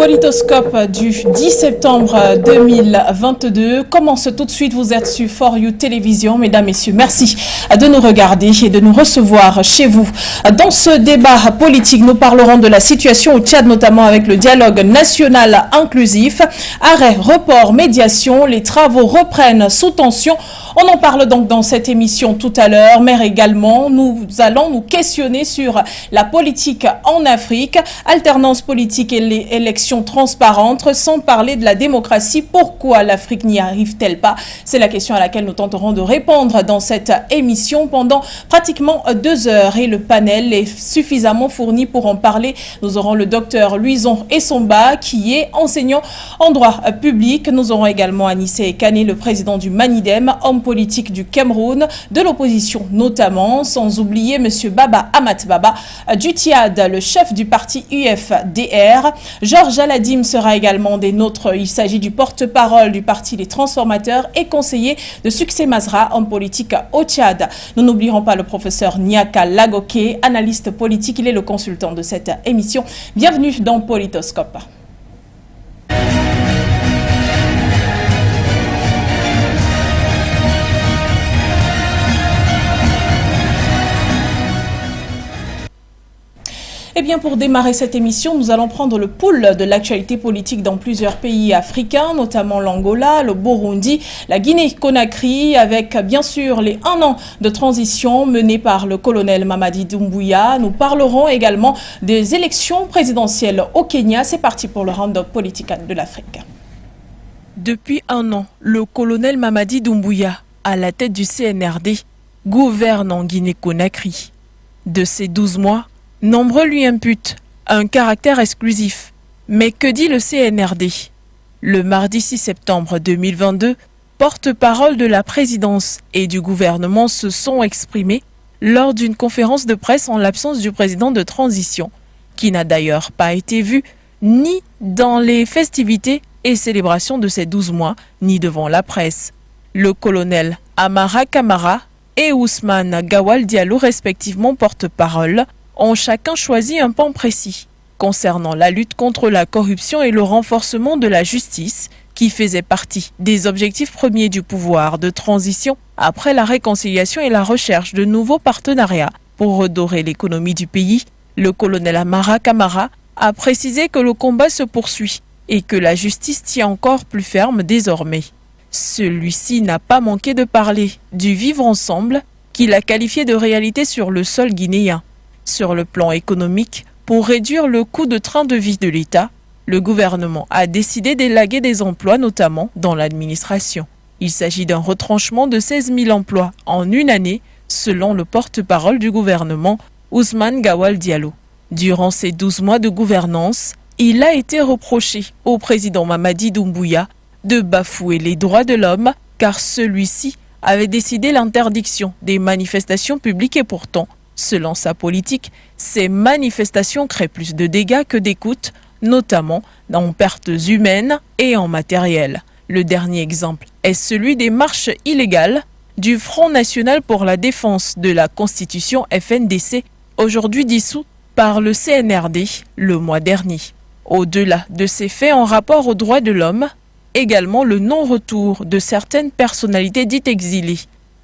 Politoscope du 10 septembre 2022 commence tout de suite. Vous êtes sur For You Télévision. Mesdames, Messieurs, merci de nous regarder et de nous recevoir chez vous. Dans ce débat politique, nous parlerons de la situation au Tchad, notamment avec le dialogue national inclusif. Arrêt, report, médiation, les travaux reprennent sous tension. On en parle donc dans cette émission tout à l'heure, mais également nous allons nous questionner sur la politique en Afrique, alternance politique et les élections transparentes, sans parler de la démocratie. Pourquoi l'Afrique n'y arrive-t-elle pas? C'est la question à laquelle nous tenterons de répondre dans cette émission pendant pratiquement 2 heures et le panel est suffisamment fourni pour en parler. Nous aurons le docteur Louison Essomba qui est enseignant en droit public. Nous aurons également Anissé Kane, le président du Manidem, homme politique du Cameroun, de l'opposition notamment, sans oublier M. Baba Amat Baba du TIAD, le chef du parti UFDR. Georges Aladim sera également des nôtres. Il s'agit du porte-parole du parti Les Transformateurs et conseiller de Succès Masra, homme politique au Tchad. Nous n'oublierons pas le professeur Niaka Lagoké, analyste politique. Il est le consultant de cette émission. Bienvenue dans Politoscope. Eh bien, pour démarrer cette émission, nous allons prendre le pouls de l'actualité politique dans plusieurs pays africains, notamment l'Angola, le Burundi, la Guinée-Conakry, avec bien sûr les 1 an de transition menés par le colonel Mamadi Doumbouya. Nous parlerons également des élections présidentielles au Kenya. C'est parti pour le round-up politique de l'Afrique. Depuis 1 an, le colonel Mamadi Doumbouya, à la tête du CNRD, gouverne en Guinée-Conakry. De ces 12 mois, nombreux lui imputent un caractère exclusif. Mais que dit le CNRD? Le mardi 6 septembre 2022, porte-parole de la présidence et du gouvernement se sont exprimés lors d'une conférence de presse en l'absence du président de transition, qui n'a d'ailleurs pas été vu ni dans les festivités et célébrations de ces 12 mois, ni devant la presse. Le colonel Amara Kamara et Ousmane Gawal Diallo, respectivement porte-parole, ont chacun choisi un pan précis concernant la lutte contre la corruption et le renforcement de la justice qui faisait partie des objectifs premiers du pouvoir de transition après la réconciliation et la recherche de nouveaux partenariats pour redorer l'économie du pays. Le colonel Amara Kamara a précisé que le combat se poursuit et que la justice tient encore plus ferme désormais. Celui-ci n'a pas manqué de parler du vivre ensemble qu'il a qualifié de réalité sur le sol guinéen. Sur le plan économique, pour réduire le coût de train de vie de l'État, le gouvernement a décidé d'élaguer des emplois, notamment dans l'administration. Il s'agit d'un retranchement de 16 000 emplois en 1 année, selon le porte-parole du gouvernement, Ousmane Gawal Diallo. Durant ces 12 mois de gouvernance, il a été reproché au président Mamadi Doumbouya de bafouer les droits de l'homme, car celui-ci avait décidé l'interdiction des manifestations publiques et pourtant, selon sa politique, ces manifestations créent plus de dégâts que d'écoute, notamment en pertes humaines et en matériel. Le dernier exemple est celui des marches illégales du Front National pour la Défense de la Constitution FNDC, aujourd'hui dissous par le CNRD le mois dernier. Au-delà de ces faits en rapport aux droits de l'homme, également le non-retour de certaines personnalités dites exilées.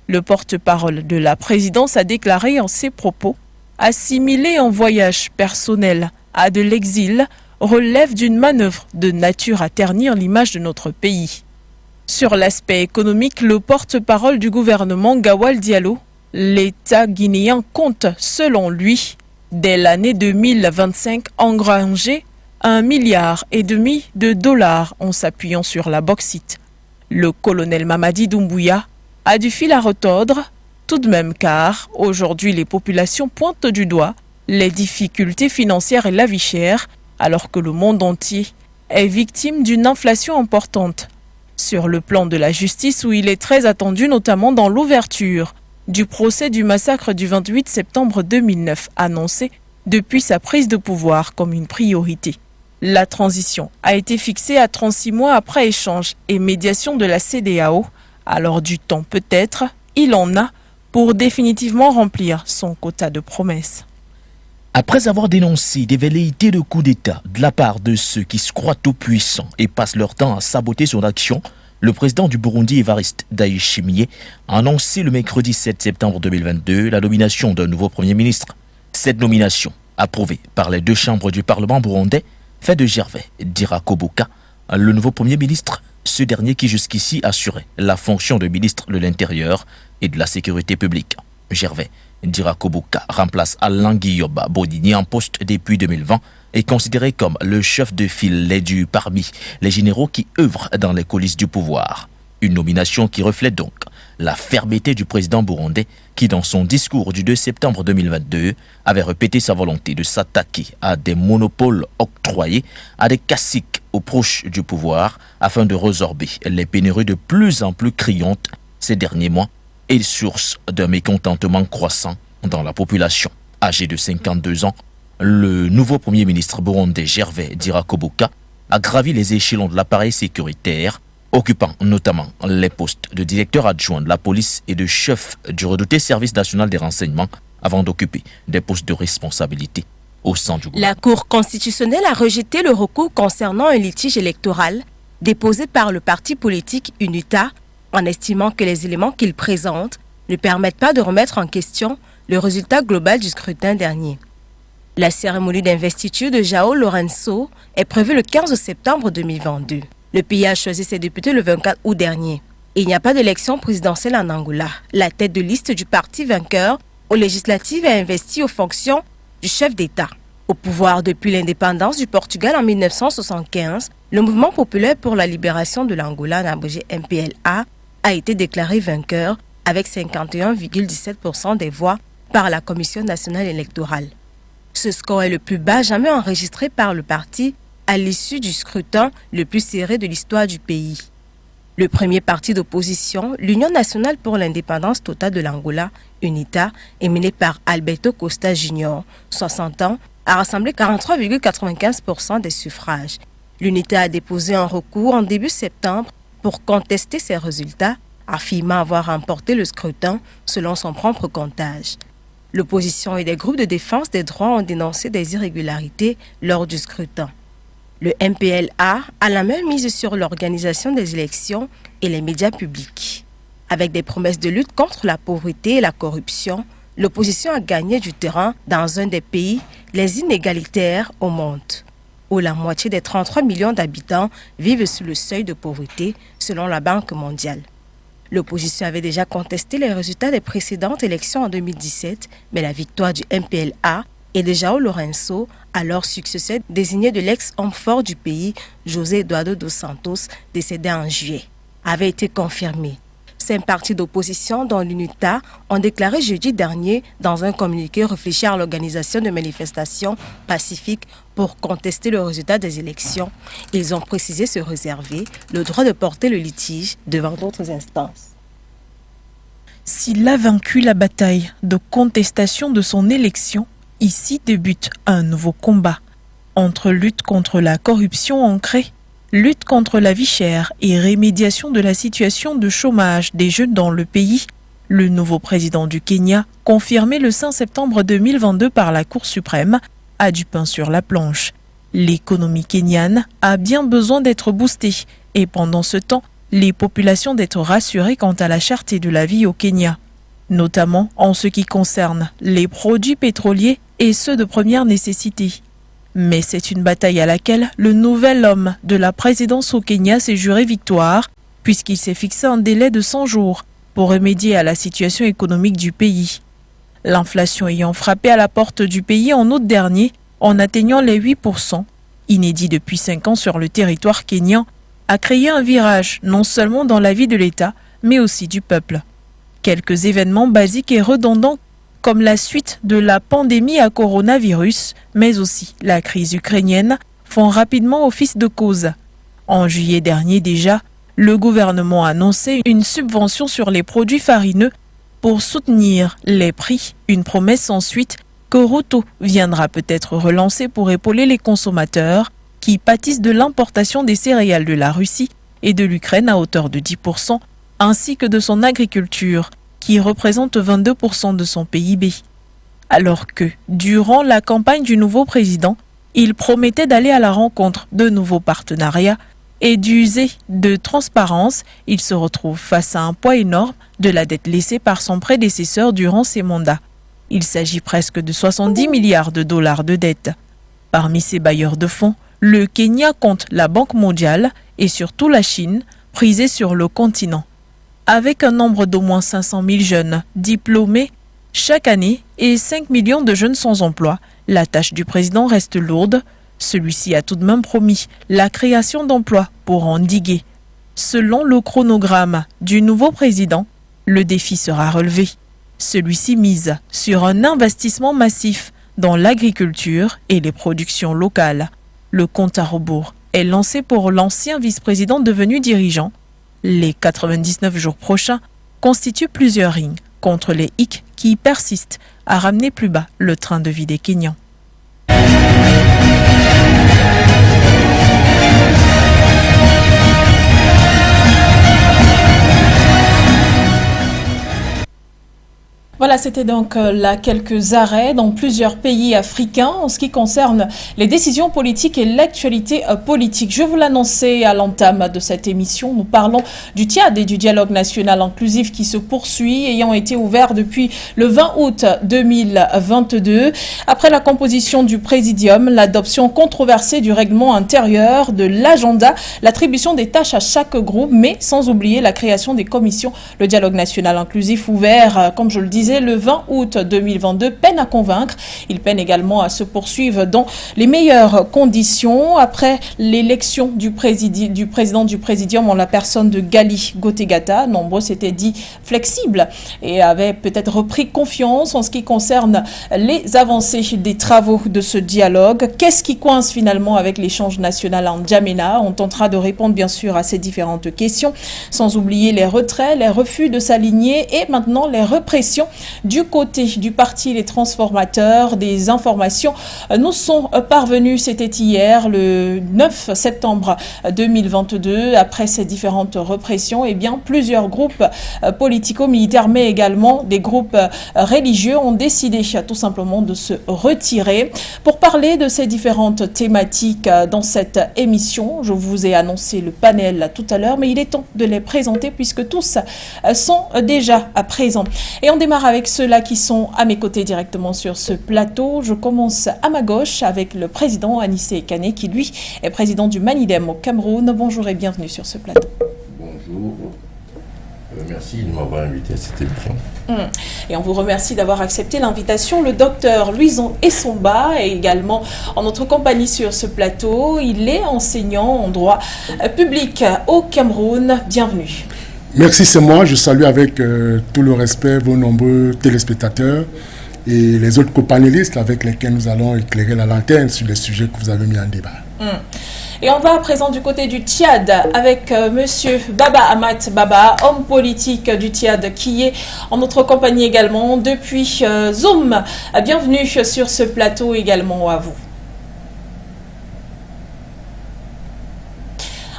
Le porte-parole de la présidence a déclaré en ses propos « Assimiler un voyage personnel à de l'exil relève d'une manœuvre de nature à ternir l'image de notre pays ». Sur l'aspect économique, le porte-parole du gouvernement Gawal Diallo, l'État guinéen compte, selon lui, dès l'année 2025 engranger 1,5 milliard de dollars en s'appuyant sur la bauxite. Le colonel Mamadi Doumbouya a du fil à retordre, tout de même car aujourd'hui les populations pointent du doigt les difficultés financières et la vie chère, alors que le monde entier est victime d'une inflation importante. Sur le plan de la justice, où il est très attendu, notamment dans l'ouverture du procès du massacre du 28 septembre 2009, annoncé depuis sa prise de pouvoir comme une priorité. La transition a été fixée à 36 mois après échange et médiation de la CEDEAO. Alors du temps peut-être, il en a pour définitivement remplir son quota de promesses. Après avoir dénoncé des velléités de coup d'État de la part de ceux qui se croient tout puissants et passent leur temps à saboter son action, le président du Burundi, Evariste Ndayishimiye, a annoncé le mercredi 7 septembre 2022 la nomination d'un nouveau Premier ministre. Cette nomination, approuvée par les deux chambres du Parlement burundais, fait de Gervais Dirakobuka le nouveau Premier ministre, ce dernier qui jusqu'ici assurait la fonction de ministre de l'Intérieur et de la Sécurité publique. Gervais Dirakobuka remplace Alain Guillaume Bodini en poste depuis 2020 et considéré comme le chef de file parmi les généraux qui œuvrent dans les coulisses du pouvoir. Une nomination qui reflète donc la fermeté du président burundais qui, dans son discours du 2 septembre 2022, avait répété sa volonté de s'attaquer à des monopoles octroyés à des caciques aux proches du pouvoir afin de résorber les pénuries de plus en plus criantes ces derniers mois et source d'un mécontentement croissant dans la population. Âgé de 52 ans, le nouveau Premier ministre burundais Gervais Dirakobuka a gravi les échelons de l'appareil sécuritaire, occupant notamment les postes de directeur adjoint de la police et de chef du redouté service national des renseignements avant d'occuper des postes de responsabilité au sein du gouvernement. La Cour constitutionnelle a rejeté le recours concernant un litige électoral déposé par le parti politique UNITA en estimant que les éléments qu'il présente ne permettent pas de remettre en question le résultat global du scrutin dernier. La cérémonie d'investiture de João Lourenço est prévue le 15 septembre 2022. Le pays a choisi ses députés le 24 août dernier. Il n'y a pas d'élection présidentielle en Angola. La tête de liste du parti vainqueur aux législatives est investie aux fonctions du chef d'État. Au pouvoir depuis l'indépendance du Portugal en 1975, le mouvement populaire pour la libération de l'Angola, en abrégé MPLA, a été déclaré vainqueur avec 51,17% des voix par la Commission nationale électorale. Ce score est le plus bas jamais enregistré par le parti à l'issue du scrutin le plus serré de l'histoire du pays. Le premier parti d'opposition, l'Union nationale pour l'indépendance totale de l'Angola, UNITA, est mené par Alberto Costa Jr., 60 ans, a rassemblé 43,95% des suffrages. L'UNITA a déposé un recours en début septembre pour contester ces résultats, affirmant avoir remporté le scrutin selon son propre comptage. L'opposition et des groupes de défense des droits ont dénoncé des irrégularités lors du scrutin. Le MPLA a la main mise sur l'organisation des élections et les médias publics. Avec des promesses de lutte contre la pauvreté et la corruption, l'opposition a gagné du terrain dans un des pays les inégalitaires au monde, où la moitié des 33 millions d'habitants vivent sous le seuil de pauvreté, selon la Banque mondiale. L'opposition avait déjà contesté les résultats des précédentes élections en 2017, mais la victoire du MPLA et de João Lourenço, alors successeur désigné de l'ex-homme fort du pays, José Eduardo dos Santos, décédé en juillet, avait été confirmée. 5 partis d'opposition, dont l'UNITA, ont déclaré jeudi dernier dans un communiqué réfléchir à l'organisation de manifestations pacifiques pour contester le résultat des élections. Ils ont précisé se réserver le droit de porter le litige devant d'autres instances. S'il a vaincu la bataille de contestation de son élection, ici débute un nouveau combat entre lutte contre la corruption ancrée, lutte contre la vie chère et rémédiation de la situation de chômage des jeunes dans le pays. Le nouveau président du Kenya, confirmé le 5 septembre 2022 par la Cour suprême, a du pain sur la planche. L'économie kenyane a bien besoin d'être boostée et pendant ce temps, les populations d'être rassurées quant à la cherté de la vie au Kenya, notamment en ce qui concerne les produits pétroliers et ceux de première nécessité. Mais c'est une bataille à laquelle le nouvel homme de la présidence au Kenya s'est juré victoire, puisqu'il s'est fixé un délai de 100 jours pour remédier à la situation économique du pays. L'inflation ayant frappé à la porte du pays en août dernier, en atteignant les 8%, inédit depuis 5 ans sur le territoire kényan, a créé un virage non seulement dans la vie de l'État, mais aussi du peuple. Quelques événements basiques et redondants comme la suite de la pandémie à coronavirus, mais aussi la crise ukrainienne, font rapidement office de cause. En juillet dernier déjà, le gouvernement a annoncé une subvention sur les produits farineux pour soutenir les prix, une promesse ensuite que Ruto viendra peut-être relancer pour épauler les consommateurs qui pâtissent de l'importation des céréales de la Russie et de l'Ukraine à hauteur de 10%, ainsi que de son agriculture, qui représente 22% de son PIB. alors que, durant la campagne du nouveau président, il promettait d'aller à la rencontre de nouveaux partenariats et d'user de transparence, il se retrouve face à un poids énorme de la dette laissée par son prédécesseur durant ses mandats. Il s'agit presque de 70 milliards de dollars de dette. Parmi ces bailleurs de fonds, le Kenya compte la Banque mondiale et surtout la Chine, prisée sur le continent. Avec un nombre d'au moins 500 000 jeunes diplômés chaque année et 5 millions de jeunes sans emploi, la tâche du président reste lourde. Celui-ci a tout de même promis la création d'emplois pour endiguer. Selon le chronogramme du nouveau président, le défi sera relevé. Celui-ci mise sur un investissement massif dans l'agriculture et les productions locales. Le compte à rebours est lancé pour l'ancien vice-président devenu dirigeant. Les 99 jours prochains constituent plusieurs rings contre les hicks qui persistent à ramener plus bas le train de vie des Kenyans. Voilà, c'était donc là quelques arrêts dans plusieurs pays africains en ce qui concerne les décisions politiques et l'actualité politique. Je vous l'annonçais à l'entame de cette émission, nous parlons du TIAD et du dialogue national inclusif qui se poursuit, ayant été ouvert depuis le 20 août 2022. Après la composition du présidium, l'adoption controversée du règlement intérieur, de l'agenda, l'attribution des tâches à chaque groupe, mais sans oublier la création des commissions. Le dialogue national inclusif ouvert, comme je le disais, le 20 août 2022 peine à convaincre. Il peine également à se poursuivre dans les meilleures conditions. Après l'élection du président du présidium en la personne de Gali Gotegata, nombreux s'étaient dit flexibles et avaient peut-être repris confiance en ce qui concerne les avancées des travaux de ce dialogue. Qu'est-ce qui coince finalement avec l'échange national en N'Djamena? On tentera de répondre bien sûr à ces différentes questions, sans oublier les retraits, les refus de s'aligner et maintenant les répressions du côté du parti Les Transformateurs. Des informations nous sont parvenues, c'était hier, le 9 septembre 2022. Après ces différentes répressions, eh bien, plusieurs groupes politico-militaires, mais également des groupes religieux ont décidé tout simplement de se retirer. Pour parler de ces différentes thématiques dans cette émission, je vous ai annoncé le panel tout à l'heure, mais il est temps de les présenter puisque tous sont déjà à présent. Et on démarre avec ceux-là qui sont à mes côtés directement sur ce plateau. Je commence à ma gauche avec le président Anissé Kane, qui lui est président du Manidem au Cameroun. Bonjour et bienvenue sur ce plateau. Bonjour. Merci de m'avoir invité à cette émission. Et on vous remercie d'avoir accepté l'invitation. Le docteur Louison Essomba est également en notre compagnie sur ce plateau. Il est enseignant en droit public au Cameroun. Bienvenue. Merci, c'est moi. Je salue avec tout le respect vos nombreux téléspectateurs et les autres copanélistes avec lesquels nous allons éclairer la lanterne sur les sujets que vous avez mis en débat. Et on va à présent du côté du TIAD avec monsieur Baba Amat Baba, homme politique du TIAD qui est en notre compagnie également depuis Zoom. Bienvenue sur ce plateau également à vous.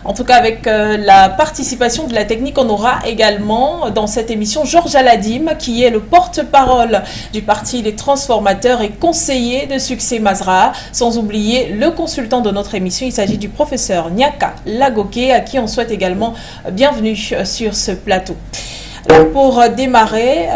En tout cas, avec la participation de la technique, on aura également dans cette émission Georges Aladim, qui est le porte-parole du parti Les Transformateurs et conseiller de Succès Masra. Sans oublier le consultant de notre émission, il s'agit du professeur Nyaka Lagoke, à qui on souhaite également bienvenue sur ce plateau. Alors pour démarrer,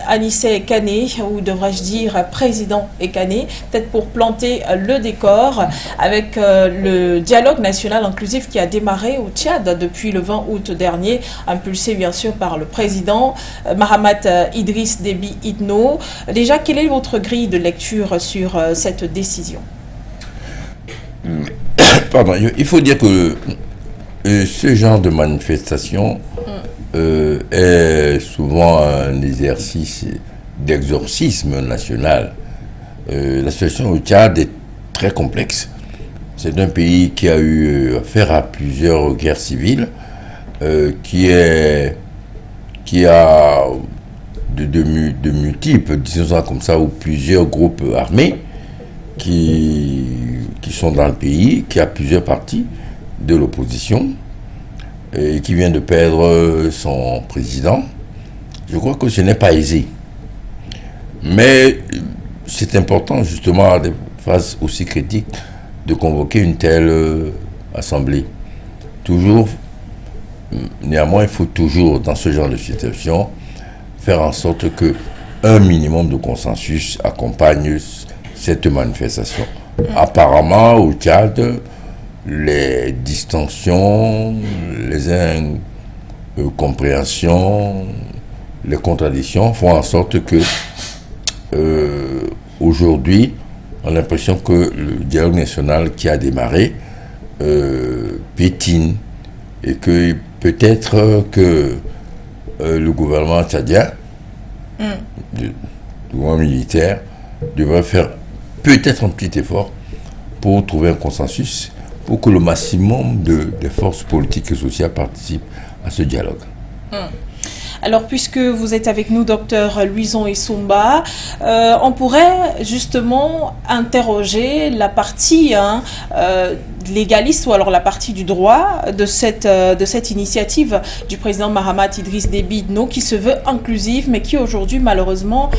Anissé Kane, ou devrais-je dire président Kane, peut-être pour planter le décor avec le dialogue national inclusif qui a démarré au Tchad depuis le 20 août dernier, impulsé bien sûr par le président Mahamat Idriss Déby Itno. Déjà, quelle est votre grille de lecture sur cette décision? Pardon, il faut dire que ce genre de manifestation est souvent un exercice d'exorcisme national. La situation au Tchad est très complexe. C'est un pays qui a eu affaire à plusieurs guerres civiles, qui a de multiples, disons ça comme ça, ou plusieurs groupes armés qui sont dans le pays, qui a plusieurs partis de l'opposition, et qui vient de perdre son président. Je crois que ce n'est pas aisé. Mais c'est important, justement, à des phases aussi critiques, de convoquer une telle assemblée. Toujours, néanmoins, il faut toujours, dans ce genre de situation, faire en sorte que un minimum de consensus accompagne cette manifestation. Apparemment, au Tchad, les distensions, les incompréhensions, les contradictions font en sorte que aujourd'hui, on a l'impression que le dialogue national qui a démarré pétine et que peut-être que le gouvernement tchadien, le gouvernement militaire, devrait faire peut-être un petit effort pour trouver un consensus, pour que le maximum des forces politiques et sociales participent à ce dialogue. Alors, puisque vous êtes avec nous, docteur Louison Essumba, on pourrait justement interroger la partie légaliste ou alors la partie du droit de cette initiative du président Mahamat Idriss Déby Itno qui se veut inclusive, mais qui aujourd'hui, malheureusement,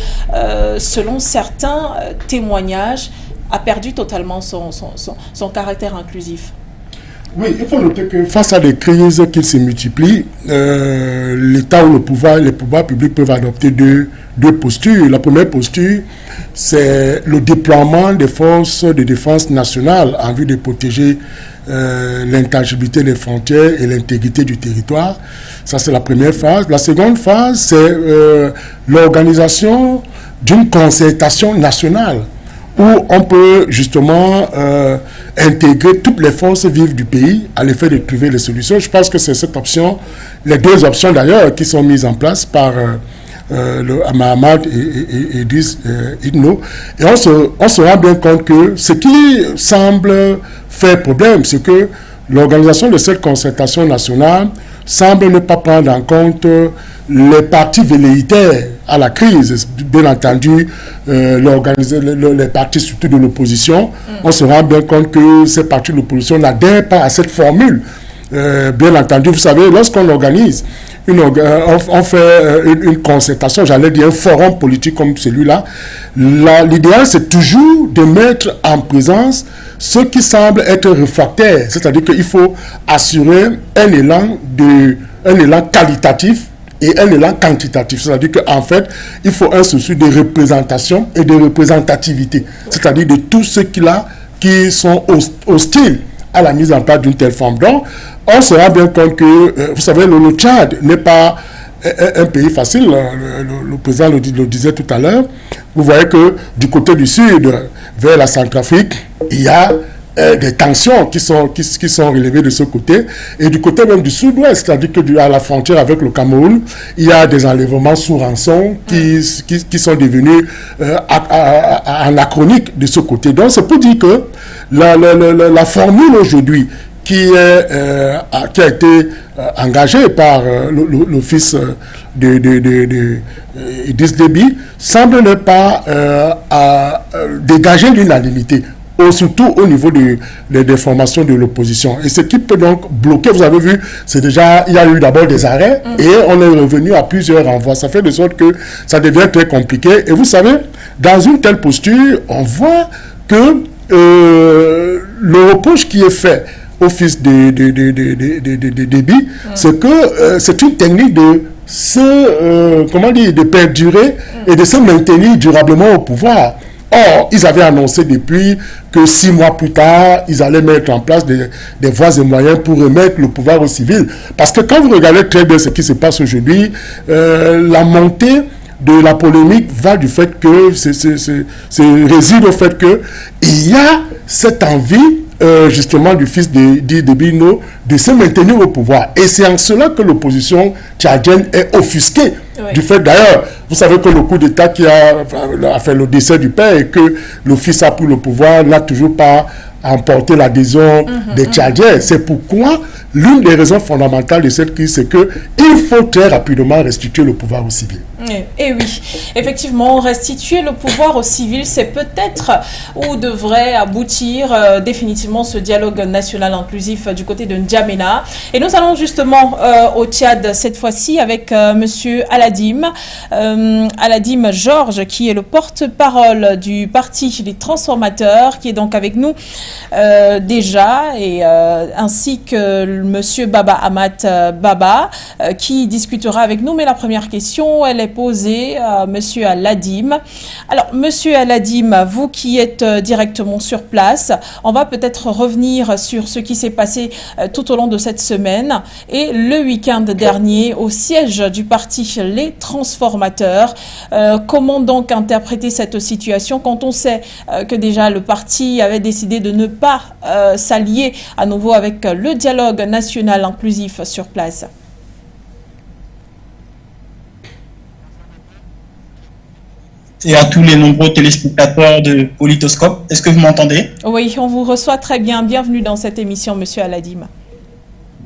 selon certains témoignages, a perdu totalement son caractère inclusif. Oui, il faut noter que face à des crises qui se multiplient, l'État ou les pouvoirs publics peuvent adopter deux postures. La première posture, c'est le déploiement des forces de défense nationale en vue de protéger l'intangibilité des frontières et l'intégrité du territoire. Ça, c'est la première phase. La seconde phase, c'est l'organisation d'une concertation nationale où on peut justement intégrer toutes les forces vives du pays à l'effet de trouver les solutions. Je pense que c'est cette option, les deux options d'ailleurs, qui sont mises en place par Mahamat et Idriss Itno. Et on se rend bien compte que ce qui semble faire problème, c'est que l'organisation de cette concertation nationale semble ne pas prendre en compte les partis velléitaires à la crise. Bien entendu, les partis surtout de l'opposition, on se rend bien compte que ces partis de l'opposition n'adhèrent pas à cette formule. Bien entendu, vous savez, lorsqu'on organise, on fait une concertation, j'allais dire un forum politique comme celui-là, l'idéal c'est toujours de mettre en présence ceux qui semblent être réfractaires, c'est-à-dire qu'il faut assurer un élan qualitatif et un élan quantitatif, c'est-à-dire qu'en fait, il faut un souci de représentation et de représentativité, c'est-à-dire de tous ceux qui sont hostiles à la mise en place d'une telle forme. Donc, on se rend bien compte que, vous savez, le Tchad n'est pas un pays facile, le président le disait tout à l'heure. Vous voyez que du côté du sud, vers la Centrafrique, il y a des tensions qui sont relevées de ce côté, et du côté même du sud-ouest, c'est-à-dire que à la frontière avec le Cameroun, il y a des enlèvements sous rançon qui sont devenus anachroniques de ce côté. Donc c'est pour dire que la formule aujourd'hui qui a été engagée par le fils d'Idriss Déby semble ne pas dégager l'unanimité, surtout au niveau des formations de l'opposition. Et ce qui peut donc bloquer, vous avez vu, c'est déjà, il y a eu d'abord des arrêts et on est revenu à plusieurs renvois. Ça fait de sorte que ça devient très compliqué. Et vous savez, dans une telle posture, on voit que le reproche qui est fait au fils de Déby, c'est que c'est une technique de de perdurer et de se maintenir durablement au pouvoir. Or, ils avaient annoncé depuis que 6 mois plus tard, ils allaient mettre en place des voies et moyens pour remettre le pouvoir aux civils. Parce que quand vous regardez très bien ce qui se passe aujourd'hui, la montée de la polémique va du fait que réside au fait que il y a cette envie justement du fils d'Idriss Déby Itno de se maintenir au pouvoir. Et c'est en cela que l'opposition tchadienne est offusquée. Oui. Du fait d'ailleurs, vous savez que le coup d'État qui a fait le décès du père et que le fils a pris le pouvoir n'a toujours pas emporté l'adhésion des Tchadiens. C'est pourquoi l'une des raisons fondamentales de cette crise, c'est qu'il faut très rapidement restituer le pouvoir aux civils. Et oui, effectivement, restituer le pouvoir aux civils, c'est peut-être où devrait aboutir définitivement ce dialogue national inclusif du côté de N'Djamena. Et nous allons justement au Tchad cette fois-ci avec Monsieur Aladim. Aladim Georges, qui est le porte-parole du Parti des Transformateurs, qui est donc avec nous déjà, et ainsi que Monsieur Baba Amat Baba, qui discutera avec nous. Mais la première question, elle est posée à Monsieur Aladim. Alors, Monsieur Aladim, vous qui êtes directement sur place, on va peut-être revenir sur ce qui s'est passé tout au long de cette semaine et le week-end dernier au siège du parti Les Transformateurs. Comment donc interpréter cette situation quand on sait que déjà le parti avait décidé de ne pas s'allier à nouveau avec le dialogue national inclusif sur place? Et à tous les nombreux téléspectateurs de Politoscope. Est-ce que vous m'entendez? Oui, on vous reçoit très bien. Bienvenue dans cette émission, Monsieur Aladim.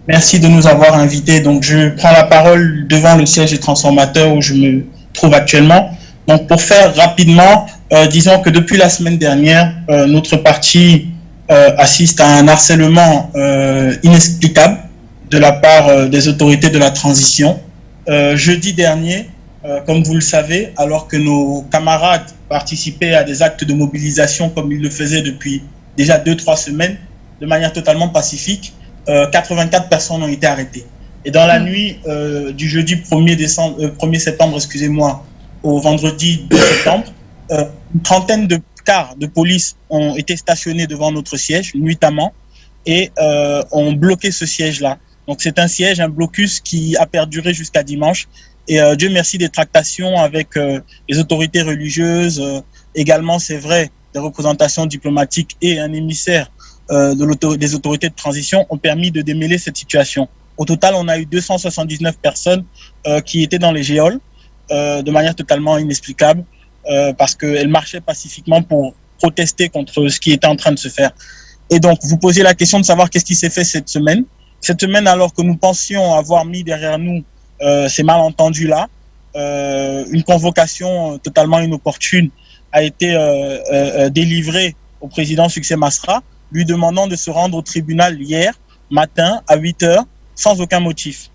Merci de nous avoir invités. Donc, je prends la parole devant le siège des transformateurs où je me trouve actuellement. Donc, pour faire rapidement, disons que depuis la semaine dernière, notre parti assiste à un harcèlement inexplicable de la part des autorités de la transition. Jeudi dernier, comme vous le savez, alors que nos camarades participaient à des actes de mobilisation comme ils le faisaient depuis déjà 2-3 semaines, de manière totalement pacifique, 84 personnes ont été arrêtées. Et dans la nuit du jeudi 1er septembre, excusez-moi, au vendredi 2 septembre, une trentaine de cars de police ont été stationnés devant notre siège, nuitamment, et ont bloqué ce siège-là. Donc c'est un siège, un blocus qui a perduré jusqu'à dimanche. Et Dieu merci des tractations avec les autorités religieuses, également c'est vrai, des représentations diplomatiques et un émissaire des autorités de transition ont permis de démêler cette situation. Au total, on a eu 279 personnes qui étaient dans les geôles de manière totalement inexplicable parce qu'elles marchaient pacifiquement pour protester contre ce qui était en train de se faire. Et donc, vous posez la question de savoir qu'est-ce qui s'est fait cette semaine. Cette semaine, alors que nous pensions avoir mis derrière nous ces malentendus-là, une convocation totalement inopportune a été délivrée au président Succès Masra, lui demandant de se rendre au tribunal hier matin à 8 h sans aucun motif.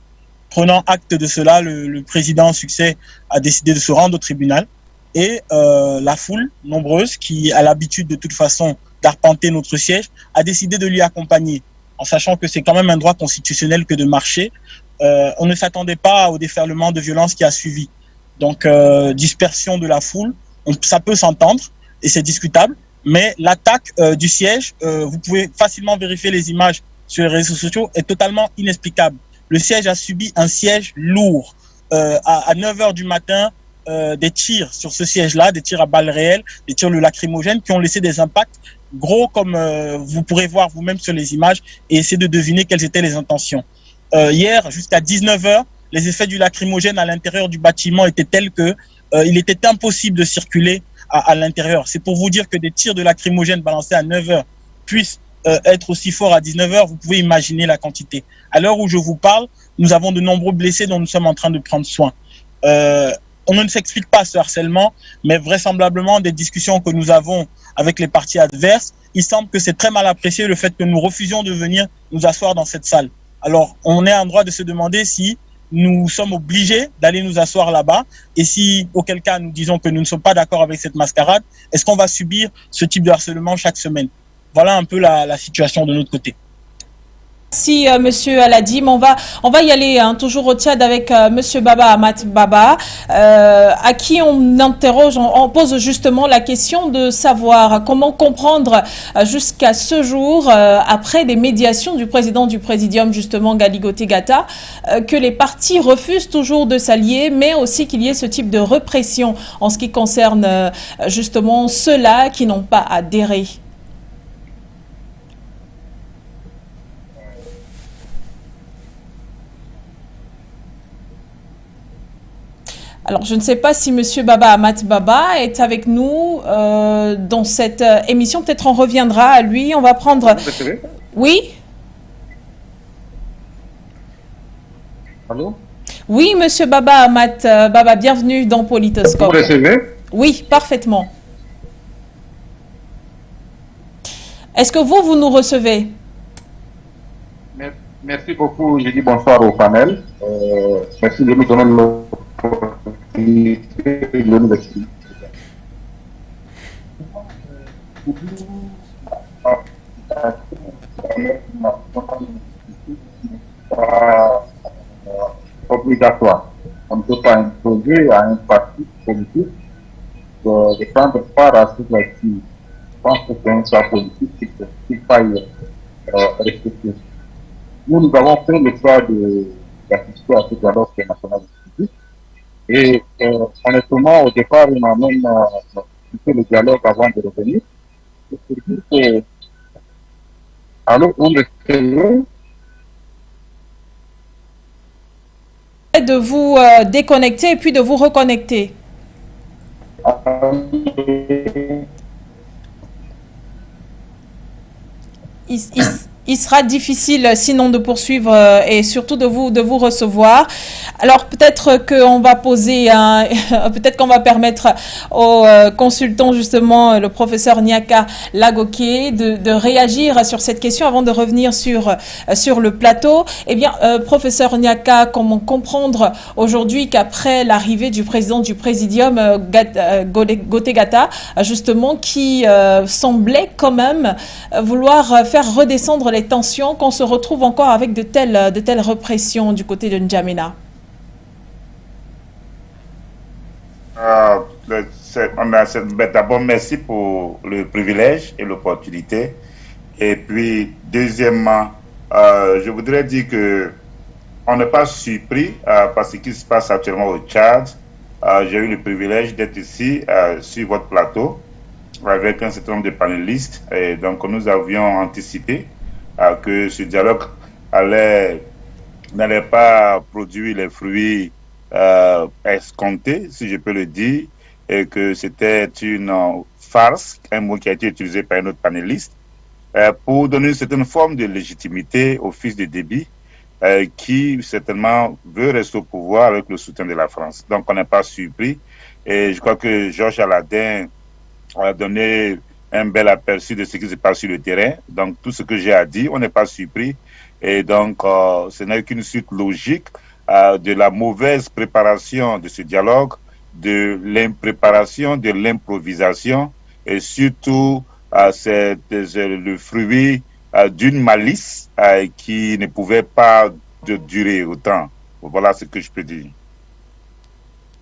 Prenant acte de cela, le président Succès a décidé de se rendre au tribunal et la foule nombreuse, qui a l'habitude de toute façon d'arpenter notre siège, a décidé de lui accompagner, en sachant que c'est quand même un droit constitutionnel que de marcher. On ne s'attendait pas au déferlement de violence qui a suivi. Donc, dispersion de la foule, ça peut s'entendre et c'est discutable, mais l'attaque du siège, vous pouvez facilement vérifier les images sur les réseaux sociaux, est totalement inexplicable. Le siège a subi un siège lourd. À 9 h du matin, des tirs sur ce siège-là, des tirs à balles réelles, des tirs de lacrymogènes qui ont laissé des impacts gros comme vous pourrez voir vous-même sur les images et essayer de deviner quelles étaient les intentions. Hier, jusqu'à 19 h, les effets du lacrymogène à l'intérieur du bâtiment étaient tels que il était impossible de circuler à l'intérieur. C'est pour vous dire que des tirs de lacrymogène balancés à 9 h puissent être aussi forts à 19 h, vous pouvez imaginer la quantité. À l'heure où je vous parle, nous avons de nombreux blessés dont nous sommes en train de prendre soin. On ne s'explique pas ce harcèlement, mais vraisemblablement des discussions que nous avons avec les partis adverses, il semble que c'est très mal apprécié le fait que nous refusions de venir nous asseoir dans cette salle. Alors, on est en droit de se demander si nous sommes obligés d'aller nous asseoir là-bas et si, auquel cas, nous disons que nous ne sommes pas d'accord avec cette mascarade, est-ce qu'on va subir ce type de harcèlement chaque semaine? Voilà un peu la situation de notre côté. Merci Monsieur Aladim. On va y aller toujours au Tchad avec Monsieur Baba Amat Baba, à qui on interroge, on pose justement la question de savoir comment comprendre jusqu'à ce jour, après des médiations du président du Présidium justement Galigoté Gata, que les partis refusent toujours de s'allier, mais aussi qu'il y ait ce type de répression en ce qui concerne justement ceux-là qui n'ont pas adhéré. Alors, je ne sais pas si Monsieur Baba Amat Baba est avec nous dans cette émission. Peut-être on reviendra à lui. On va prendre... Oui? Allô? Oui, monsieur Baba Amat. Baba, bienvenue dans Politoscope. Vous recevez? Oui, parfaitement. Est-ce que vous nous recevez? Merci beaucoup. Je dis bonsoir au panel. Merci de nous donner l'opportunité de nous expliquer. Obligatoire. On ne peut pas imposer à un parti politique de prendre part à cette activité. Je pense que c'est un choix politique qu'il faille respecter. Nous avons fait le choix d'assister à ce dialogue national politique. Et honnêtement, au départ, on a même fait le dialogue avant de revenir. C'est pour dire que, alors, on le fait. De vous déconnecter et puis de vous reconnecter. Il sera difficile sinon de poursuivre et surtout de vous recevoir. Alors peut-être qu'on va poser peut-être qu'on va permettre aux consultants justement, le professeur Niaka Lagoké, de réagir sur cette question avant de revenir sur le plateau. Eh bien, professeur Niaka, comment comprendre aujourd'hui qu'après l'arrivée du président du Présidium, Gotegata, justement, qui semblait quand même vouloir faire redescendre les tensions, qu'on se retrouve encore avec de telles répressions du côté de N'Djamena? D'abord, merci pour le privilège et l'opportunité. Et puis, deuxièmement, je voudrais dire que on n'est pas surpris par ce qui se passe actuellement au Tchad. J'ai eu le privilège d'être ici sur votre plateau avec un certain nombre de panélistes. Et donc, nous avions anticipé que ce dialogue n'allait pas produire les fruits escomptés, si je peux le dire, et que c'était une farce, un mot qui a été utilisé par un autre panéliste, pour donner une certaine forme de légitimité au fils de Déby, qui certainement veut rester au pouvoir avec le soutien de la France. Donc on n'est pas surpris, et je crois que Georges Aladin a donné un bel aperçu de ce qui se passe sur le terrain. Donc tout ce que j'ai à dire, on n'est pas surpris, et donc ce n'est qu'une suite logique de la mauvaise préparation de ce dialogue, de l'impréparation, de l'improvisation, et surtout c'est le fruit d'une malice qui ne pouvait pas durer autant. Voilà ce que je peux dire.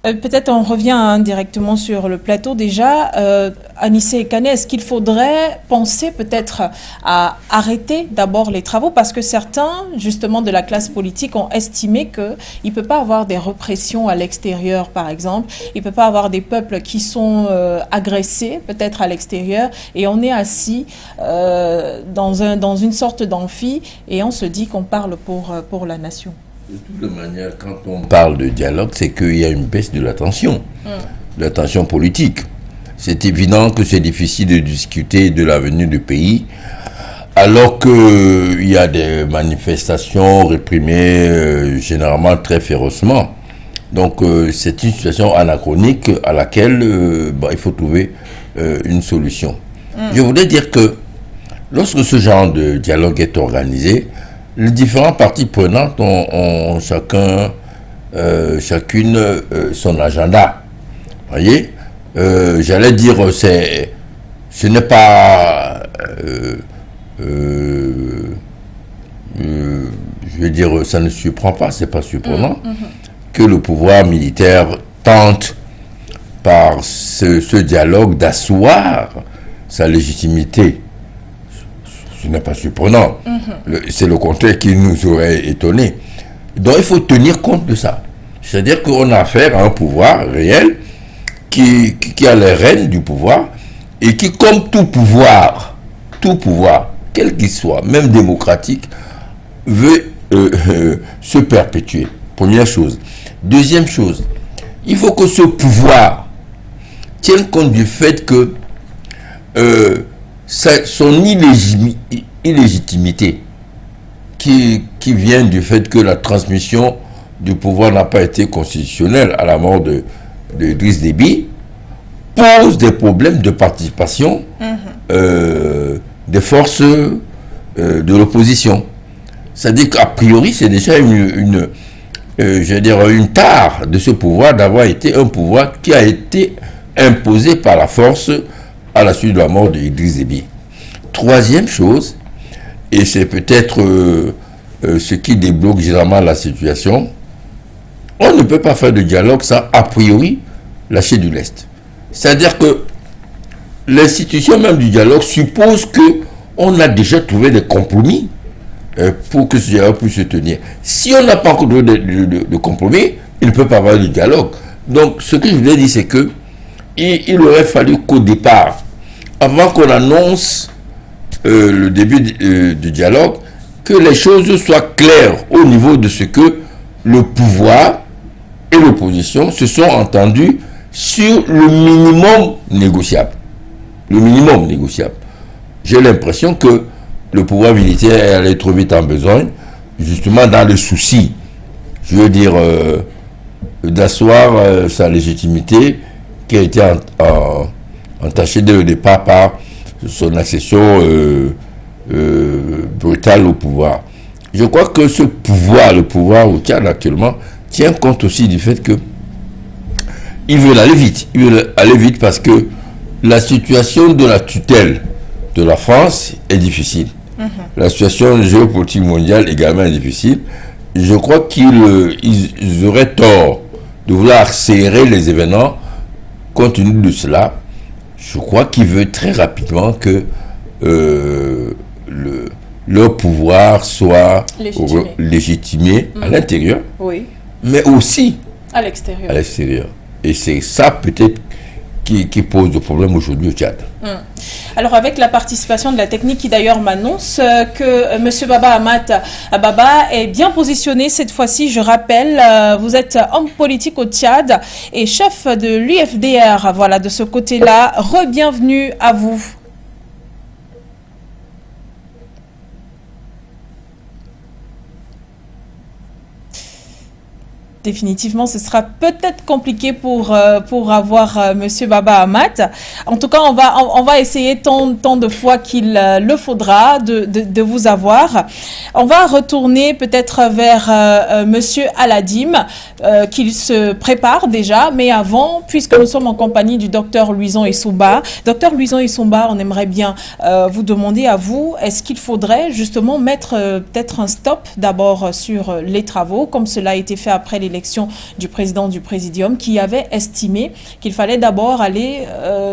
Peut-être on revient directement sur le plateau déjà. Anissé Kane, est-ce qu'il faudrait penser peut-être à arrêter d'abord les travaux, parce que certains, justement de la classe politique, ont estimé qu'il ne peut pas avoir des répressions à l'extérieur, par exemple. Il ne peut pas avoir des peuples qui sont agressés, peut-être à l'extérieur, et on est assis dans une sorte d'amphi et on se dit qu'on parle pour la nation. De toute manière, quand on parle de dialogue, c'est qu'il y a une baisse de la tension politique. C'est évident que c'est difficile de discuter de l'avenir du pays, alors qu'il y a des manifestations réprimées généralement très férocement. Donc c'est une situation anachronique à laquelle il faut trouver une solution. Je voudrais dire que lorsque ce genre de dialogue est organisé, les différentes parties prenantes ont chacune son agenda. Vous voyez, j'allais dire, ce n'est pas, je veux dire, ça ne surprend pas, c'est pas surprenant que le pouvoir militaire tente par ce dialogue d'asseoir sa légitimité. Ce n'est pas surprenant. C'est le contraire qui nous aurait étonné. Donc il faut tenir compte de ça. C'est-à-dire qu'on a affaire à un pouvoir réel qui a les rênes du pouvoir et qui, comme tout pouvoir, quel qu'il soit, même démocratique, veut se perpétuer. Première chose. Deuxième chose, il faut que ce pouvoir tienne compte du fait que son illégitimité qui vient du fait que la transmission du pouvoir n'a pas été constitutionnel à la mort de Idriss Déby, pose des problèmes de participation des forces de l'opposition. C'est-à-dire qu'à priori, c'est déjà une tare de ce pouvoir d'avoir été un pouvoir qui a été imposé par la force à la suite de la mort d'Idriss Déby. Troisième chose, et c'est peut-être ce qui débloque généralement la situation, on ne peut pas faire de dialogue sans, a priori, lâcher du lest. C'est-à-dire que l'institution même du dialogue suppose qu'on a déjà trouvé des compromis pour que ce dialogue puisse se tenir. Si on n'a pas encore trouvé de compromis, il ne peut pas avoir de dialogue. Donc, ce que je voulais dire, c'est que il aurait fallu qu'au départ, avant qu'on annonce le début du dialogue, que les choses soient claires au niveau de ce que le pouvoir et l'opposition se sont entendus sur le minimum négociable. Le minimum négociable. J'ai l'impression que le pouvoir militaire est allé trop vite en besogne, justement dans le souci, je veux dire, d'asseoir sa légitimité qui a été entachée dès le départ par son accession brutale au pouvoir. Je crois que ce pouvoir, le pouvoir au Tchad actuellement, tient compte aussi du fait que ils veulent aller vite. Ils veulent aller vite parce que la situation de la tutelle de la France est difficile. La situation géopolitique mondiale également est difficile. Je crois qu'ils auraient tort de vouloir accélérer les événements. Compte tenu de cela, je crois qu'ils veulent très rapidement que leur pouvoir soit légitimé à l'intérieur, mais aussi à l'extérieur. Et c'est ça peut-être qui pose le problème aujourd'hui au Tchad. Alors avec la participation de la technique qui d'ailleurs m'annonce que M. Baba Amat Baba est bien positionné cette fois-ci, je rappelle, vous êtes homme politique au Tchad et chef de l'UFDR, voilà, de ce côté-là, re-bienvenue à vous. Définitivement, ce sera peut-être compliqué pour avoir Monsieur Baba Amat. En tout cas, on va essayer tant de fois qu'il le faudra de vous avoir. On va retourner peut-être vers Monsieur Aladim, qu'il se prépare déjà. Mais avant, puisque nous sommes en compagnie du docteur Louison Issouba, docteur Louison Issouba, on aimerait bien vous demander à vous, est-ce qu'il faudrait justement mettre peut-être un stop d'abord sur les travaux, comme cela a été fait après l'élection du président du Présidium, qui avait estimé qu'il fallait d'abord aller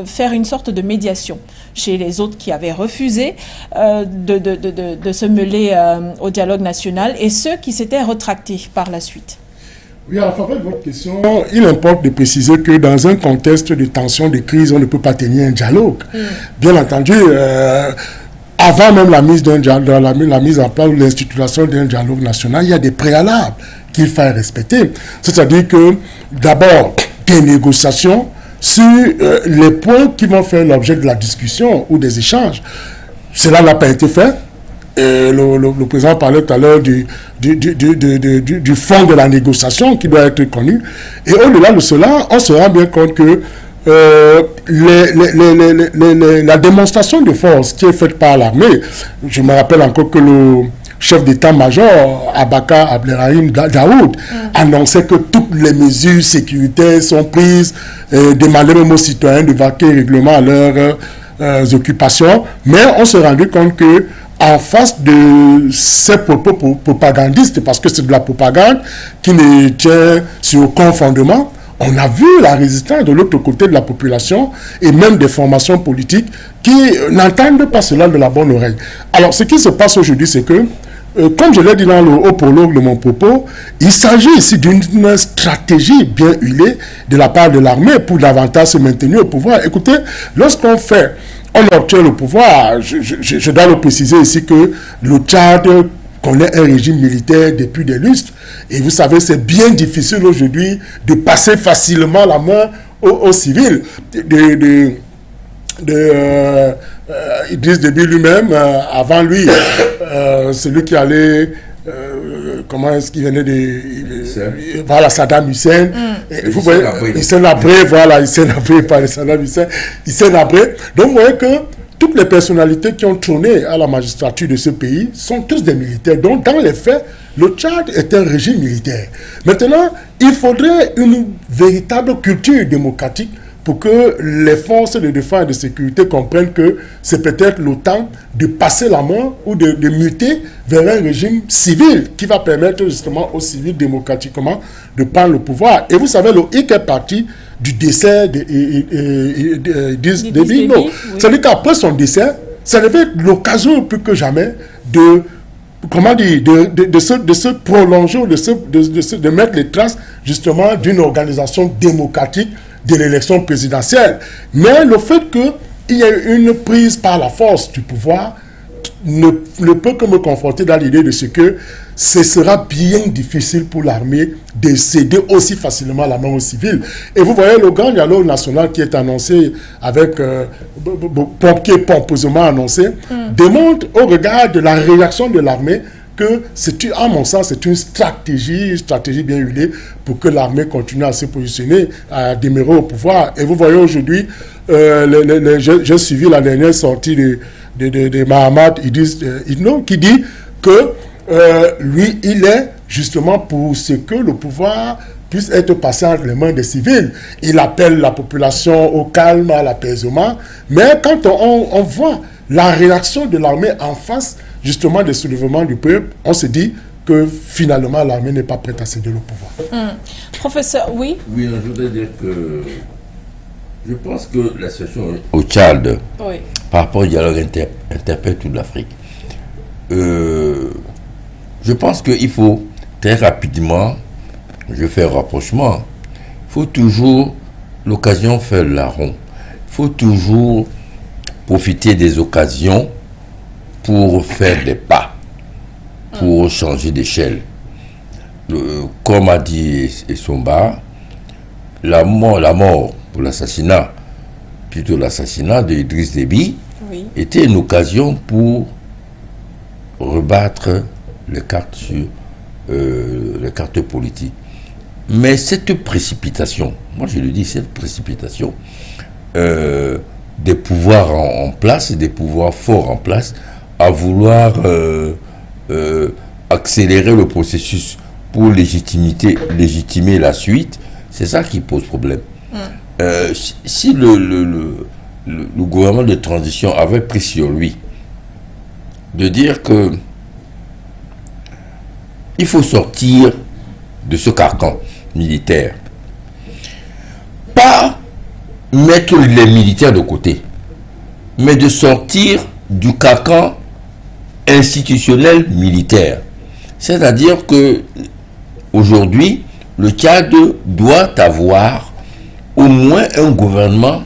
faire une sorte de médiation chez les autres qui avaient refusé de se mêler au dialogue national et ceux qui s'étaient rétractés par la suite. Oui, à la faveur de votre question, il importe de préciser que dans un contexte de tension, de crise, on ne peut pas tenir un dialogue. Bien entendu, avant même la mise en place ou l'institution d'un dialogue national, il y a des préalables qu'il faut respecter. C'est-à-dire que, d'abord, des négociations sur les points qui vont faire l'objet de la discussion ou des échanges. Cela n'a pas été fait. Le président parlait tout à l'heure du fond de la négociation qui doit être connu. Et au-delà de cela, on se rend bien compte que la démonstration de force qui est faite par l'armée, je me rappelle encore que le chef d'état-major, Abaka Abderrahim Daoud, annonçait que toutes les mesures sécuritaires sont prises, demandait même aux citoyens de vaquer règlement à leurs occupations. Mais on s'est rendu compte que en face de ces propos propagandistes, parce que c'est de la propagande qui ne tient sur aucun fondement, on a vu la résistance de l'autre côté de la population et même des formations politiques qui n'entendent pas cela de la bonne oreille. Alors, ce qui se passe aujourd'hui, c'est que, comme je l'ai dit dans le haut prologue de mon propos, il s'agit ici d'une stratégie bien huilée de la part de l'armée pour davantage se maintenir au pouvoir. Écoutez, lorsqu'on obtient le pouvoir, je dois le préciser ici que le Tchad connaît un régime militaire depuis des lustres. Et vous savez, c'est bien difficile aujourd'hui de passer facilement la main aux civils. Idriss Déby lui-même, avant lui, celui qui allait, comment est-ce qu'il venait de... voilà, Saddam Hussein. Et vous voyez, Hissène Habré, voilà, Hissène Habré, pas Saddam Hussein, Hissène Habré. Donc vous voyez que toutes les personnalités qui ont trôné à la magistrature de ce pays sont tous des militaires. Donc dans les faits, le Tchad est un régime militaire. Maintenant, il faudrait une véritable culture démocratique pour que les forces de défense et de sécurité comprennent que c'est peut-être le temps de passer la main ou de muter vers un régime civil qui va permettre justement aux civils démocratiquement de prendre le pouvoir. Et vous savez, le hic est parti du décès d'Idriss Déby. Non, c'est-à-dire qu'après son décès, ça devait être l'occasion plus que jamais de se prolonger, de mettre les traces justement d'une organisation démocratique de l'élection présidentielle. Mais le fait qu'il y ait une prise par la force du pouvoir ne peut que me conforter dans l'idée de ce que ce sera bien difficile pour l'armée de céder aussi facilement la main aux civils. Et vous voyez le grand dialogue national qui est annoncé avec qui est pompeusement annoncé, démontre au regard de la réaction de l'armée que c'est, à mon sens, c'est une stratégie bien huilée pour que l'armée continue à se positionner, à demeurer au pouvoir. Et vous voyez aujourd'hui, j'ai suivi la dernière sortie de Mahamat Idriss Itno qui dit que lui, il est justement pour ce que le pouvoir puisse être passé entre les mains des civils. Il appelle la population au calme, à l'apaisement. Mais quand on voit la réaction de l'armée en face justement des soulèvements du peuple, on se dit que finalement l'armée n'est pas prête à céder le pouvoir. Professeur, oui. Oui, je voudrais dire que je pense que la situation au Tchad, par rapport au dialogue interpelle toute l'Afrique. Je pense qu'il faut très rapidement, je fais un rapprochement, il faut toujours, l'occasion fait le larron. Il faut toujours profiter des occasions pour faire des pas, pour changer d'échelle. Comme a dit Essomba, la mort pour l'assassinat, plutôt l'assassinat d'Idriss Déby, était une occasion pour rebattre les cartes sur les cartes politiques. Mais cette précipitation, moi je le dis, cette précipitation des pouvoirs en place, des pouvoirs forts en place, à vouloir accélérer le processus pour légitimer la suite, c'est ça qui pose problème. Si le gouvernement de transition avait pris sur lui de dire que il faut sortir de ce carcan militaire, pas mettre les militaires de côté, mais de sortir du carcan institutionnel militaire. C'est-à-dire que aujourd'hui, le Tchad doit avoir au moins un gouvernement,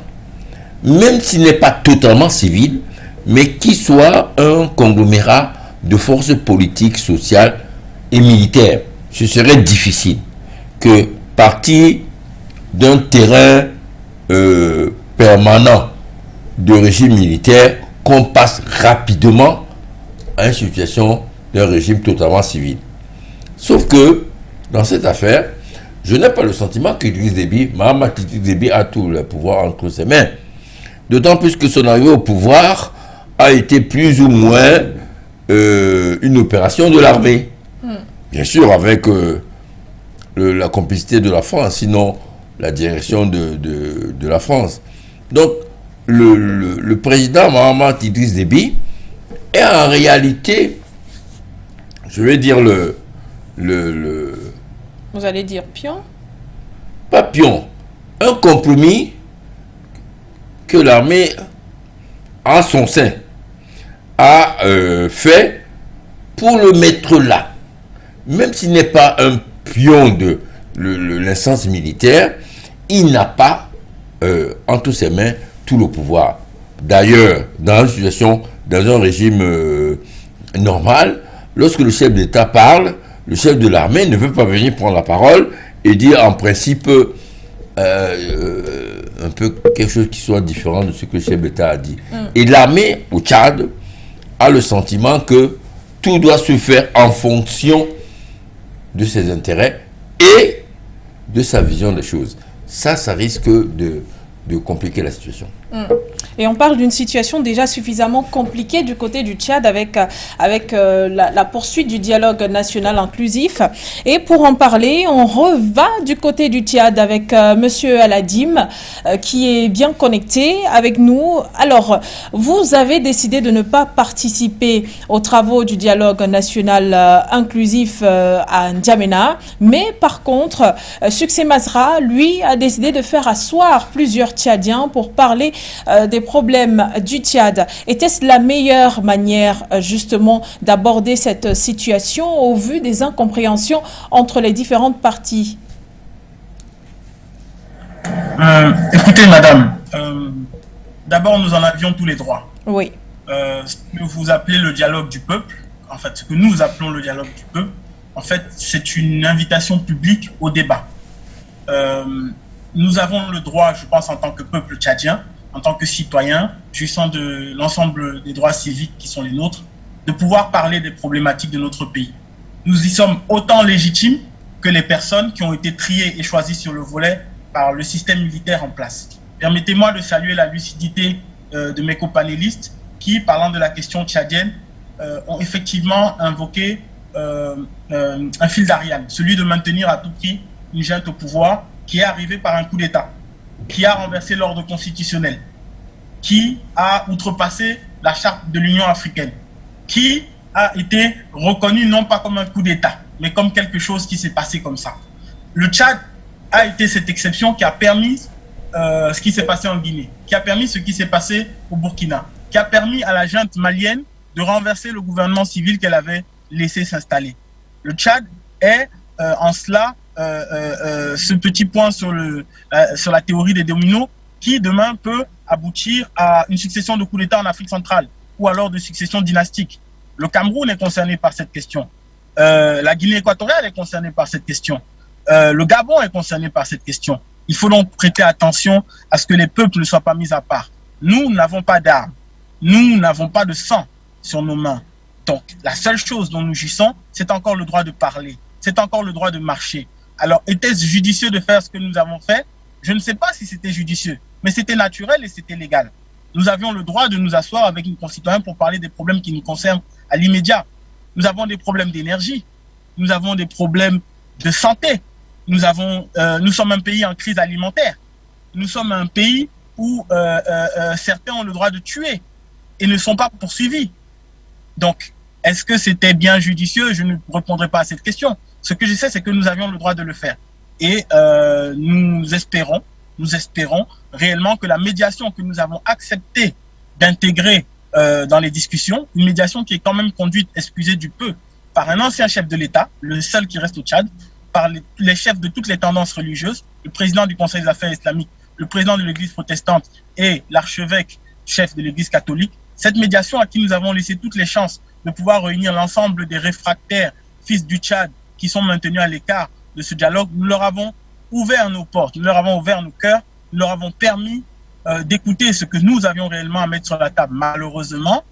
même s'il n'est pas totalement civil, mais qui soit un conglomérat de forces politiques, sociales et militaires. Ce serait difficile que partir d'un terrain permanent de régime militaire, qu'on passe rapidement à une situation d'un régime totalement civil. Sauf que, dans cette affaire, je n'ai pas le sentiment qu'Idriss Déby, Mahamat Idriss Déby a tout le pouvoir entre ses mains. D'autant plus que son arrivée au pouvoir a été plus ou moins une opération de l'armée. Bien sûr, avec la complicité de la France, sinon la direction de la France. Donc, le président Mahamat Idriss Déby est en réalité, je vais dire vous allez dire pion? Pas pion, un compromis que l'armée, en son sein, a fait pour le mettre là. Même s'il n'est pas un pion de l'instance militaire, il n'a pas entre ses mains tout le pouvoir. D'ailleurs, dans une situation, dans un régime normal, lorsque le chef d'État parle, le chef de l'armée ne veut pas venir prendre la parole et dire en principe un peu quelque chose qui soit différent de ce que le chef d'État a dit. Et l'armée au Tchad a le sentiment que tout doit se faire en fonction de ses intérêts et de sa vision des choses. Ça risque de compliquer la situation. Et on parle d'une situation déjà suffisamment compliquée du côté du Tchad avec la poursuite du dialogue national inclusif. Et pour en parler, on reva du côté du Tchad avec Monsieur Aladim qui est bien connecté avec nous. Alors, vous avez décidé de ne pas participer aux travaux du dialogue national inclusif à N'Djamena, mais par contre, Succès Masra, lui, a décidé de faire asseoir plusieurs Tchadiens pour parler des problèmes du Tchad. Était-ce la meilleure manière justement d'aborder cette situation au vu des incompréhensions entre les différentes parties? Écoutez, madame, d'abord nous en avions tous les droits. Oui. Ce que vous appelez le dialogue du peuple, en fait, ce que nous appelons le dialogue du peuple, en fait, c'est une invitation publique au débat. Nous avons le droit, je pense, en tant que peuple tchadien, en tant que citoyen, jouissant de l'ensemble des droits civiques qui sont les nôtres, de pouvoir parler des problématiques de notre pays. Nous y sommes autant légitimes que les personnes qui ont été triées et choisies sur le volet par le système militaire en place. Permettez-moi de saluer la lucidité de mes copanélistes qui, parlant de la question tchadienne, ont effectivement invoqué un fil d'Ariane, celui de maintenir à tout prix une junte au pouvoir qui est arrivée par un coup d'État, qui a renversé l'ordre constitutionnel, qui a outrepassé la charte de l'Union africaine, qui a été reconnu non pas comme un coup d'État, mais comme quelque chose qui s'est passé comme ça. Le Tchad a été cette exception qui a permis ce qui s'est passé en Guinée, qui a permis ce qui s'est passé au Burkina, qui a permis à la junte malienne de renverser le gouvernement civil qu'elle avait laissé s'installer. Le Tchad est en cela ce petit point sur la théorie des dominos qui demain peut aboutir à une succession de coups d'État en Afrique centrale ou alors de succession dynastique. Le Cameroun est concerné par cette question. La Guinée équatoriale est concernée par cette question. Le Gabon est concerné par cette question. Il faut donc prêter attention à ce que les peuples ne soient pas mis à part. Nous n'avons pas d'armes. Nous n'avons pas de sang sur nos mains. Donc, la seule chose dont nous jouissons, c'est encore le droit de parler. C'est encore le droit de marcher. Alors, était-ce judicieux de faire ce que nous avons fait? Je ne sais pas si c'était judicieux, mais c'était naturel et c'était légal. Nous avions le droit de nous asseoir avec nos concitoyens pour parler des problèmes qui nous concernent à l'immédiat. Nous avons des problèmes d'énergie, nous avons des problèmes de santé, nous sommes un pays en crise alimentaire, nous sommes un pays où certains ont le droit de tuer et ne sont pas poursuivis. Donc, est-ce que c'était bien judicieux? Je ne répondrai pas à cette question. Ce que je sais, c'est que nous avions le droit de le faire. Et nous espérons réellement que la médiation que nous avons accepté d'intégrer dans les discussions, une médiation qui est quand même conduite, excusez du peu, par un ancien chef de l'État, le seul qui reste au Tchad, par les chefs de toutes les tendances religieuses, le président du Conseil des affaires islamiques, le président de l'Église protestante et l'archevêque chef de l'Église catholique. Cette médiation à qui nous avons laissé toutes les chances de pouvoir réunir l'ensemble des réfractaires fils du Tchad qui sont maintenus à l'écart de ce dialogue, nous leur avons ouvert nos portes, nous leur avons ouvert nos cœurs, nous leur avons permis d'écouter ce que nous avions réellement à mettre sur la table. Malheureusement,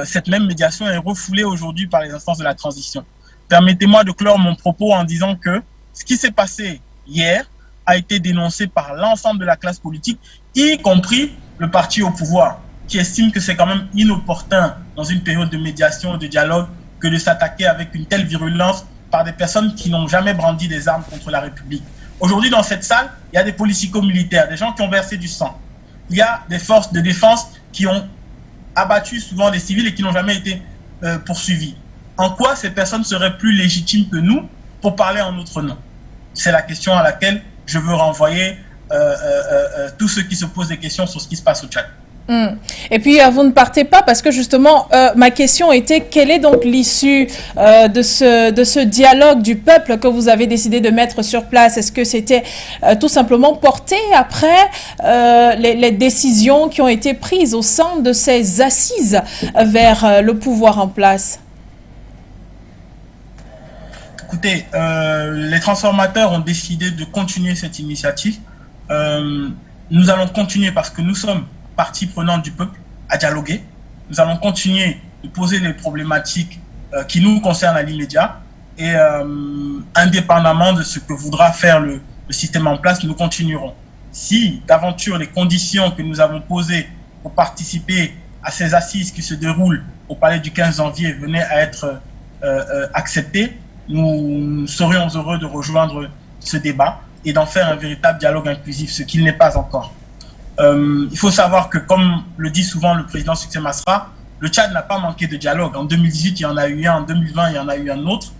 cette même médiation est refoulée aujourd'hui par les instances de la transition. Permettez-moi de clore mon propos en disant que ce qui s'est passé hier a été dénoncé par l'ensemble de la classe politique, y compris le parti au pouvoir, qui estime que c'est quand même inopportun dans une période de médiation, de dialogue, que de s'attaquer avec une telle virulence par des personnes qui n'ont jamais brandi des armes contre la République. Aujourd'hui, dans cette salle, il y a des politico-militaires, des gens qui ont versé du sang. Il y a des forces de défense qui ont abattu souvent des civils et qui n'ont jamais été poursuivis. En quoi ces personnes seraient plus légitimes que nous pour parler en notre nom? C'est la question à laquelle je veux renvoyer tous ceux qui se posent des questions sur ce qui se passe au Tchad. Et puis vous ne partez pas parce que justement ma question était quelle est donc l'issue de ce dialogue du peuple que vous avez décidé de mettre sur place? Est-ce que c'était tout simplement porté après les décisions qui ont été prises au sein de ces assises vers le pouvoir en place? Écoutez, les transformateurs ont décidé de continuer cette initiative. Nous allons continuer parce que nous sommes partie prenante du peuple à dialoguer. Nous allons continuer de poser les problématiques qui nous concernent à l'immédiat. et indépendamment de ce que voudra faire le système en place, nous continuerons. Si d'aventure les conditions que nous avons posées pour participer à ces assises qui se déroulent au palais du 15 janvier venaient à être acceptées, nous serions heureux de rejoindre ce débat et d'en faire un véritable dialogue inclusif, ce qu'il n'est pas encore. Il faut savoir que, comme le dit souvent le président Succès Masra, le Tchad n'a pas manqué de dialogue. En 2018, il y en a eu un, en 2020, il y en a eu un autre.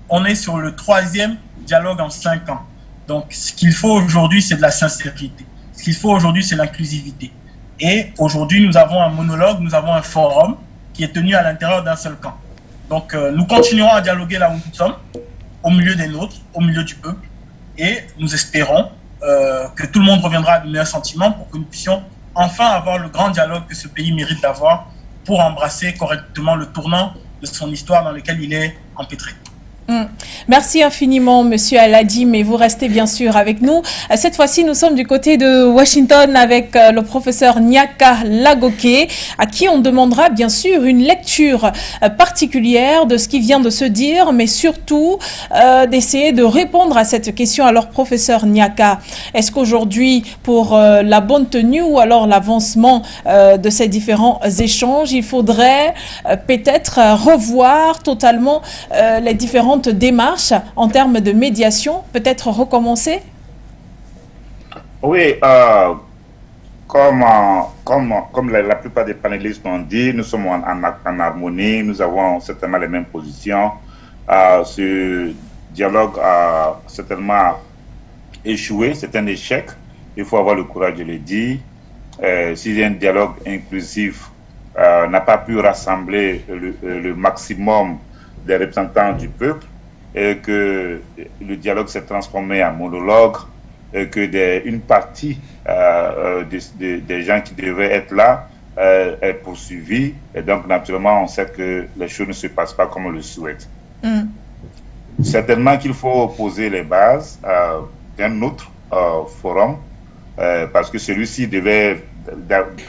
On est sur le 3e dialogue en 5 ans. Donc, ce qu'il faut aujourd'hui, c'est de la sincérité. Ce qu'il faut aujourd'hui, c'est l'inclusivité. Et aujourd'hui, nous avons un monologue, nous avons un forum qui est tenu à l'intérieur d'un seul camp. Donc, nous continuerons à dialoguer là où nous sommes, au milieu des nôtres, au milieu du peuple. Et nous espérons que tout le monde reviendra à de meilleurs sentiments pour que nous puissions enfin avoir le grand dialogue que ce pays mérite d'avoir pour embrasser correctement le tournant de son histoire dans lequel il est empêtré. Merci infiniment, Monsieur Aladi, mais vous restez bien sûr avec nous. Cette fois-ci, nous sommes du côté de Washington avec le professeur Nyaka Lagoke, à qui on demandera bien sûr une lecture particulière de ce qui vient de se dire, mais surtout d'essayer de répondre à cette question. Alors, professeur Nyaka, est-ce qu'aujourd'hui, pour la bonne tenue ou alors l'avancement de ces différents échanges, il faudrait peut-être revoir totalement les différentes démarches en termes de médiation, peut-être recommencer? Oui, comme la plupart des panélistes l'ont dit, nous sommes en harmonie, nous avons certainement les mêmes positions. Ce dialogue a certainement échoué, c'est un échec. Il faut avoir le courage de le dire. Si un dialogue inclusif n'a pas pu rassembler le maximum des représentants du peuple, et que le dialogue s'est transformé en monologue, et que une partie des gens qui devaient être là est poursuivie. Et donc, naturellement, on sait que les choses ne se passent pas comme on le souhaite. Certainement qu'il faut poser les bases d'un autre forum, parce que celui-ci devait,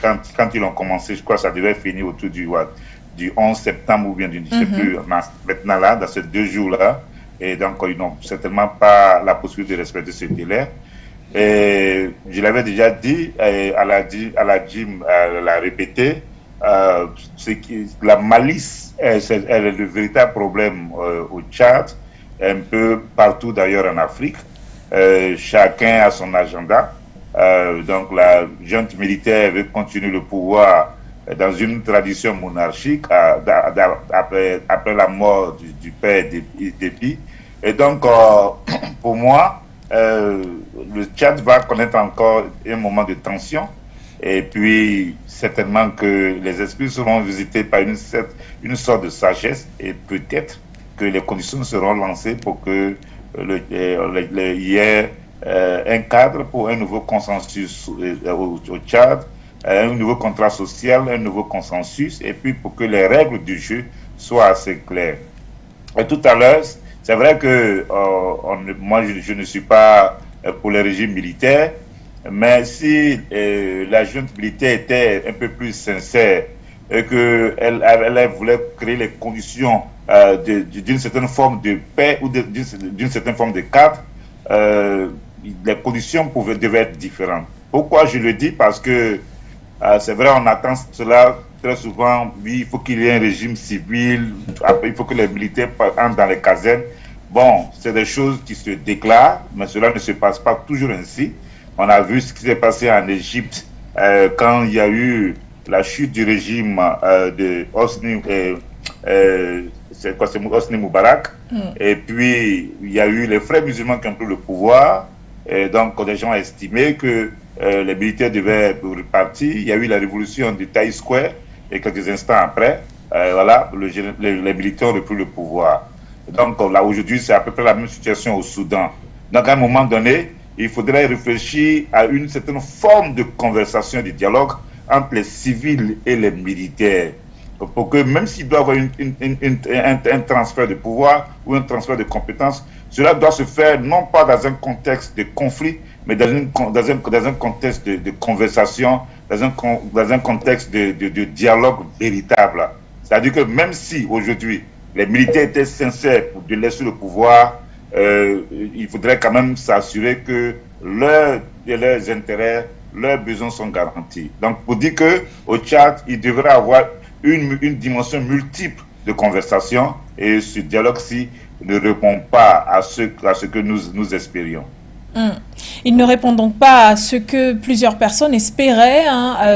quand ils ont commencé, je crois que ça devait finir autour du 11 septembre ou bien je ne sais plus, maintenant là, dans ces 2 jours-là. Et donc, ils n'ont certainement pas la possibilité de respecter ce délai. Et je l'avais déjà dit, Aladim l'a répété, la malice est le véritable problème au Tchad, un peu partout d'ailleurs en Afrique. Chacun a son agenda. Donc, la junte militaire veut continuer le pouvoir dans une tradition monarchique après la mort du père Déby. Et donc, pour moi, le Tchad va connaître encore un moment de tension. Et puis, certainement que les esprits seront visités par une sorte de sagesse. Et peut-être que les conditions seront lancées pour que il y ait un cadre pour un nouveau consensus au Tchad, un nouveau contrat social, un nouveau consensus, et puis pour que les règles du jeu soient assez claires. Et tout à l'heure, c'est vrai que moi, je ne suis pas pour le régime militaire, mais si la junte militaire était un peu plus sincère et qu'elle voulait créer les conditions d'une certaine forme de paix ou d'une certaine forme de cadre, les conditions devaient être différentes. Pourquoi je le dis? Parce que c'est vrai, on attend cela très souvent. Oui, il faut qu'il y ait un régime civil, après, il faut que les militaires entrent dans les casernes. Bon, c'est des choses qui se déclarent, mais cela ne se passe pas toujours ainsi. On a vu ce qui s'est passé en Égypte quand il y a eu la chute du régime de Hosni Moubarak. Et puis, il y a eu les frères musulmans qui ont pris le pouvoir. Et donc, des gens ont estimé que les militaires devaient repartir. Il y a eu la révolution du Tahrir Square et quelques instants après, les militaires ont repris le pouvoir. Donc là, aujourd'hui, c'est à peu près la même situation au Soudan. Donc, à un moment donné, il faudrait réfléchir à une certaine forme de conversation, de dialogue entre les civils et les militaires. Pour que même s'il doit y avoir un transfert de pouvoir ou un transfert de compétences, cela doit se faire non pas dans un contexte de conflit, mais dans un contexte de conversation, dans un contexte de dialogue véritable. C'est-à-dire que même si aujourd'hui, les militaires étaient sincères pour délaisser le pouvoir, il faudrait quand même s'assurer que leurs intérêts, leurs besoins sont garantis. Donc, pour dire qu'au Tchad, il devrait avoir une dimension multiple de conversation, et ce dialogue-ci ne répond pas à ce que nous espérions. Il ne répond donc pas à ce que plusieurs personnes espéraient,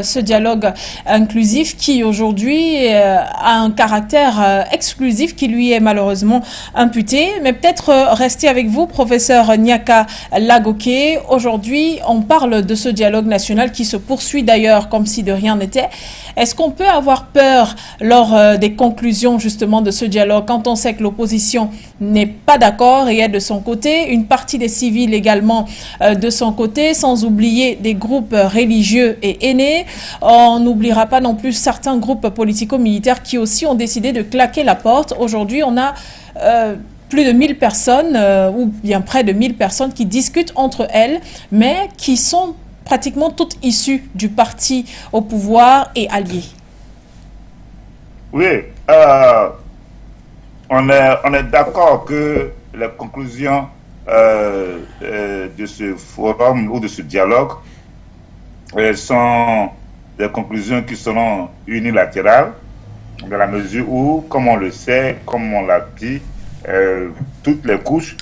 ce dialogue inclusif qui aujourd'hui a un caractère exclusif qui lui est malheureusement imputé. Mais peut-être rester avec vous, professeur Nyaka Lagoké. Aujourd'hui, on parle de ce dialogue national qui se poursuit d'ailleurs comme si de rien n'était. Est-ce qu'on peut avoir peur lors des conclusions justement de ce dialogue quand on sait que l'opposition n'est pas d'accord et est de son côté, une partie des civils également de son côté, sans oublier des groupes religieux et aînés. On n'oubliera pas non plus certains groupes politico-militaires qui aussi ont décidé de claquer la porte. Aujourd'hui, on a plus de 1000 personnes, ou bien près de 1000 personnes qui discutent entre elles, mais qui sont pratiquement toutes issues du parti au pouvoir et alliés. Oui, on est d'accord que les conclusions de ce forum ou de ce dialogue sont des conclusions qui seront unilatérales, dans la mesure où, comme on le sait, comme on l'a dit, toutes les couches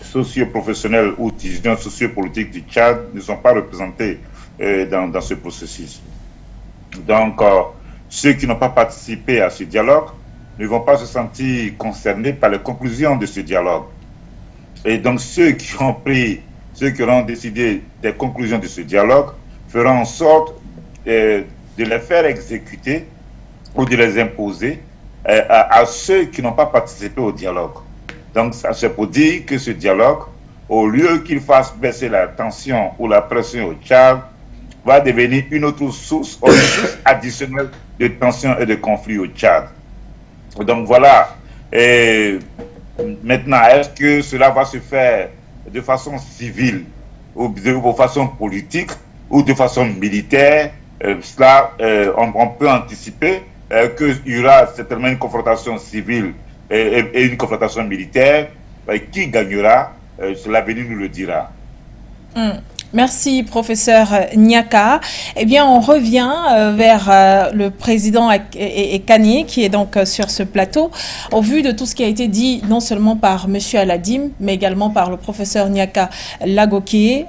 socio-professionnelles ou dirigeants sociopolitiques du Tchad ne sont pas représentées dans ce processus. Donc, ceux qui n'ont pas participé à ce dialogue ne vont pas se sentir concernés par les conclusions de ce dialogue. Et donc, ceux qui auront décidé des conclusions de ce dialogue feront en sorte de les faire exécuter ou de les imposer à ceux qui n'ont pas participé au dialogue. Donc, c'est pour dire que ce dialogue, au lieu qu'il fasse baisser la tension ou la pression au Tchad, va devenir une autre source additionnelle de tension et de conflit au Tchad. Donc, voilà. Et maintenant, est-ce que cela va se faire de façon civile ou de façon politique ou de façon militaire? Cela, on peut anticiper qu'il y aura certainement une confrontation civile et une confrontation militaire. Qui gagnera? L'avenir nous le dira. Merci, professeur Nyaka. Eh bien, on revient vers le président Ekani, qui est donc sur ce plateau. Au vu de tout ce qui a été dit, non seulement par M. Aladim, mais également par le professeur Nyaka Lagoké,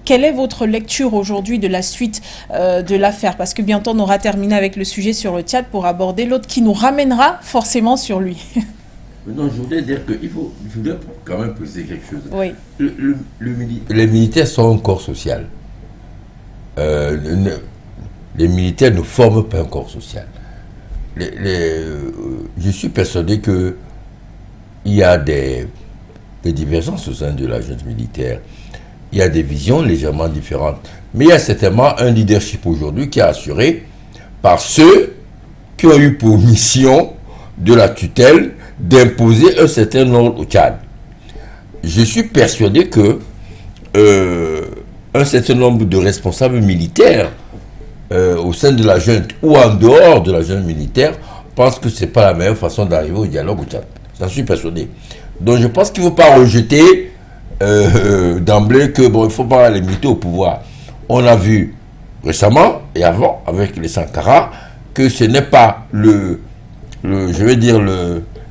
quelle est votre lecture aujourd'hui de la suite de l'affaire? Parce que bientôt, on aura terminé avec le sujet sur le Tchad pour aborder l'autre qui nous ramènera forcément sur lui. Non, je voudrais dire que je voudrais quand même poser quelque chose. Oui. Les militaires sont un corps social. Les militaires ne forment pas un corps social. Je suis persuadé qu'il y a des divergences au sein de la junte militaire. Il y a des visions légèrement différentes. Mais il y a certainement un leadership aujourd'hui qui est assuré par ceux qui ont eu pour mission de la tutelle d'imposer un certain ordre au Tchad. Je suis persuadé que un certain nombre de responsables militaires au sein de la junte ou en dehors de la junte militaire pensent que ce n'est pas la meilleure façon d'arriver au dialogue au Tchad. J'en suis persuadé. Donc je pense qu'il ne faut pas rejeter d'emblée que bon, il ne faut pas les militaires au pouvoir. On a vu récemment et avant avec les Sankara que ce n'est pas je vais dire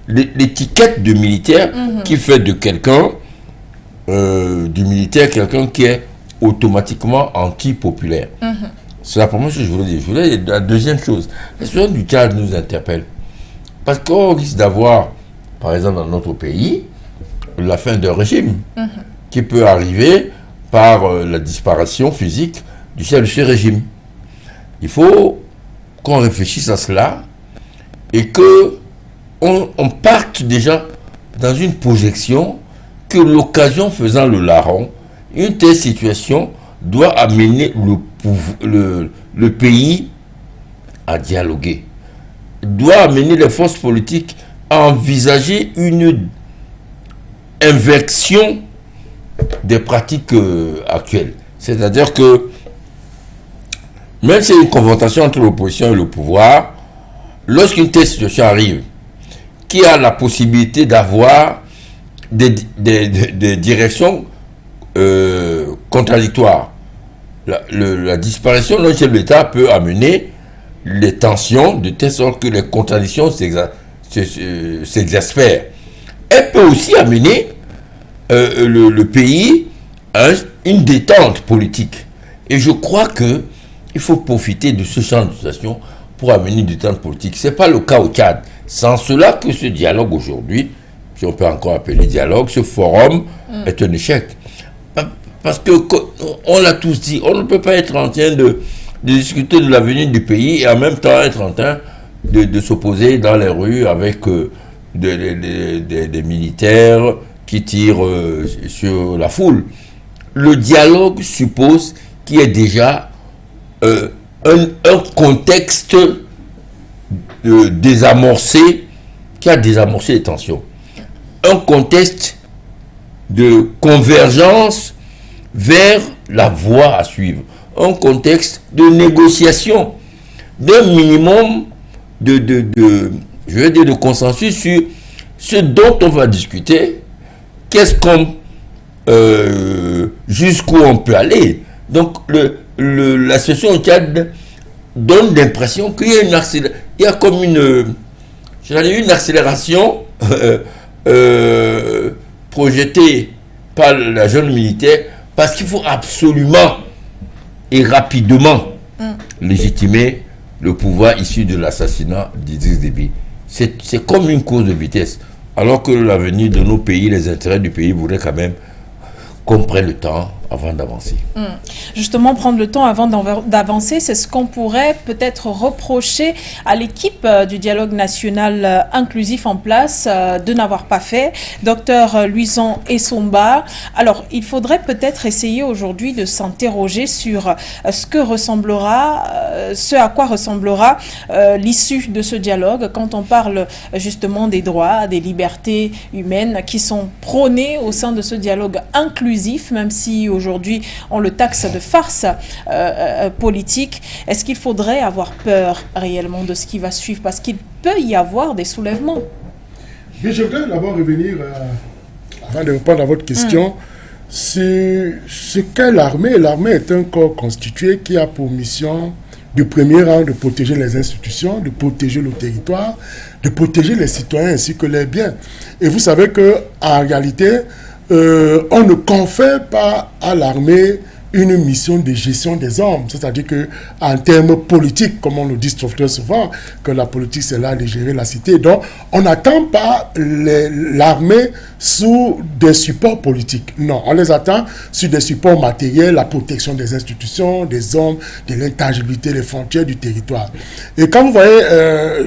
l'étiquette de militaire qui fait de quelqu'un, du militaire, quelqu'un qui est automatiquement anti-populaire. C'est la première chose que je voulais dire. Je voulais dire la deuxième chose. La situation du Tchad nous interpelle. Parce qu'on risque d'avoir, par exemple dans notre pays, la fin d'un régime qui peut arriver par la disparition physique du chef de ce régime. Il faut qu'on réfléchisse à cela et que on parte déjà dans une projection que l'occasion faisant le larron, une telle situation doit amener le pays à dialoguer, doit amener les forces politiques à envisager une inversion des pratiques actuelles. C'est-à-dire que même s'il y a une confrontation entre l'opposition et le pouvoir, lorsqu'une telle situation arrive, qui a la possibilité d'avoir des directions contradictoires. La disparition d'un chef d'État peut amener les tensions de telle sorte que les contradictions s'exaspèrent. Elle peut aussi amener le pays à une détente politique. Et je crois qu'il faut profiter de ce champ de situation pour amener une détente politique. Ce n'est pas le cas au Tchad. C'est en cela que ce dialogue aujourd'hui, si on peut encore appeler dialogue, ce forum est un échec. Parce que, on l'a tous dit, on ne peut pas être en train de discuter de l'avenir du pays et en même temps être en train de s'opposer dans les rues avec des militaires qui tirent sur la foule. Le dialogue suppose qu'il y ait déjà un contexte désamorcé, qui a désamorcé les tensions. Un contexte de convergence vers la voie à suivre. Un contexte de négociation, d'un minimum de consensus sur ce dont on va discuter, qu'est-ce qu'on jusqu'où on peut aller. Donc la situation au Tchad donne l'impression qu'il y a une accélération projetée par la jeune militaire, parce qu'il faut absolument et rapidement légitimer le pouvoir issu de l'assassinat d'Idriss Déby. C'est comme une course de vitesse, alors que l'avenir de nos pays, les intérêts du pays voudraient quand même qu'on prenne le temps avant d'avancer. Justement, prendre le temps avant d'avancer, c'est ce qu'on pourrait peut-être reprocher à l'équipe du dialogue national inclusif en place de n'avoir pas fait. Docteur Luison Essomba, alors il faudrait peut-être essayer aujourd'hui de s'interroger sur ce à quoi ressemblera l'issue de ce dialogue quand on parle justement des droits, des libertés humaines qui sont prônées au sein de ce dialogue inclusif, même si aujourd'hui on le taxe de farce politique. Est-ce qu'il faudrait avoir peur réellement de ce qui va suivre? Parce qu'il peut y avoir des soulèvements. Mais je voudrais d'abord revenir, avant de répondre à votre question, sur ce qu'est l'armée. L'armée est un corps constitué qui a pour mission de premier rang de protéger les institutions, de protéger le territoire, de protéger les citoyens ainsi que les biens. Et vous savez qu'en réalité, on ne confère pas à l'armée une mission de gestion des hommes, c'est-à-dire qu'en termes politiques, comme on le dit très souvent, que la politique c'est là de gérer la cité, donc on n'attend pas l'armée sous des supports politiques, non, on les attend sur des supports matériels, la protection des institutions, des hommes, de l'intangibilité, des frontières du territoire. Et quand vous voyez,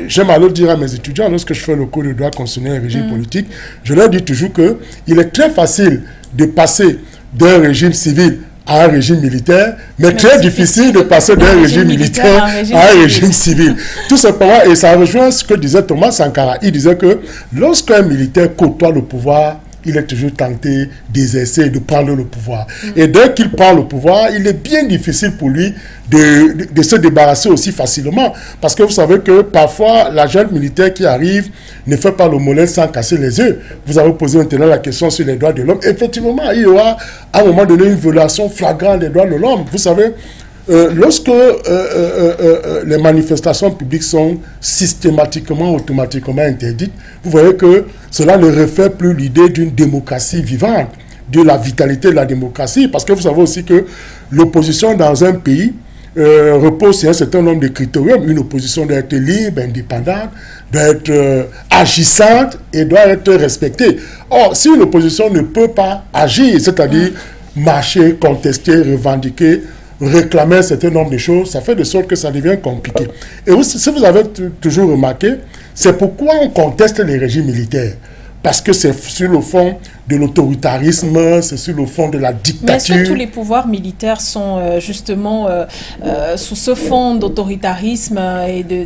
j'aime à le dire à mes étudiants, lorsque je fais le cours de droit constitutionnel et régime politique, je leur dis toujours qu'il est très facile de passer d'un régime civil à un régime militaire, mais très difficile de passer d'un régime militaire à un régime civil. Tout simplement, et ça rejoint ce que disait Thomas Sankara. Il disait que lorsqu'un militaire côtoie le pouvoir, il est toujours tenté d'exercer et de prendre le pouvoir. Et dès qu'il prend le pouvoir, il est bien difficile pour lui de se débarrasser aussi facilement. Parce que vous savez que parfois, la jeune militaire qui arrive ne fait pas le mollet sans casser les œufs. Vous avez posé maintenant la question sur les droits de l'homme. Effectivement, il y aura à un moment donné une violation flagrante des droits de l'homme. Vous savez, lorsque les manifestations publiques sont systématiquement, automatiquement interdites, vous voyez que cela ne refait plus l'idée d'une démocratie vivante, de la vitalité de la démocratie, parce que vous savez aussi que l'opposition dans un pays repose sur un certain nombre de critériums. Une opposition doit être libre, indépendante, doit être agissante et doit être respectée. Or, si une opposition ne peut pas agir, c'est-à-dire marcher, contester, revendiquer, réclamer un certain nombre de choses, ça fait de sorte que ça devient compliqué. Et si vous avez toujours remarqué, c'est pourquoi on conteste les régimes militaires. Parce que c'est sur le fond de l'autoritarisme, c'est sur le fond de la dictature. Mais est-ce que tous les pouvoirs militaires sont justement sous ce fond d'autoritarisme et de...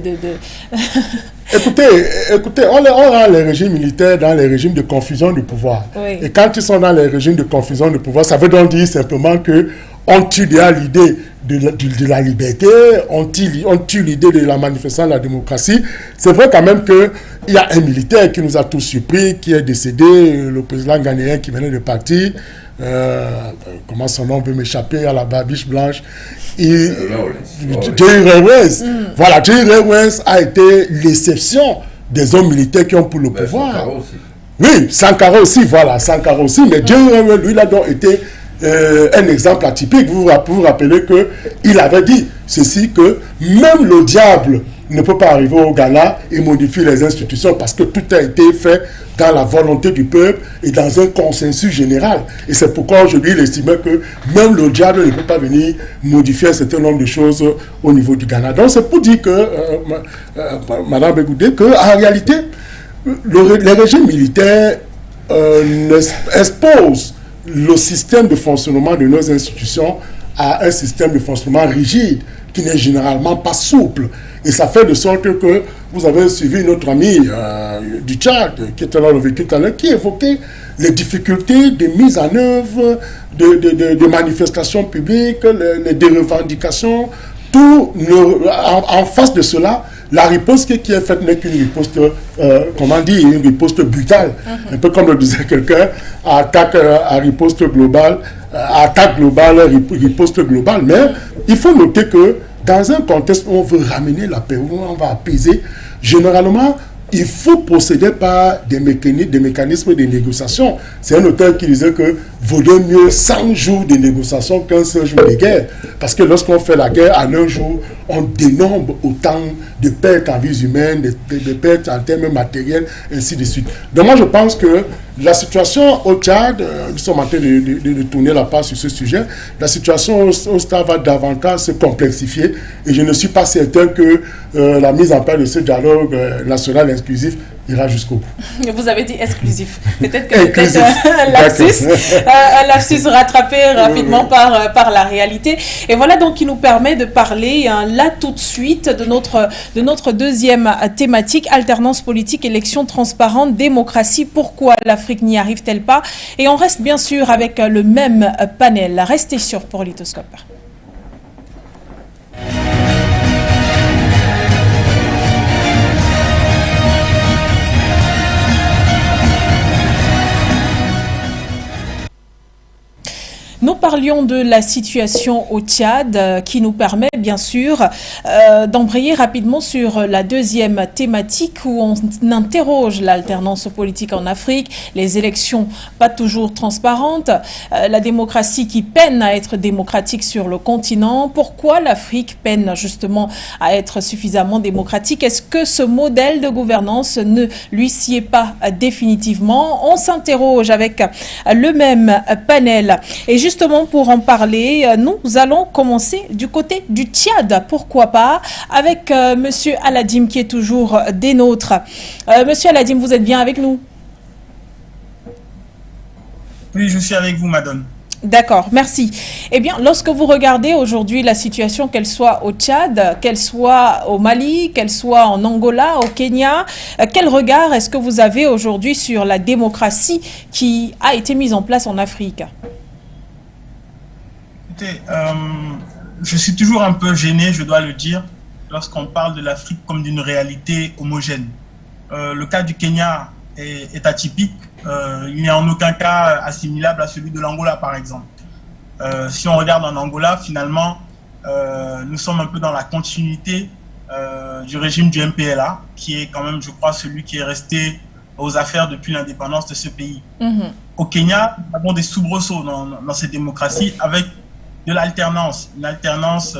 Écoutez, on rend les régimes militaires dans les régimes de confusion du pouvoir. Oui. Et quand ils sont dans les régimes de confusion du pouvoir, ça veut donc dire simplement que on tue déjà l'idée de la liberté, on tue l'idée de la manifestation de la démocratie. C'est vrai quand même que il y a un militaire qui nous a tous surpris, qui est décédé, le président ghanéen qui venait de partir. Comment son nom veut m'échapper, à la barbiche blanche. Jerry Rawlings. Voilà, Jerry Rawlings a été l'exception des hommes militaires qui ont pris le pouvoir. Oui, Sankara aussi, voilà, Sankara aussi. Mais Jerry Rawlings, lui, il a donc été un exemple atypique. Vous vous rappelez qu'il avait dit ceci, que même le diable ne peut pas arriver au Ghana et modifier les institutions parce que tout a été fait dans la volonté du peuple et dans un consensus général. Et c'est pourquoi aujourd'hui il estimait que même le diable ne peut pas venir modifier un certain nombre de choses au niveau du Ghana. Donc c'est pour dire que, Madame Begoudé, qu'en réalité, les régimes militaires exposent le système de fonctionnement de nos institutions à un système de fonctionnement rigide qui n'est généralement pas souple. Et ça fait de sorte que vous avez suivi notre ami du Tchad, qui était là le vécu tout à l'heure, qui évoquait les difficultés de mise en œuvre de manifestations publiques, des revendications, tout en face de cela. La riposte qui est faite n'est qu'une riposte, une riposte brutale. Un peu comme le disait quelqu'un, attaque à riposte globale, attaque globale, riposte globale. Mais il faut noter que dans un contexte où on veut ramener la paix, où on va apaiser, généralement, il faut procéder par des mécanismes de négociation. C'est un auteur qui disait que vaudrait mieux 100 jours de négociation qu'un seul jour de guerre. Parce que lorsqu'on fait la guerre, en un jour, on dénombre autant de pertes en vies humaines, de pertes en termes matériels, ainsi de suite. Donc moi, je pense que la situation au Tchad, nous sommes en train de tourner la page sur ce sujet, la situation au Tchad va davantage se complexifier et je ne suis pas certain que la mise en place de ce dialogue national inclusif ira jusqu'au bout. Vous avez dit exclusif. Peut-être que un lapsus rattrapé rapidement par la réalité. Et voilà donc qui nous permet de parler là tout de suite de notre deuxième thématique, alternance politique, élection transparente, démocratie. Pourquoi l'Afrique n'y arrive-t-elle pas? Et on reste bien sûr avec le même panel. Restez sur Politoscope. Nous parlions de la situation au Tchad qui nous permet bien sûr d'embrayer rapidement sur la deuxième thématique où on interroge l'alternance politique en Afrique, les élections pas toujours transparentes, la démocratie qui peine à être démocratique sur le continent. Pourquoi l'Afrique peine justement à être suffisamment démocratique? Est-ce que ce modèle de gouvernance ne lui sied pas définitivement? On s'interroge avec le même panel. Et justement, pour en parler, nous allons commencer du côté du Tchad, pourquoi pas, avec Monsieur Aladim qui est toujours des nôtres. Monsieur Aladim, vous êtes bien avec nous? Oui, je suis avec vous, madame. D'accord, merci. Eh bien, lorsque vous regardez aujourd'hui la situation, qu'elle soit au Tchad, qu'elle soit au Mali, qu'elle soit en Angola, au Kenya, quel regard est-ce que vous avez aujourd'hui sur la démocratie qui a été mise en place en Afrique? Écoutez, je suis toujours un peu gêné, je dois le dire, lorsqu'on parle de l'Afrique comme d'une réalité homogène. Le cas du Kenya est atypique. Il n'est en aucun cas assimilable à celui de l'Angola, par exemple. Si on regarde en Angola, finalement, nous sommes un peu dans la continuité du régime du MPLA, qui est quand même, je crois, celui qui est resté aux affaires depuis l'indépendance de ce pays. Au Kenya, nous avons des soubresauts dans cette démocratie avec de l'alternance. Une alternance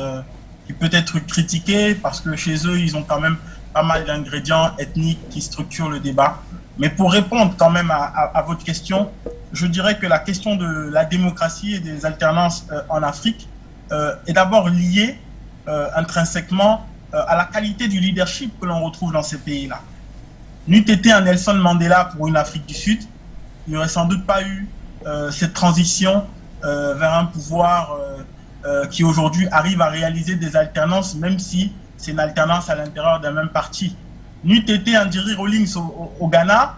qui peut être critiquée parce que chez eux, ils ont quand même pas mal d'ingrédients ethniques qui structurent le débat. Mais pour répondre quand même à votre question, je dirais que la question de la démocratie et des alternances en Afrique est d'abord liée intrinsèquement à la qualité du leadership que l'on retrouve dans ces pays-là. N'eût été un Nelson Mandela pour une Afrique du Sud, il n'y aurait sans doute pas eu cette transition vers un pouvoir qui aujourd'hui arrive à réaliser des alternances, même si c'est une alternance à l'intérieur d'un même parti. N'eût été un Jerry Rawlings au Ghana,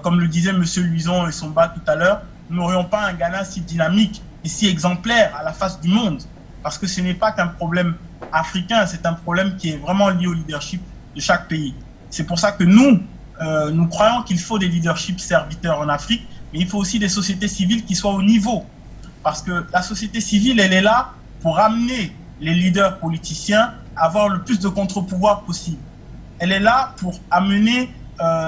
comme le disait M. Luison et Somba tout à l'heure, nous n'aurions pas un Ghana si dynamique et si exemplaire à la face du monde. Parce que ce n'est pas qu'un problème africain, c'est un problème qui est vraiment lié au leadership de chaque pays. C'est pour ça que nous, nous croyons qu'il faut des leaderships serviteurs en Afrique, mais il faut aussi des sociétés civiles qui soient au niveau. Parce que la société civile, elle est là pour amener les leaders politiciens à avoir le plus de contre-pouvoir possible. Elle est là pour amener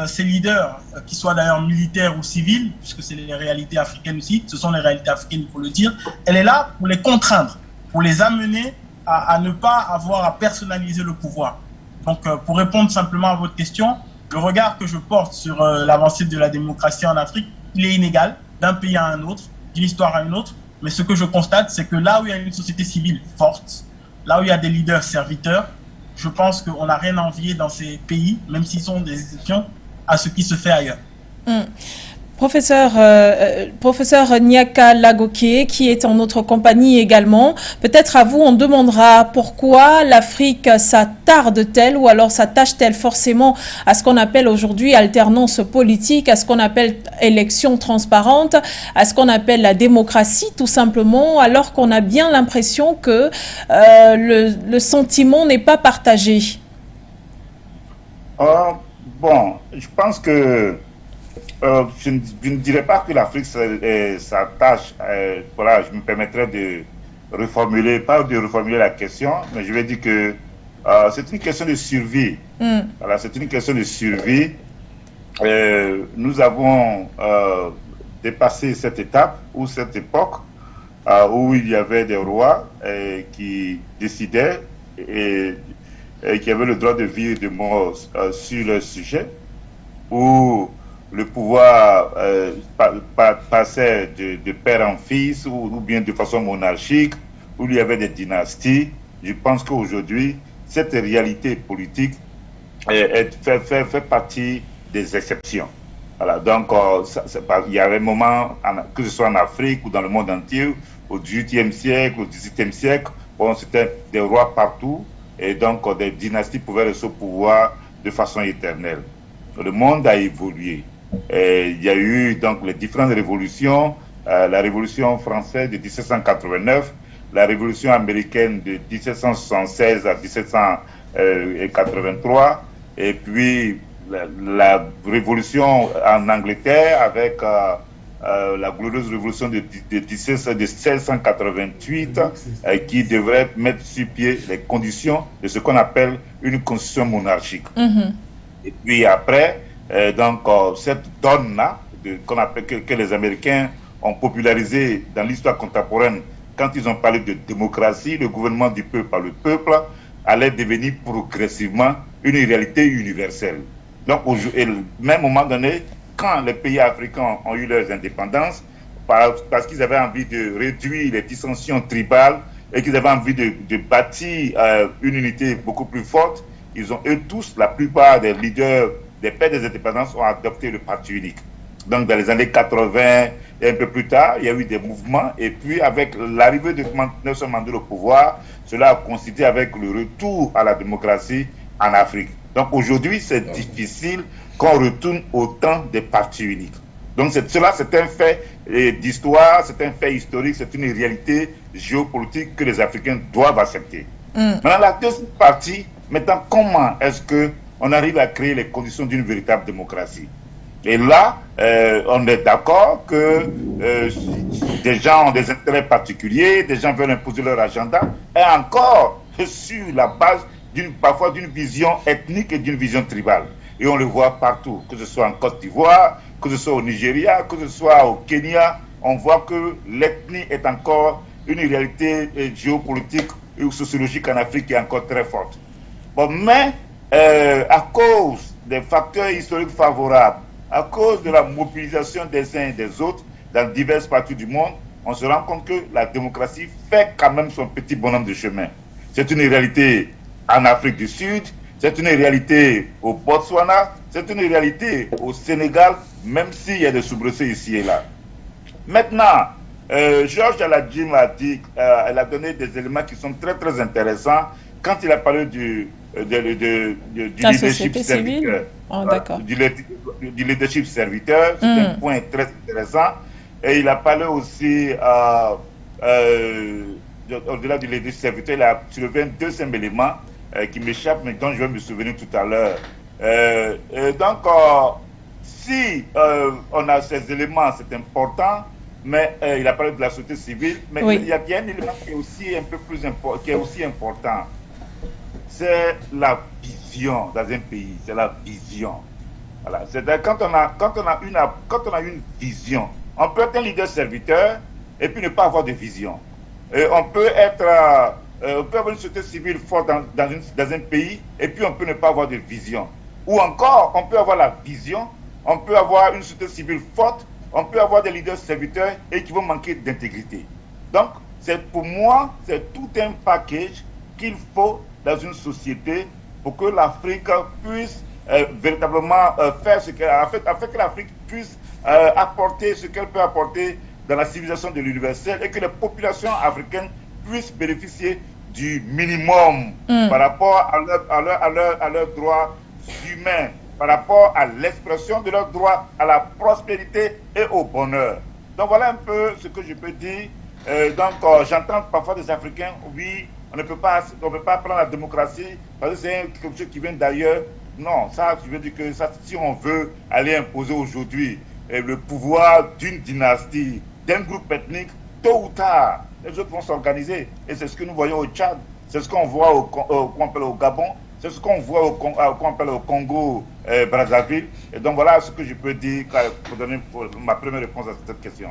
ces leaders, qui soient d'ailleurs militaires ou civils, puisque c'est les réalités africaines aussi, ce sont les réalités africaines, il faut le dire, elle est là pour les contraindre, pour les amener à ne pas avoir à personnaliser le pouvoir. Donc, pour répondre simplement à votre question, le regard que je porte sur l'avancée de la démocratie en Afrique, il est inégal d'un pays à un autre, d'une histoire à une autre, mais ce que je constate, c'est que là où il y a une société civile forte, là où il y a des leaders serviteurs, je pense qu'on n'a rien à envier dans ces pays, même s'ils sont des exceptions, à ce qui se fait ailleurs. Professeur Nyaka Lagoké, qui est en notre compagnie également, peut-être à vous, on demandera pourquoi l'Afrique s'attarde-t-elle ou alors s'attache-t-elle forcément à ce qu'on appelle aujourd'hui alternance politique, à ce qu'on appelle élection transparente, à ce qu'on appelle la démocratie tout simplement, alors qu'on a bien l'impression que le sentiment n'est pas partagé. Bon, je pense que je ne dirais pas que l'Afrique s'attache. Voilà, je me permettrais de reformuler, pas de reformuler la question, mais je vais dire que c'est une question de survie. Voilà, c'est une question de survie. Nous avons dépassé cette étape ou cette époque où il y avait des rois qui décidaient et qui avaient le droit de vie et de mort sur leur sujet, où le pouvoir passait de père en fils ou bien de façon monarchique, où il y avait des dynasties. Je pense qu'aujourd'hui, cette réalité politique fait partie des exceptions. Voilà, donc, il y avait un moment, que ce soit en Afrique ou dans le monde entier, au XVIIIe siècle, au XVIIe siècle, bon, c'était des rois partout, et donc des dynasties pouvaient rester au pouvoir de façon éternelle. Le monde a évolué. Il y a eu donc les différentes révolutions, la révolution française de 1789, la révolution américaine de 1776 à 1783, et puis la révolution en Angleterre avec la glorieuse révolution de 1688 qui devrait mettre sur pied les conditions de ce qu'on appelle une constitution monarchique. Et puis après, donc cette donne-là que les Américains ont popularisée dans l'histoire contemporaine quand ils ont parlé de démocratie, le gouvernement du peuple par le peuple allait devenir progressivement une réalité universelle. Donc, même au moment donné, quand les pays africains ont eu leurs indépendances, parce qu'ils avaient envie de réduire les dissensions tribales et qu'ils avaient envie de bâtir une unité beaucoup plus forte, ils ont eux tous, la plupart des leaders des pères des indépendances ont adopté le parti unique. Donc, dans les années 80 et un peu plus tard, il y a eu des mouvements. Et puis, avec l'arrivée de Nelson Mandela au pouvoir, cela a coïncidé avec le retour à la démocratie en Afrique. Donc, aujourd'hui, c'est difficile qu'on retourne au temps des partis uniques. Donc, cela, c'est un fait d'histoire, c'est un fait historique, c'est une réalité géopolitique que les Africains doivent accepter. Maintenant, la deuxième partie, maintenant, comment est-ce qu'on arrive à créer les conditions d'une véritable démocratie? Et là, on est d'accord que des gens ont des intérêts particuliers, des gens veulent imposer leur agenda, et encore sur la base parfois d'une vision ethnique et d'une vision tribale. Et on le voit partout, que ce soit en Côte d'Ivoire, que ce soit au Nigeria, que ce soit au Kenya, on voit que l'ethnie est encore une réalité géopolitique et sociologique en Afrique qui est encore très forte. Bon, mais à cause des facteurs historiques favorables, à cause de la mobilisation des uns et des autres dans diverses parties du monde, on se rend compte que la démocratie fait quand même son petit bonhomme de chemin. C'est une réalité en Afrique du Sud, c'est une réalité au Botswana, c'est une réalité au Sénégal, même s'il y a des soubresauts ici et là. Maintenant, Georges Aladjim a dit, elle a donné des éléments qui sont très très intéressants quand il a parlé du leadership serviteur. Oh, du leadership serviteur, c'est un point très intéressant. Et il a parlé aussi, au-delà du leadership serviteur, il a soulevé un deuxième élément qui m'échappe, mais dont je vais me souvenir tout à l'heure. Donc, si on a ces éléments, c'est important, mais il a parlé de la société civile, mais il y a un élément qui est aussi un peu plus important. C'est la vision dans un pays, c'est la vision. Voilà. C'est-à-dire quand on a une vision, on peut être un leader serviteur et puis ne pas avoir de vision. On peut avoir une société civile forte dans un pays et puis on peut ne pas avoir de vision. Ou encore, on peut avoir la vision, on peut avoir une société civile forte, on peut avoir des leaders serviteurs et qui vont manquer d'intégrité. Donc, pour moi, c'est tout un package qu'il faut dans une société pour que l'Afrique puisse véritablement faire ce qu'elle a fait, afin que l'Afrique puisse apporter ce qu'elle peut apporter dans la civilisation de l'universel et que les populations africaines puissent bénéficier du minimum par rapport à leurs droits humains, par rapport à l'expression de leurs droits à la prospérité et au bonheur. Donc voilà un peu ce que je peux dire. J'entends parfois des Africains, oui, on ne peut pas prendre la démocratie parce que c'est quelque chose qui vient d'ailleurs. Non, ça, je veux dire que ça, si on veut aller imposer aujourd'hui le pouvoir d'une dynastie, d'un groupe ethnique, tôt ou tard, les autres vont s'organiser. Et c'est ce que nous voyons au Tchad, c'est ce qu'on voit au Gabon, c'est ce qu'on voit au Congo, Brazzaville. Et donc voilà ce que je peux dire pour donner ma première réponse à cette question.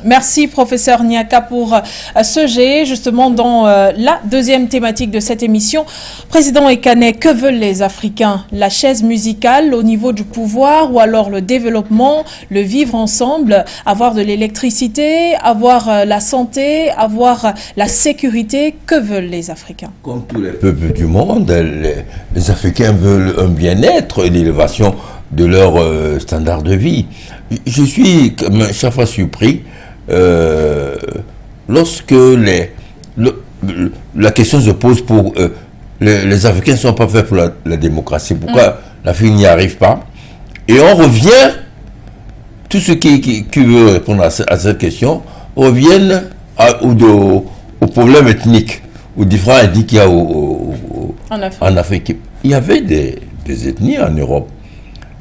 Merci professeur Niaka pour ce jet. Justement dans la deuxième thématique de cette émission, Président Ekane, que veulent les Africains? La chaise musicale au niveau du pouvoir ou alors le développement, le vivre ensemble, avoir de l'électricité, avoir la santé, avoir la sécurité? Que veulent les Africains? Comme tous les peuples du monde, les Africains veulent un bien-être et l'élévation de leur standard de vie. Je suis chaque fois surpris lorsque la question se pose pour les Africains ne sont pas faits pour la démocratie. Pourquoi l'Afrique n'y arrive pas? Et on revient, tous ceux qui veulent répondre à cette question reviennent au problème ethnique, aux différents ethnies qu'il y a en Afrique. Il y avait des ethnies en Europe.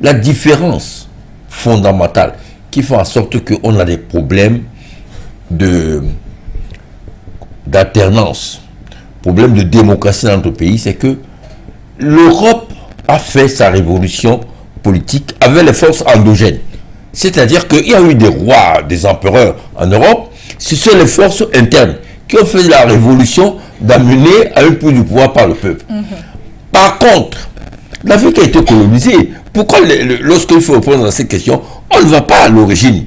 La différence fondamentale qui fait en sorte qu'on a des problèmes d'alternance, problèmes de démocratie dans notre pays, c'est que l'Europe a fait sa révolution politique avec les forces endogènes. C'est-à-dire qu'il y a eu des rois, des empereurs en Europe, ce sont les forces internes qui ont fait la révolution d'amener à une prise du pouvoir par le peuple. Par contre, l'Afrique a été colonisée. Pourquoi, lorsqu'il faut répondre à cette question, on ne va pas à l'origine?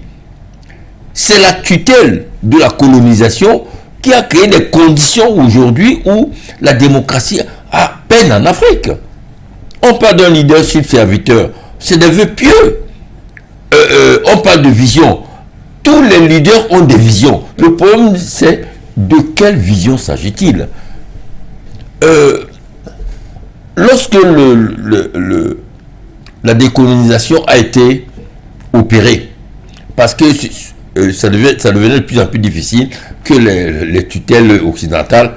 C'est la tutelle de la colonisation qui a créé des conditions aujourd'hui où la démocratie a peine en Afrique. On parle d'un leadership serviteur. C'est des vœux pieux. On parle de vision. Tous les leaders ont des visions. Le problème, c'est de quelle vision s'agit-il? Lorsque la décolonisation a été opérée, parce que ça devenait de plus en plus difficile, que les tutelles occidentales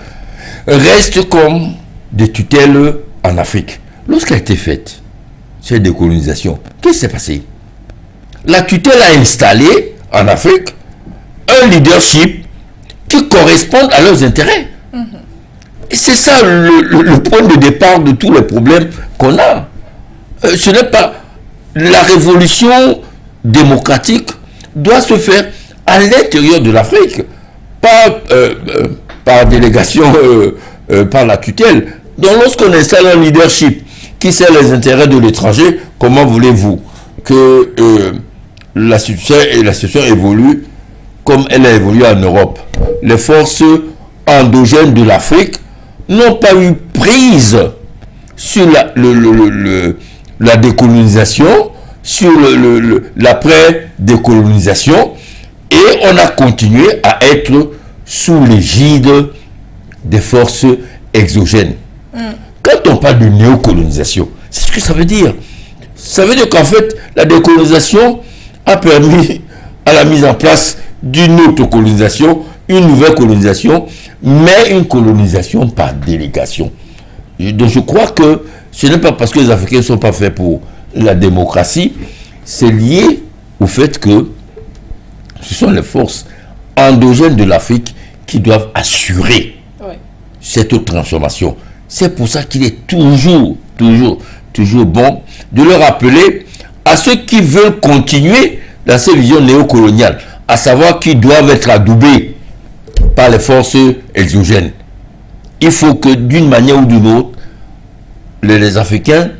restent comme des tutelles en Afrique. Lorsqu'elle a été faite, cette décolonisation, qu'est-ce qui s'est passé? La tutelle a installé en Afrique un leadership qui correspond à leurs intérêts. Et c'est ça le point de départ de tous les problèmes qu'on a. Ce n'est pas la révolution démocratique doit se faire à l'intérieur de l'Afrique, pas par délégation, par la tutelle. Donc lorsqu'on installe un leadership qui sert les intérêts de l'étranger, comment voulez-vous que la situation évolue comme elle a évolué en Europe? Les forces endogènes de l'Afrique n'ont pas eu prise sur la décolonisation, sur l'après-décolonisation, et on a continué à être sous l'égide des forces exogènes. Quand on parle de néocolonisation, c'est ce que ça veut dire. Ça veut dire qu'en fait, la décolonisation a permis à la mise en place d'une autre colonisation, une nouvelle colonisation, mais une colonisation par délégation. Donc je crois que ce n'est pas parce que les Africains ne sont pas faits pour la démocratie, c'est lié au fait que ce sont les forces endogènes de l'Afrique qui doivent assurer cette transformation. C'est pour ça qu'il est toujours bon de le rappeler à ceux qui veulent continuer dans ces visions néocoloniales, à savoir qu'ils doivent être adoubés par les forces exogènes. Il faut que d'une manière ou d'une autre, les Africains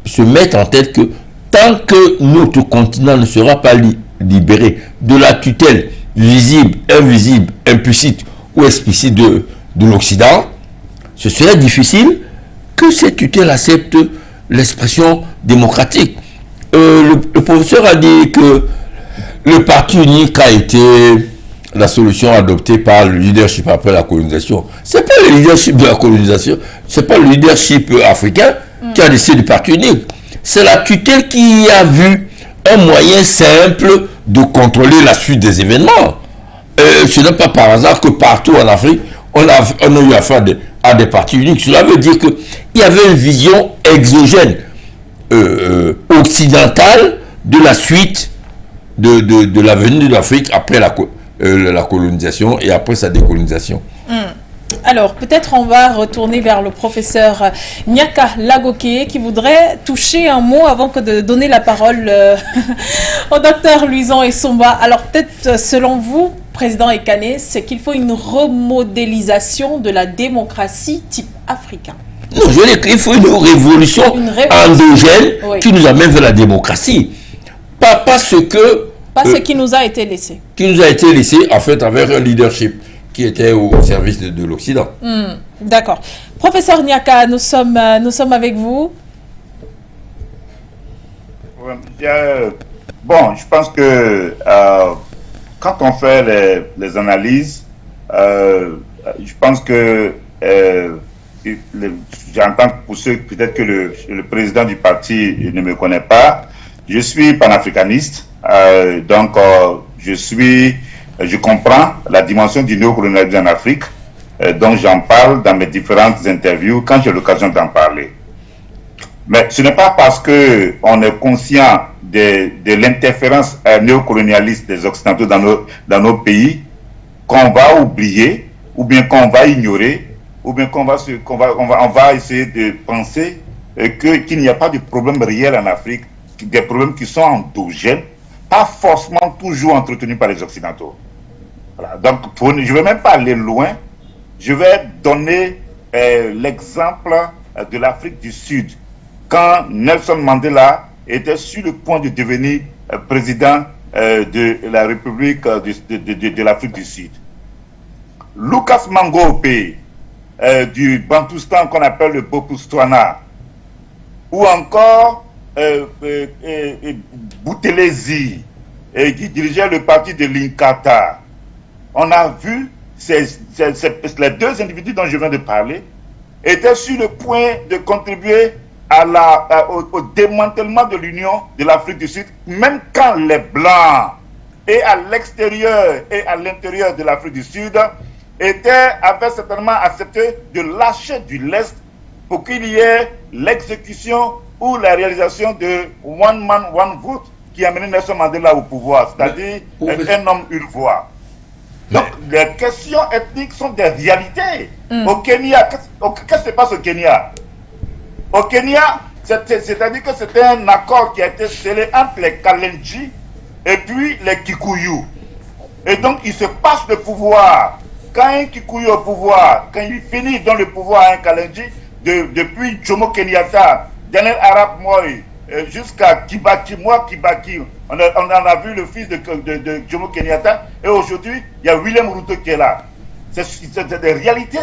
se mettent en tête que tant que notre continent ne sera pas libéré de la tutelle visible, invisible, implicite ou explicite de l'Occident, ce serait difficile que cette tutelle accepte l'expression démocratique. Le professeur a dit que le parti unique a été la solution adoptée par le leadership après la colonisation. C'est pas le leadership de la colonisation, c'est pas le leadership africain qui a décidé du parti unique. C'est la tutelle qui a vu un moyen simple de contrôler la suite des événements. Ce n'est pas par hasard que partout en Afrique, on a eu affaire à des partis uniques. Cela veut dire qu'il y avait une vision exogène, occidentale, de la suite de l'avenir de l'Afrique après la colonisation et après sa décolonisation. Alors, peut-être on va retourner vers le professeur Nyaka Lagoke qui voudrait toucher un mot avant que de donner la parole au docteur Louison Essomba. Alors, peut-être selon vous, Président Ekane, c'est qu'il faut une remodélisation de la démocratie type africain. Non, je veux dire qu'il faut une révolution endogène qui nous amène vers la démocratie. Pas ce qui nous a été laissé. Qui nous a été laissé, en fait, avec un leadership qui était au service de l'Occident. D'accord. Professeur Nyaka, nous sommes avec vous. Bon, je pense que quand on fait les analyses, je pense que j'entends pour ceux peut-être que le président du parti ne me connaît pas, je suis panafricaniste, donc je comprends la dimension du néocolonialisme en Afrique, dont j'en parle dans mes différentes interviews quand j'ai l'occasion d'en parler. Mais ce n'est pas parce qu'on est conscient de l'interférence néocolonialiste des Occidentaux dans nos pays qu'on va oublier, ou bien qu'on va ignorer, ou bien qu'on va essayer de penser qu'il n'y a pas de problème réel en Afrique, des problèmes qui sont endogènes, pas forcément toujours entretenus par les Occidentaux. Voilà. Donc, je ne vais même pas aller loin. Je vais donner l'exemple de l'Afrique du Sud. Quand Nelson Mandela était sur le point de devenir président de la République de l'Afrique du Sud. Lucas Mangope du Bantoustan qu'on appelle le Bophuthatswana, ou encore Buthelezi qui dirigeait le parti de l'Inkatha. On a vu les deux individus dont je viens de parler étaient sur le point de contribuer au démantèlement de l'Union de l'Afrique du Sud, même quand les Blancs, et à l'extérieur et à l'intérieur de l'Afrique du Sud, avaient certainement accepté de lâcher du lest pour qu'il y ait l'exécution ou la réalisation de One Man, One Vote qui a mené Nelson Mandela au pouvoir, c'est-à-dire un homme, une voix. Donc, les questions ethniques sont des réalités. Au Kenya, qu'est-ce qui se passe au Kenya? Au Kenya, c'est-à-dire que c'était un accord qui a été scellé entre les Kalenji et puis les Kikuyu. Et donc, il se passe le pouvoir. Quand un Kikuyu est au pouvoir, quand il finit dans le pouvoir à un Kalenji, depuis Jomo Kenyatta, Daniel Arap Moi, jusqu'à Kibaki, on a vu le fils de Jomo Kenyatta, et aujourd'hui, il y a William Ruto qui est là. C'est des réalités.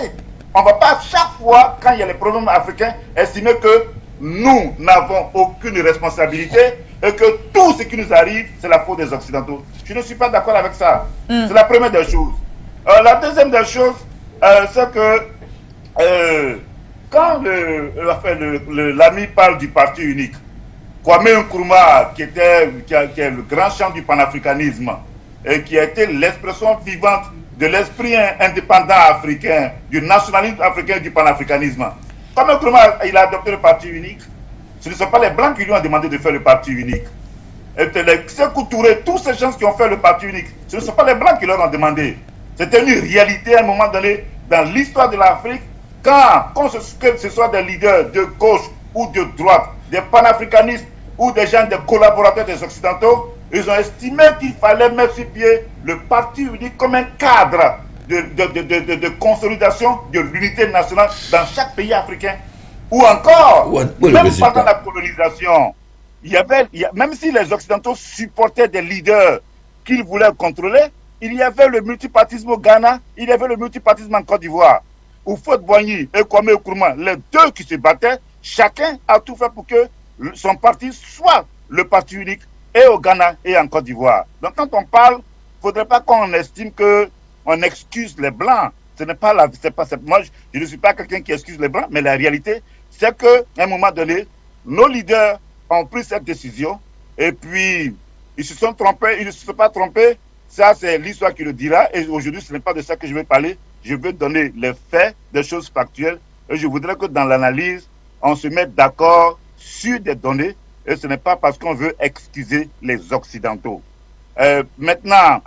On ne va pas chaque fois, quand il y a les problèmes africains, estimer que nous n'avons aucune responsabilité et que tout ce qui nous arrive, c'est la faute des Occidentaux. Je ne suis pas d'accord avec ça. C'est la première des choses. La deuxième des choses, c'est que quand l'ami parle du parti unique, Kwame Nkrumah, qui est le grand champ du panafricanisme, et qui a été l'expression vivante de l'esprit indépendant africain, du nationalisme africain et du panafricanisme. Kwame Nkrumah, il a adopté le parti unique. Ce ne sont pas les Blancs qui lui ont demandé de faire le parti unique. Sékou Touré, tous ces gens qui ont fait le parti unique, ce ne sont pas les Blancs qui leur ont demandé. C'était une réalité à un moment donné dans l'histoire de l'Afrique, quand ce soit des leaders de gauche ou de droite, des panafricanistes ou des gens, des collaborateurs des Occidentaux, ils ont estimé qu'il fallait mettre sur pied le parti unique comme un cadre de consolidation de l'unité nationale dans chaque pays africain. Ou encore, même pendant la colonisation, même si les Occidentaux supportaient des leaders qu'ils voulaient contrôler, il y avait le multipartisme au Ghana, il y avait le multipartisme en Côte d'Ivoire. Houphouët-Boigny et Kwame Nkrumah, les deux qui se battaient, chacun a tout fait pour que son parti soit le parti unique et au Ghana et en Côte d'Ivoire. Donc quand on parle, il ne faudrait pas qu'on estime qu'on excuse les Blancs. Ce n'est pas moi, je ne suis pas quelqu'un qui excuse les Blancs, mais la réalité, c'est qu'à un moment donné, nos leaders ont pris cette décision et puis ils se sont trompés, ils ne se sont pas trompés. Ça, c'est l'histoire qui le dira. Et aujourd'hui, ce n'est pas de ça que je vais parler. Je veux donner les faits, des choses factuelles. Et je voudrais que dans l'analyse, on se mette d'accord sur des données. Et ce n'est pas parce qu'on veut excuser les Occidentaux. Maintenant,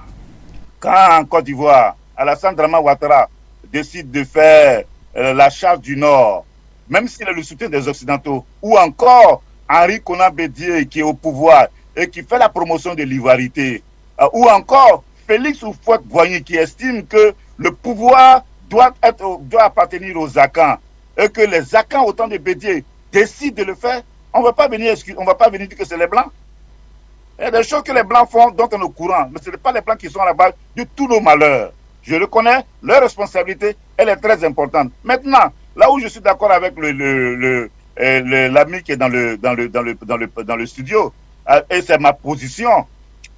quand en Côte d'Ivoire, Alassane Dramane Ouattara décide de faire la Charte du Nord, même s'il a le soutien des Occidentaux, ou encore Henri Konan Bédié qui est au pouvoir et qui fait la promotion de l'ivoirité, ou encore Félix Houphouët-Boigny qui estime que le pouvoir doit appartenir aux Akans et que les Akans, autant de Bédié, décident de le faire, on ne va pas venir dire que c'est les Blancs. Il y a des choses que les Blancs font dont on est au courant, mais ce n'est pas les Blancs qui sont à la base de tous nos malheurs. Je reconnais, leur responsabilité, elle est très importante. Maintenant, là où je suis d'accord avec l'ami qui est dans le studio, et c'est ma position,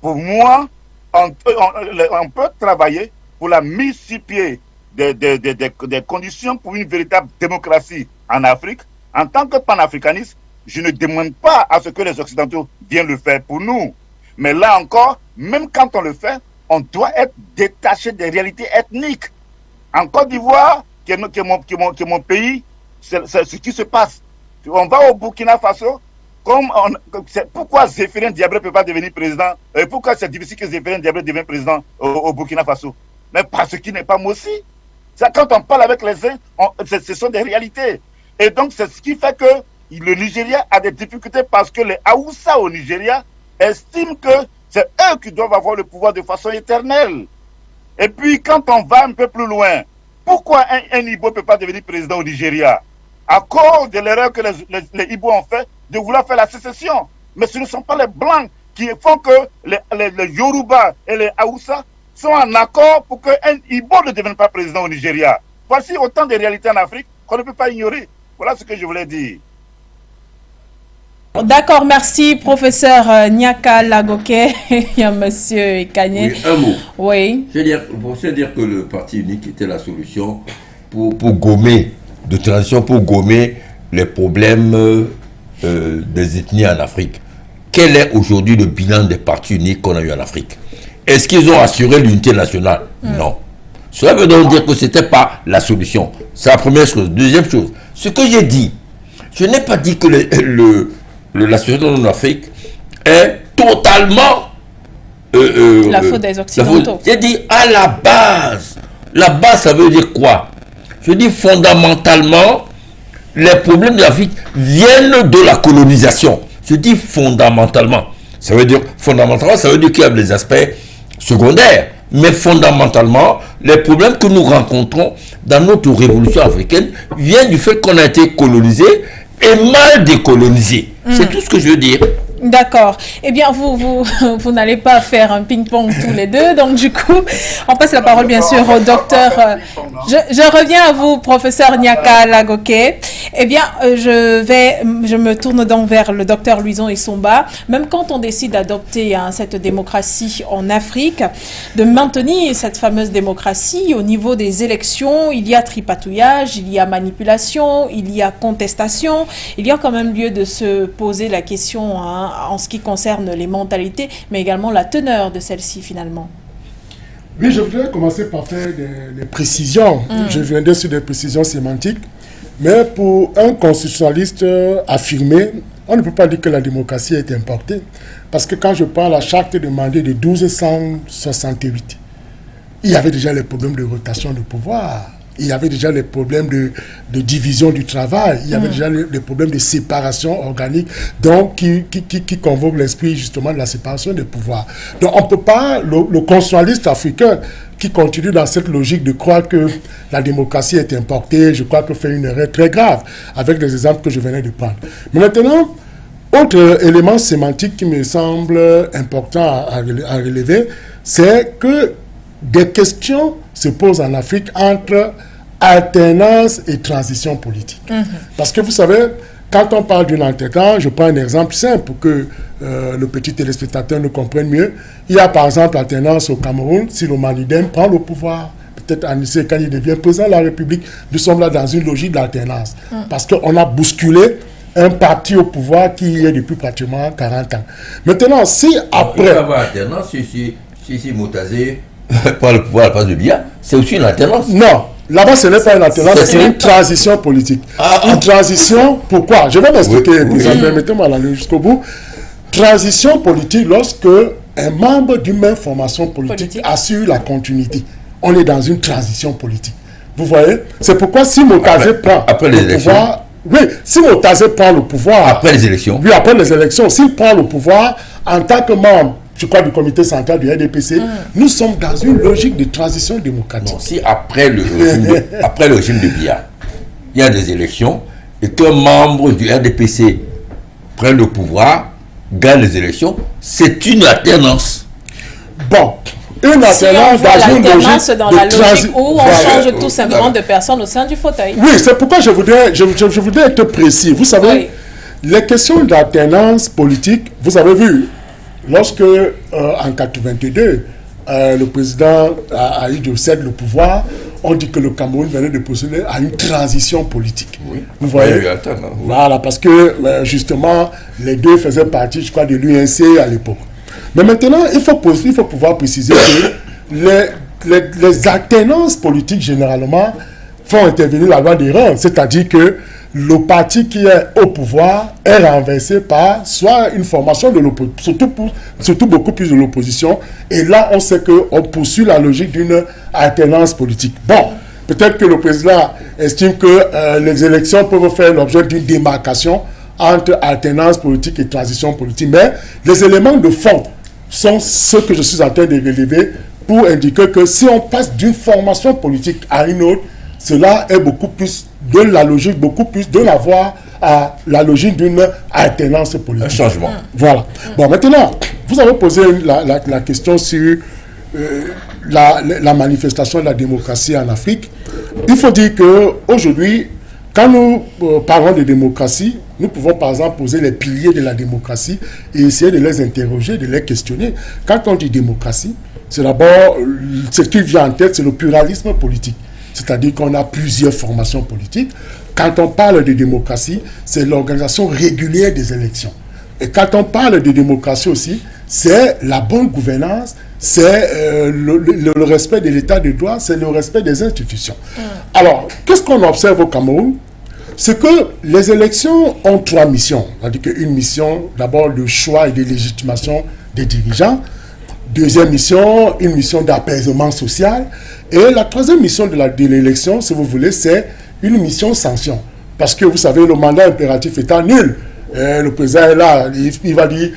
pour moi, on peut travailler pour la mise sur pied des conditions pour une véritable démocratie en Afrique. En tant que panafricaniste, je ne demande pas à ce que les Occidentaux viennent le faire pour nous. Mais là encore, même quand on le fait, on doit être détaché des réalités ethniques. En Côte d'Ivoire, qui est mon pays, c'est ce qui se passe. On va au Burkina Faso, pourquoi Zéphirin Diabré ne peut pas devenir président? Pourquoi c'est difficile que Zéphirin Diabré devienne président au Burkina Faso? Mais parce qu'il n'est pas Mossi. Quand on parle avec les uns, ce sont des réalités. Et donc c'est ce qui fait que le Nigeria a des difficultés parce que les Haoussa au Nigeria estiment que c'est eux qui doivent avoir le pouvoir de façon éternelle. Et puis quand on va un peu plus loin, pourquoi un Igbo ne peut pas devenir président au Nigeria? À cause de l'erreur que les Igbo ont fait de vouloir faire la sécession. Mais ce ne sont pas les Blancs qui font que les Yoruba et les Haoussa sont en accord pour qu'un Igbo ne devienne pas président au Nigeria. Voici autant de réalités en Afrique qu'on ne peut pas ignorer. Voilà ce que je voulais dire. D'accord, merci professeur Nyaka Lagoké. Il y a monsieur Ekanye. Oui, un mot. Oui. Pour se dire que le parti unique était la solution pour gommer, de transition pour gommer les problèmes des ethnies en Afrique. Quel est aujourd'hui le bilan des partis uniques qu'on a eu en Afrique? Est-ce qu'ils ont assuré l'unité nationale? Non. Cela veut donc dire que ce n'était pas la solution. C'est la première chose. Deuxième chose, ce que j'ai dit, je n'ai pas dit que la situation en Afrique est totalement la faute des Occidentaux. J'ai dit à la base. La base, ça veut dire quoi? Je dis fondamentalement, les problèmes de l'Afrique viennent de la colonisation. Je dis fondamentalement. Ça veut dire qu'il y a des aspects secondaires. Mais fondamentalement, les problèmes que nous rencontrons dans notre révolution africaine viennent du fait qu'on a été colonisé et mal décolonisé. C'est tout ce que je veux dire. D'accord. Eh bien, vous n'allez pas faire un ping-pong tous les deux. Donc, du coup, on passe la parole, bien sûr, au docteur. Je reviens à vous, professeur Nyaka Lagoké. Eh bien, je me tourne donc vers le docteur Louison Issomba. Même quand on décide d'adopter cette démocratie en Afrique, de maintenir cette fameuse démocratie au niveau des élections, il y a tripatouillage, il y a manipulation, il y a contestation. Il y a quand même lieu de se poser la question, en ce qui concerne les mentalités, mais également la teneur de celle-ci finalement. Oui, je voudrais commencer par faire des précisions. Je viendrai sur des précisions sémantiques. Mais pour un constitutionnaliste affirmé, on ne peut pas dire que la démocratie est importée. Parce que quand je prends la charte demandée de 1268, il y avait déjà les problèmes de rotation de pouvoir. Il y avait déjà les problèmes de division du travail. Il y avait déjà les problèmes de séparation organique, donc qui convoquent l'esprit justement de la séparation des pouvoirs. Donc on ne peut pas, le constitutionnaliste africain qui continue dans cette logique de croire que la démocratie est importée, je crois que fait une erreur très grave, avec les exemples que je venais de prendre. Mais maintenant, autre élément sémantique qui me semble important à relever, c'est que des questions se posent en Afrique entre alternance et transition politique. Parce que vous savez, quand on parle d'une alternance, je prends un exemple simple pour que le petit téléspectateur nous comprenne mieux. Il y a par exemple l'alternance au Cameroun, si le Manidem prend le pouvoir, peut-être en Niger quand il devient président de la République, nous sommes là dans une logique d'alternance. Parce qu'on a bousculé un parti au pouvoir qui est depuis pratiquement 40 ans. Maintenant, si après... Il y a alternance, si Moutazé prend le pouvoir à la place de Biya, c'est aussi une alternance. Non, là-bas ce n'est pas une alternance, c'est une transition politique. Une transition, pourquoi? Je vais m'expliquer, permettez-moi d'aller jusqu'au bout. Transition politique lorsque un membre d'une même formation politique assure la continuité. On est dans une transition politique. Vous voyez? C'est pourquoi si Moutazé prend le pouvoir... Oui, si Moutazé prend le pouvoir... Après les élections. Oui, après les élections. S'il prend le pouvoir en tant que membre, je crois, du comité central du RDPC, nous sommes dans une logique de transition démocratique. Non, si après le régime de Biya, il y a des élections et qu'un membre du RDPC prenne le pouvoir, gagne les élections, c'est une alternance. Bon, une alternance dans une logique dans la logique où on change tout simplement de personnes au sein du fauteuil. Oui, c'est pourquoi je voudrais être précis. Vous savez, les questions d'alternance politique, vous avez vu, lorsque en 1982, le président a eu de céder le pouvoir, on dit que le Cameroun venait de procéder à une transition politique. Oui. Vous voyez? Voilà, parce que justement, les deux faisaient partie, je crois, de l'UNC à l'époque. Mais maintenant, il faut pouvoir préciser que les alternances politiques, généralement, font intervenir la loi des rangs. C'est-à-dire que le parti qui est au pouvoir est renversé par soit une formation de l'opposition, surtout beaucoup plus de l'opposition. Et là, on sait qu'on poursuit la logique d'une alternance politique. Bon, peut-être que le président estime que les élections peuvent faire l'objet d'une démarcation entre alternance politique et transition politique. Mais les éléments de fond sont ceux que je suis en train de relever pour indiquer que si on passe d'une formation politique à une autre, cela est beaucoup plus de la logique, beaucoup plus de la voie à la logique d'une alternance politique. Un changement. Voilà. Bon, maintenant, vous avez posé la question sur la manifestation de la démocratie en Afrique. Il faut dire qu'aujourd'hui, quand nous parlons de démocratie, nous pouvons par exemple poser les piliers de la démocratie et essayer de les interroger, de les questionner. Quand on dit démocratie, c'est d'abord, ce qui vient en tête, c'est le pluralisme politique. C'est-à-dire qu'on a plusieurs formations politiques. Quand on parle de démocratie, c'est l'organisation régulière des élections. Et quand on parle de démocratie aussi, c'est la bonne gouvernance, c'est le respect de l'état de droit, c'est le respect des institutions. Alors, qu'est-ce qu'on observe au Cameroun? C'est que les élections ont trois missions. C'est-à-dire qu'une mission, d'abord, de choix et de légitimation des dirigeants. Deuxième mission, une mission d'apaisement social. Et la troisième mission de l'élection, si vous voulez, c'est une mission sanction. Parce que vous savez, le mandat impératif étant nul. Le président est là, il va dire,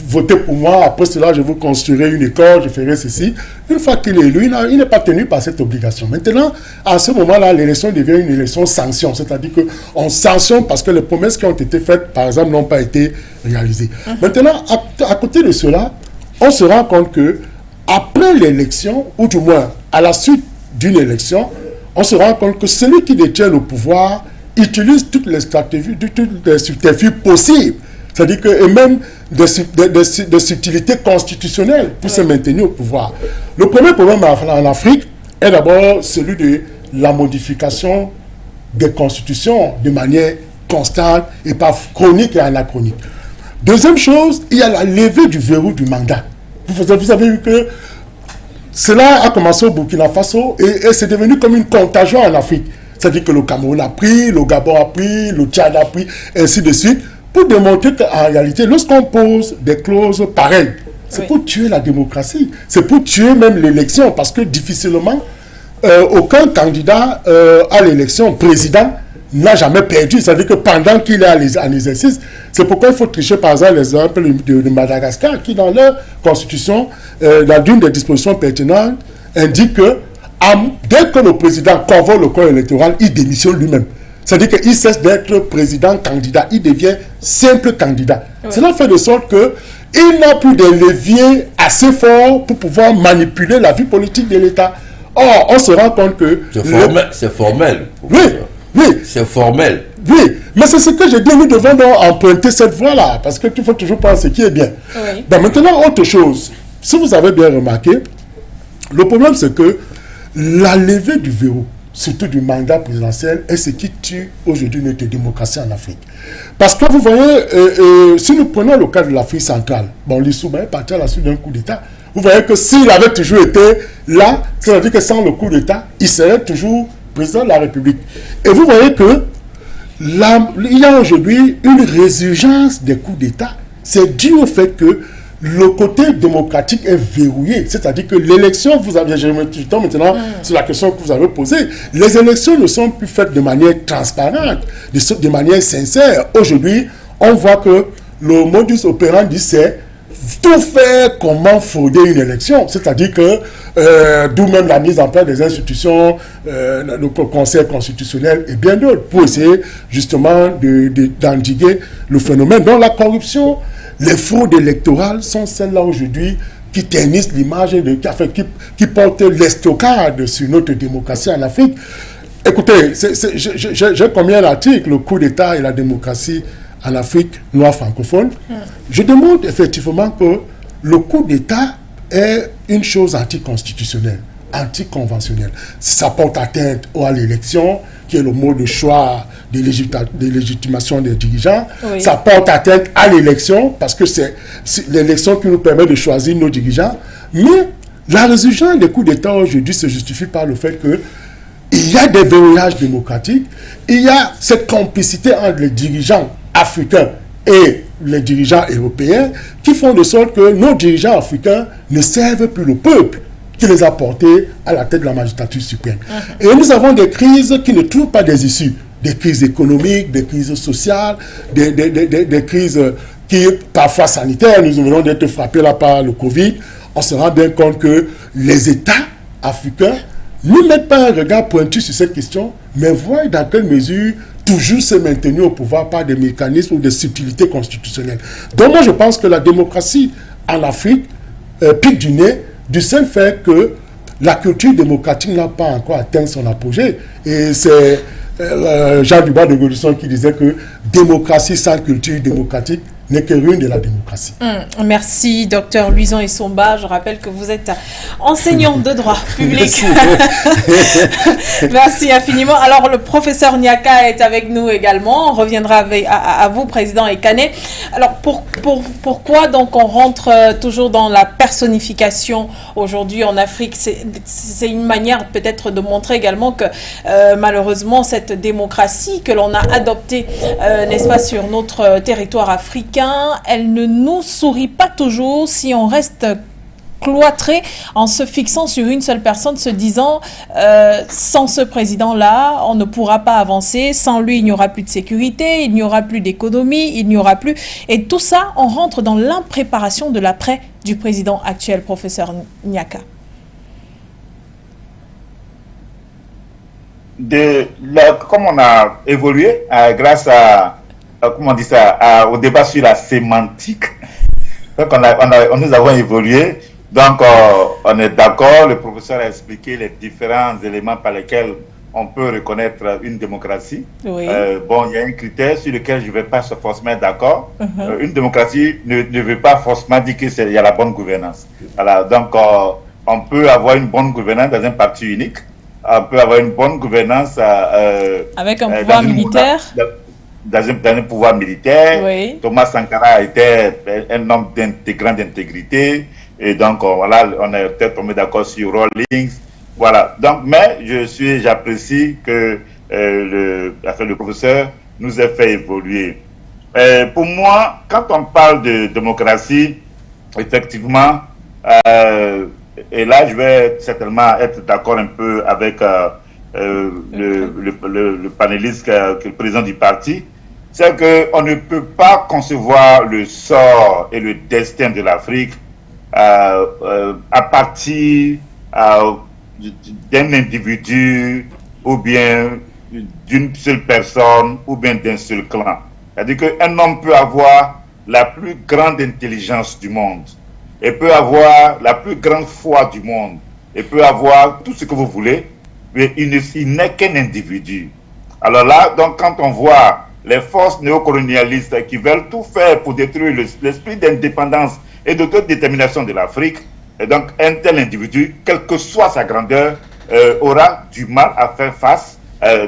votez pour moi, après cela je vous construirai une école, je ferai ceci. Une fois qu'il est élu, il n'est pas tenu par cette obligation. Maintenant, à ce moment-là, l'élection devient une élection sanction. C'est-à-dire qu'on sanctionne parce que les promesses qui ont été faites, par exemple, n'ont pas été réalisées. Maintenant, à côté de cela, on se rend compte que après l'élection, ou du moins à la suite d'une élection, on se rend compte que celui qui détient le pouvoir utilise toutes les stratégies, toutes les subterfuges possibles. C'est-à-dire que, et même des subtilités constitutionnelles pour se maintenir au pouvoir. Le premier problème en Afrique est d'abord celui de la modification des constitutions de manière constante et pas chronique et anachronique. Deuxième chose, il y a la levée du verrou du mandat. Vous avez vu que cela a commencé au Burkina Faso et c'est devenu comme une contagion en Afrique. C'est-à-dire que le Cameroun a pris, le Gabon a pris, le Tchad a pris, ainsi de suite, pour démontrer qu'en réalité, lorsqu'on pose des clauses pareilles, c'est pour tuer la démocratie, c'est pour tuer même l'élection, parce que difficilement, aucun candidat à l'élection président n'a jamais perdu. C'est-à-dire que pendant qu'il est en exercice, c'est pourquoi il faut tricher par exemple l'exemple de Madagascar, qui dans leur constitution, dans l'une des dispositions pertinentes, indique que dès que le président convoque le corps électoral, il démissionne lui-même. C'est-à-dire qu'il cesse d'être président candidat, il devient simple candidat. Cela fait de sorte qu'il n'a plus de levier assez fort pour pouvoir manipuler la vie politique de l'État. Or, on se rend compte que... C'est formel. Oui, oui. C'est formel. Oui, mais c'est ce que je dis, nous devons donc emprunter cette voie-là, parce qu'il faut toujours penser ce qui est bien. Oui. Ben maintenant, autre chose. Si vous avez bien remarqué, le problème c'est que la levée du verrou, surtout du mandat présidentiel, est ce qui tue aujourd'hui notre démocratie en Afrique. Parce que vous voyez, si nous prenons le cas de l'Afrique centrale, bon, l'Issouba est parti à la suite d'un coup d'État. Vous voyez que s'il avait toujours été là, c'est-à-dire que sans le coup d'État, il serait toujours président de la République. Et vous voyez que il y a aujourd'hui une résurgence des coups d'État. C'est dû au fait que le côté démocratique est verrouillé. C'est-à-dire que l'élection, je me tombe maintenant sur la question que vous avez posée, les élections ne sont plus faites de manière transparente, de manière sincère. Aujourd'hui, on voit que le modus operandi, c'est tout faire comment frauder une élection. C'est-à-dire que, d'où même la mise en place des institutions, le Conseil constitutionnel et bien d'autres, pour essayer justement d'endiguer le phénomène. Donc la corruption, les fraudes électorales sont celles-là aujourd'hui qui ternissent l'image, qui portent l'estocade sur notre démocratie en Afrique. Écoutez, j'ai combien d'articles, le coup d'État et la démocratie en Afrique noire francophone. Je démontre effectivement que le coup d'État est une chose anticonstitutionnelle, anticonventionnelle. Ça porte atteinte à l'élection, qui est le mode de choix de légitimation des dirigeants. Oui. Ça porte atteinte à l'élection, parce que c'est l'élection qui nous permet de choisir nos dirigeants. Mais la résurgence des coups d'État aujourd'hui se justifie par le fait que il y a des verrouillages démocratiques, il y a cette complicité entre les dirigeants africains et les dirigeants européens qui font de sorte que nos dirigeants africains ne servent plus le peuple qui les a portés à la tête de la magistrature suprême. Et nous avons des crises qui ne trouvent pas des issues. Des crises économiques, des crises sociales, des crises qui, parfois sanitaires, nous venons d'être frappés là par le Covid. On se rend bien compte que les États africains ne mettent pas un regard pointu sur cette question, mais voient dans quelle mesure toujours se maintenir au pouvoir par des mécanismes ou des subtilités constitutionnelles. Donc moi je pense que la démocratie en Afrique pique du nez du seul fait que la culture démocratique n'a pas encore atteint son apogée. Et c'est Jean Dubois de Gaudisson qui disait que démocratie sans culture démocratique n'est que ruine de la démocratie. Merci, docteur Luison Essomba. Je rappelle que vous êtes enseignant de droit public. Merci infiniment. Alors, le professeur Nyaka est avec nous également. On reviendra à vous, président Ekane. Alors, pourquoi donc on rentre toujours dans la personnification aujourd'hui en Afrique? C'est une manière peut-être de montrer également que malheureusement, cette démocratie que l'on a adoptée, n'est-ce pas, sur notre territoire africain, elle ne nous sourit pas toujours si on reste cloîtré en se fixant sur une seule personne, se disant sans ce président-là, on ne pourra pas avancer, sans lui, il n'y aura plus de sécurité, il n'y aura plus d'économie, il n'y aura plus... Et tout ça, on rentre dans l'impréparation de l'après du président actuel, professeur Nyaka. Comme on a évolué grâce à comment on dit ça, au débat sur la sémantique. Donc nous avons évolué. Donc on est d'accord, le professeur a expliqué les différents éléments par lesquels on peut reconnaître une démocratie. Oui. Bon, il y a un critère sur lequel je ne vais pas forcément être d'accord. Une démocratie ne veut pas forcément dire qu'il y a la bonne gouvernance. Voilà. Donc on peut avoir une bonne gouvernance dans un parti unique. On peut avoir une bonne gouvernance avec un pouvoir militaire. Dans un pouvoir militaire. Oui. Thomas Sankara était un homme grande intégrité. Et donc, voilà, on est peut-être tombé d'accord sur Rawlings. Voilà. Donc, mais j'apprécie que le professeur nous a fait évoluer. Pour moi, quand on parle de démocratie, effectivement, et là je vais certainement être d'accord un peu avec le panéliste, le président du parti, c'est qu'on ne peut pas concevoir le sort et le destin de l'Afrique à partir d'un individu ou bien d'une seule personne ou bien d'un seul clan. C'est-à-dire qu'un homme peut avoir la plus grande intelligence du monde, et peut avoir la plus grande foi du monde, et peut avoir tout ce que vous voulez, mais il n'est qu'un individu. Alors là, donc, quand on voit les forces néocolonialistes qui veulent tout faire pour détruire l'esprit d'indépendance et d'autodétermination de l'Afrique, et donc un tel individu, quelle que soit sa grandeur, aura du mal à faire face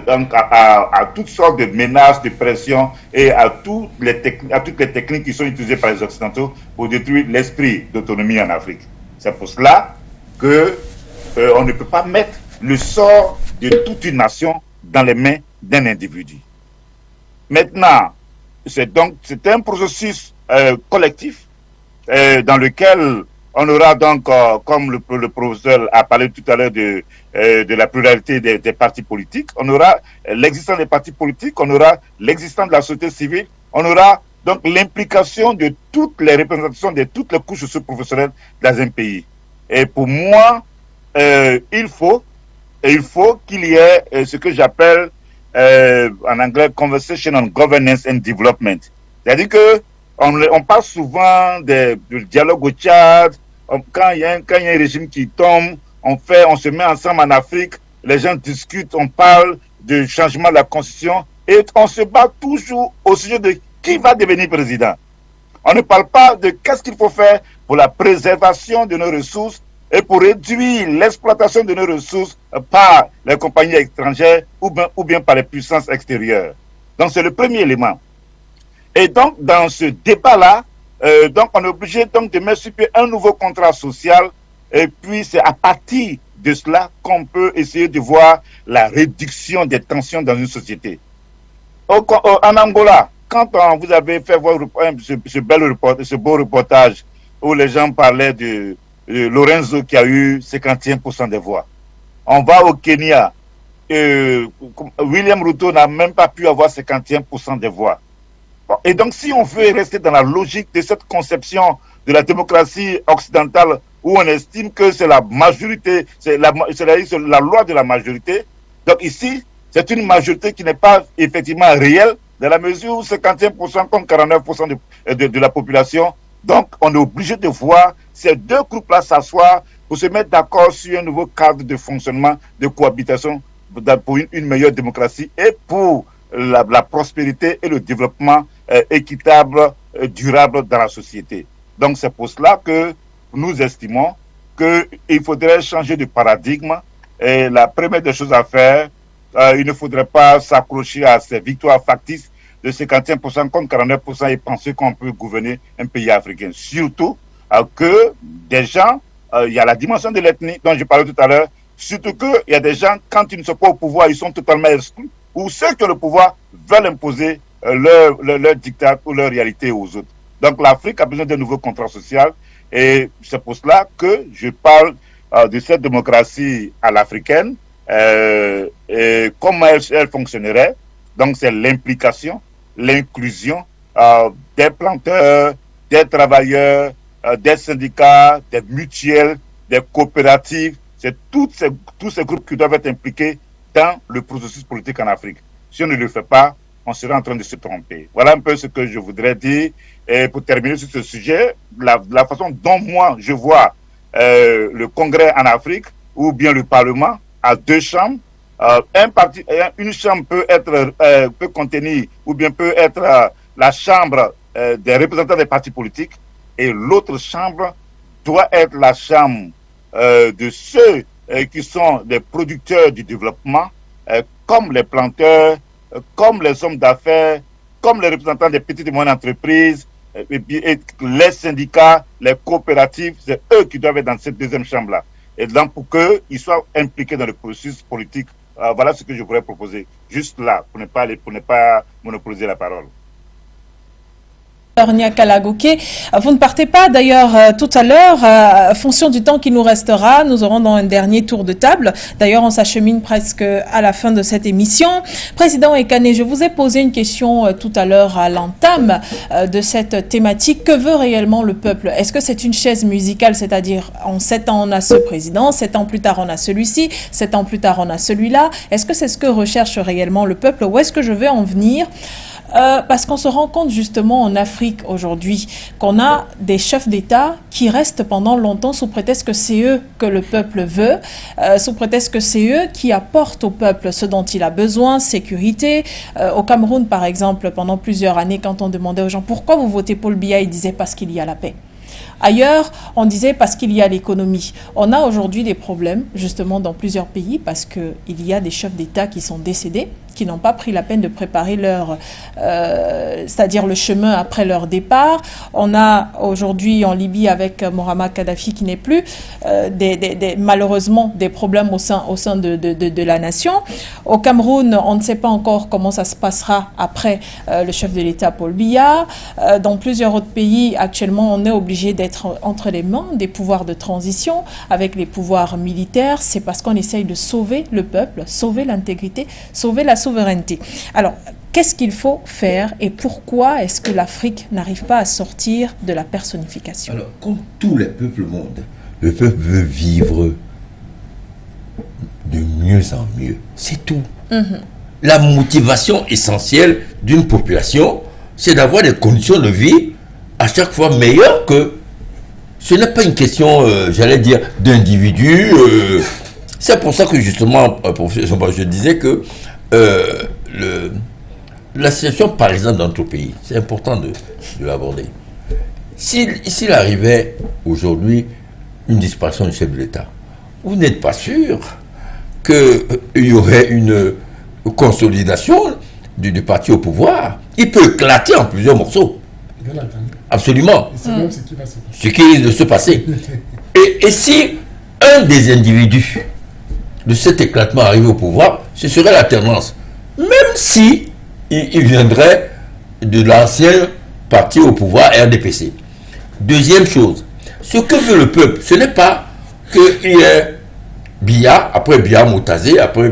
donc à toutes sortes de menaces, de pression et à toutes les techniques qui sont utilisées par les Occidentaux pour détruire l'esprit d'autonomie en Afrique. C'est pour cela qu'on ne peut pas mettre le sort de toute une nation dans les mains d'un individu. Maintenant, c'est un processus collectif dans lequel on aura donc, comme le professeur a parlé tout à l'heure de la pluralité des partis politiques, on aura l'existence des partis politiques, on aura l'existence de la société civile, on aura donc l'implication de toutes les représentations de toutes les couches socio-professionnelles dans un pays. Et pour moi, il faut qu'il y ait ce que j'appelle en anglais Conversation on Governance and Development. C'est-à-dire que on parle souvent du dialogue au Tchad. Quand il y a un régime qui tombe, on se met ensemble en Afrique, les gens discutent, on parle du changement de la constitution et on se bat toujours au sujet de qui va devenir président. On ne parle pas de qu'est-ce qu'il faut faire pour la préservation de nos ressources et pour réduire l'exploitation de nos ressources par les compagnies étrangères ou bien par les puissances extérieures. Donc c'est le premier élément. Et donc dans ce débat-là, donc on est obligé donc de mettre sur pied un nouveau contrat social et puis c'est à partir de cela qu'on peut essayer de voir la réduction des tensions dans une société. En Angola, quand vous avez fait voir ce beau reportage où les gens parlaient de Lorenzo qui a eu 51% des voix. On va au Kenya, William Ruto n'a même pas pu avoir 51% des voix. Bon, et donc si on veut rester dans la logique de cette conception de la démocratie occidentale où on estime que c'est la majorité, c'est la loi de la majorité, donc ici c'est une majorité qui n'est pas effectivement réelle dans la mesure où 51% contre 49% de la population. Donc on est obligé de voir ces deux groupes-là s'asseoir pour se mettre d'accord sur un nouveau cadre de fonctionnement, de cohabitation pour une meilleure démocratie et pour la prospérité et le développement équitable, durable dans la société. Donc c'est pour cela que nous estimons qu'il faudrait changer de paradigme et la première des choses à faire, il ne faudrait pas s'accrocher à ces victoires factices de 51% contre 49% et penser qu'on peut gouverner un pays africain. Surtout que des gens, il y a la dimension de l'ethnie dont je parlais tout à l'heure, surtout qu'il y a des gens, quand ils ne sont pas au pouvoir, ils sont totalement exclus, ou ceux qui ont le pouvoir veulent imposer leur dictat ou leur réalité aux autres. Donc l'Afrique a besoin d'un nouveau contrat social et c'est pour cela que je parle de cette démocratie à l'africaine et comment elle fonctionnerait. Donc c'est l'implication, l'inclusion des planteurs, des travailleurs, des syndicats, des mutuelles, des coopératives. C'est tous ces groupes qui doivent être impliqués dans le processus politique en Afrique. Si on ne le fait pas, on sera en train de se tromper. Voilà un peu ce que je voudrais dire. Et pour terminer sur ce sujet, la façon dont moi je vois le Congrès en Afrique ou bien le Parlement à deux chambres, une chambre peut contenir ou bien peut être la chambre des représentants des partis politiques et l'autre chambre doit être la chambre de ceux qui sont des producteurs du développement, comme les planteurs, comme les hommes d'affaires, comme les représentants des petites et moyennes entreprises, et les syndicats, les coopératives, c'est eux qui doivent être dans cette deuxième chambre-là. Et donc pour qu'ils soient impliqués dans le processus politique Voilà ce que je pourrais proposer, juste là, pour ne pas monopoliser la parole. Kalagoke, vous ne partez pas d'ailleurs tout à l'heure, en fonction du temps qui nous restera, nous aurons dans un dernier tour de table. D'ailleurs, on s'achemine presque à la fin de cette émission. Président Ekane, je vous ai posé une question tout à l'heure à l'entame de cette thématique. Que veut réellement le peuple? Est-ce que c'est une chaise musicale, c'est-à-dire en 7 ans on a ce président, 7 ans plus tard on a celui-ci, 7 ans plus tard on a celui-là? Est-ce que c'est ce que recherche réellement le peuple? Où est-ce que je vais en venir? Parce qu'on se rend compte justement en Afrique aujourd'hui qu'on a des chefs d'État qui restent pendant longtemps sous prétexte que c'est eux que le peuple veut, sous prétexte que c'est eux qui apportent au peuple ce dont il a besoin, sécurité. Au Cameroun par exemple, pendant plusieurs années, quand on demandait aux gens pourquoi vous votez Paul Biya, ils disaient parce qu'il y a la paix. Ailleurs, on disait parce qu'il y a l'économie. On a aujourd'hui des problèmes, justement, dans plusieurs pays, parce qu'il y a des chefs d'État qui sont décédés, qui n'ont pas pris la peine de préparer leur, c'est-à-dire le chemin après leur départ. On a aujourd'hui en Libye avec Muammar Kadhafi qui n'est plus, malheureusement des problèmes au sein de la nation. Au Cameroun, on ne sait pas encore comment ça se passera après le chef de l'État Paul Biya. Dans plusieurs autres pays, actuellement, on est obligé d'être entre les mains des pouvoirs de transition avec les pouvoirs militaires. C'est parce qu'on essaye de sauver le peuple, sauver l'intégrité, sauver la souveraineté. Alors, qu'est-ce qu'il faut faire et pourquoi est-ce que l'Afrique n'arrive pas à sortir de la personnification? Alors, comme tous les peuples au monde, le peuple veut vivre de mieux en mieux. C'est tout. La motivation essentielle d'une population, c'est d'avoir des conditions de vie à chaque fois meilleures que... Ce n'est pas une question, j'allais dire, d'individu. C'est pour ça que justement, je disais que la situation, par exemple, dans notre pays, c'est important de l'aborder. S'il arrivait aujourd'hui une disparition du chef de l'État, vous n'êtes pas sûr qu'il y aurait une consolidation du parti au pouvoir. Il peut éclater en plusieurs morceaux. Absolument. C'est même ce qui risque de se passer. Et si un des individus de cet éclatement arrivait au pouvoir, ce serait la tendance. Même si il viendrait de l'ancien parti au pouvoir RDPC. Deuxième chose, ce que veut le peuple, ce n'est pas qu'il y ait Biya, après Biya Motazé, après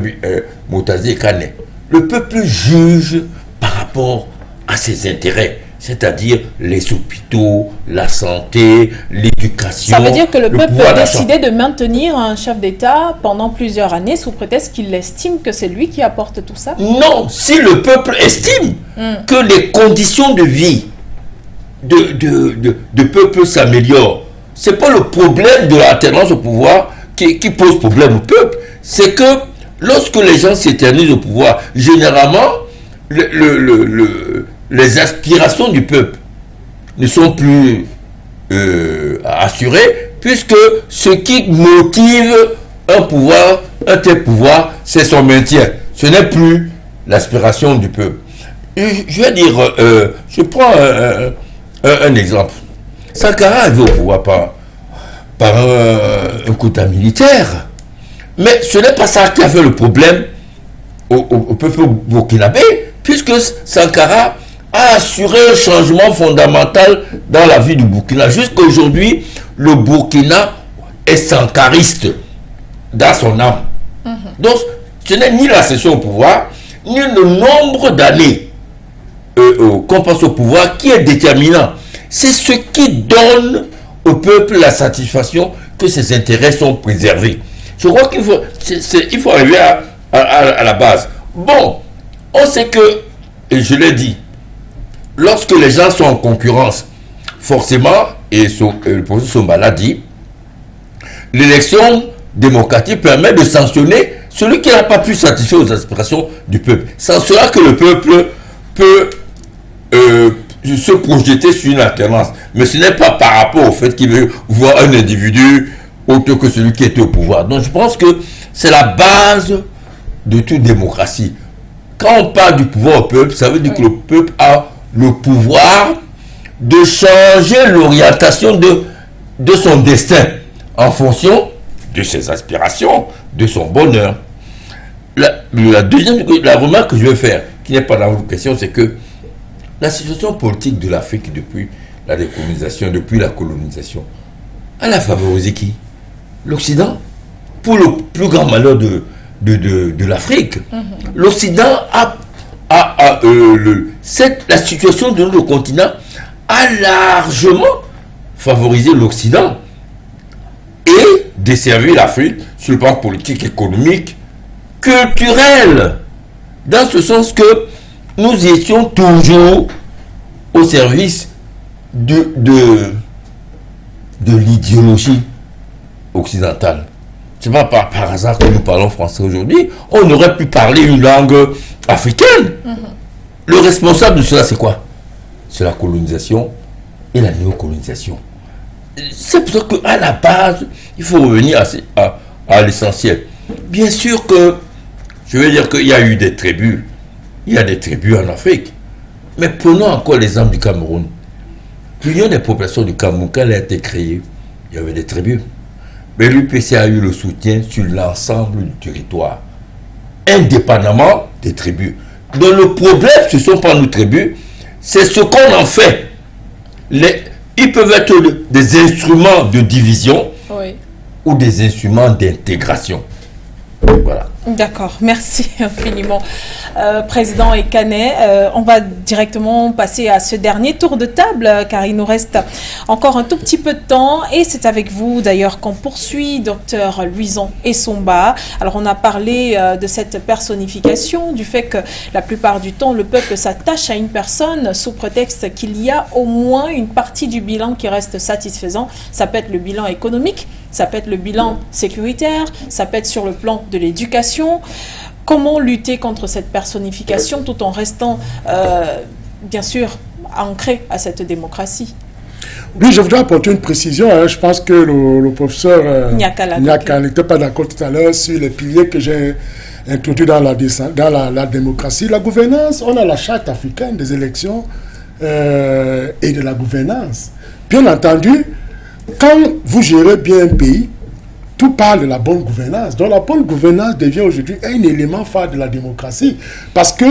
Motazé Kane. Le peuple juge par rapport à ses intérêts. C'est-à-dire les hôpitaux, la santé, l'éducation. Ça veut dire que le peuple a décidé de maintenir un chef d'État pendant plusieurs années sous prétexte qu'il estime que c'est lui qui apporte tout ça? Non, si le peuple estime que les conditions de vie de peuple s'améliorent, ce n'est pas le problème de l'alternance au pouvoir qui pose problème au peuple. C'est que lorsque les gens s'éternisent au pouvoir, généralement, les aspirations du peuple ne sont plus assurées, puisque ce qui motive un tel pouvoir, c'est son maintien. Ce n'est plus l'aspiration du peuple. Je vais dire, je prends un exemple. Sankara arrivé au pouvoir par un coup d'État militaire, mais ce n'est pas ça qui a fait le problème au peuple burkinabé, puisque Sankara a assuré un changement fondamental dans la vie du Burkina. Jusqu'à aujourd'hui, le Burkina est sankariste dans son âme. Donc, ce n'est ni la cession au pouvoir, ni le nombre d'années qu'on passe au pouvoir qui est déterminant. C'est ce qui donne au peuple la satisfaction que ses intérêts sont préservés. Je crois qu'il faut arriver à la base. Bon, on sait que, et je l'ai dit, lorsque les gens sont en concurrence, forcément, et le professeur Somba l'a dit, l'élection démocratique permet de sanctionner celui qui n'a pas pu satisfaire aux aspirations du peuple. C'est cela que le peuple peut se projeter sur une alternance. Mais ce n'est pas par rapport au fait qu'il veut voir un individu autre que celui qui était au pouvoir. Donc je pense que c'est la base de toute démocratie. Quand on parle du pouvoir au peuple, ça veut dire que le peuple a le pouvoir de changer l'orientation de son destin en fonction de ses aspirations, de son bonheur. la remarque que je veux faire, qui n'est pas dans votre question, c'est que la situation politique de l'Afrique depuis la décolonisation, depuis la colonisation, elle a favorisé qui? L'Occident. Pour le plus grand malheur de l'Afrique. L'Occident la situation de notre continent a largement favorisé l'Occident et desservi l'Afrique sur le plan politique, économique, culturel. Dans ce sens que nous étions toujours au service de l'idéologie occidentale. Ce n'est pas par hasard que nous parlons français aujourd'hui. On aurait pu parler une langue africaine. Le responsable de cela, c'est quoi? C'est la colonisation et la néocolonisation. C'est pour ça qu'à la base, il faut revenir à l'essentiel. Bien sûr que, je veux dire qu'il y a eu des tribus. Il y a des tribus en Afrique. Mais prenons encore l'exemple du Cameroun. L'Union des populations du Cameroun, quand elle a été créée, il y avait des tribus. Mais l'UPC a eu le soutien sur l'ensemble du territoire, indépendamment des tribus. Donc le problème, ce ne sont pas nos tribus, c'est ce qu'on en fait. Ils peuvent être des instruments de division ou des instruments d'intégration. Voilà. D'accord, merci infiniment, Président Ekane. On va directement passer à ce dernier tour de table, car il nous reste encore un tout petit peu de temps. Et c'est avec vous, d'ailleurs, qu'on poursuit, Docteur Louison Essomba. Alors, on a parlé de cette personnification, du fait que la plupart du temps, le peuple s'attache à une personne sous prétexte qu'il y a au moins une partie du bilan qui reste satisfaisant. Ça peut être le bilan économique, ça peut être le bilan sécuritaire, ça peut être sur le plan de l'éducation. Comment lutter contre cette personnification tout en restant, bien sûr, ancré à cette démocratie? Oui, je voudrais apporter une précision. Je pense que le professeur Nyaka n'était pas d'accord tout à l'heure sur les piliers que j'ai introduits dans la démocratie. La gouvernance, on a la charte africaine des élections et de la gouvernance. Bien entendu, quand vous gérez bien un pays, tout parle de la bonne gouvernance. Donc la bonne gouvernance devient aujourd'hui un élément phare de la démocratie. Parce que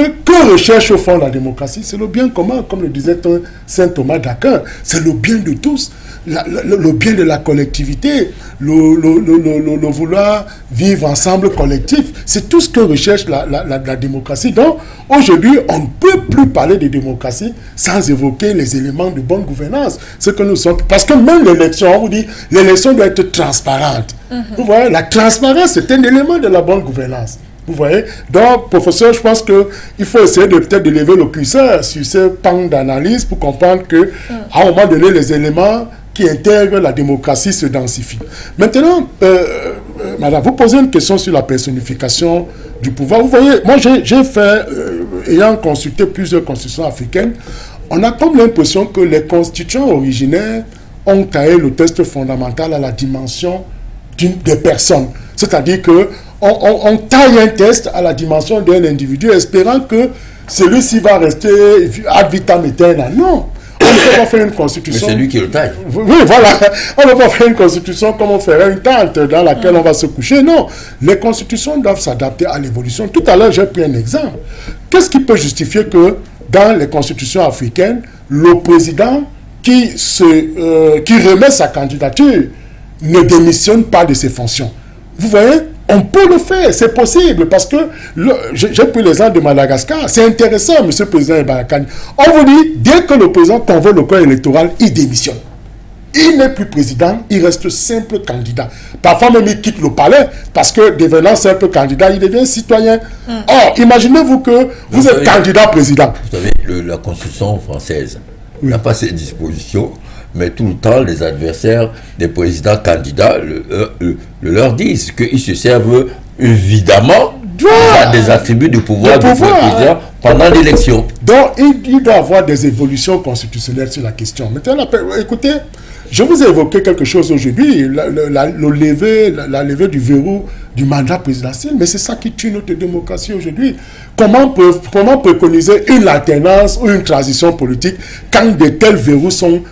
recherche au fond la démocratie? C'est le bien commun, comme le disait saint Thomas d'Aquin. C'est le bien de tous, le bien de la collectivité, le vouloir vivre ensemble collectif. C'est tout ce que recherche la démocratie. Donc aujourd'hui, on ne peut plus parler de démocratie sans évoquer les éléments de bonne gouvernance. Ce que nous sommes, parce que même l'élection, on vous dit, l'élection doit être transparente. Vous voyez, la transparence, c'est un élément de la bonne gouvernance. Vous voyez? Donc, professeur, je pense qu'il faut essayer peut-être de lever le curseur sur ce pan d'analyse pour comprendre que, à un moment donné, les éléments qui intègrent la démocratie se densifient. Maintenant, madame, vous posez une question sur la personnification du pouvoir. Vous voyez, moi, j'ai fait, ayant consulté plusieurs constitutions africaines, on a comme l'impression que les constituants originaires ont taillé le test fondamental à la dimension des personnes. C'est-à-dire que on taille un test à la dimension d'un individu, espérant que celui-ci va rester ad vitam aeternam. Non, on ne peut pas faire une constitution. Mais c'est lui qui le taille. Oui, voilà. On ne peut pas faire une constitution comme on ferait une tente dans laquelle on va se coucher. Non, les constitutions doivent s'adapter à l'évolution. Tout à l'heure, j'ai pris un exemple. Qu'est-ce qui peut justifier que dans les constitutions africaines, le président qui remet sa candidature ne démissionne pas de ses fonctions? Vous voyez, on peut le faire, c'est possible, parce que j'ai pris l'exemple de Madagascar, c'est intéressant, monsieur le président Ibarakani. On vous dit, dès que le président convoque le corps électoral, il démissionne. Il n'est plus président, il reste simple candidat. Parfois même, il quitte le palais, parce que devenant simple candidat, il devient citoyen. Or, imaginez-vous que vous êtes candidat président. Vous savez, la Constitution française n'a pas ces dispositions. Mais tout le temps, les adversaires des présidents candidats leur disent qu'ils se servent évidemment des attributs du pouvoir du président pendant l'élection. Donc, il doit y avoir des évolutions constitutionnelles sur la question. Maintenant, écoutez, je vous ai évoqué quelque chose aujourd'hui, la levée du verrou du mandat présidentiel, mais c'est ça qui tue notre démocratie aujourd'hui. Comment préconiser une alternance ou une transition politique quand de tels verrous sont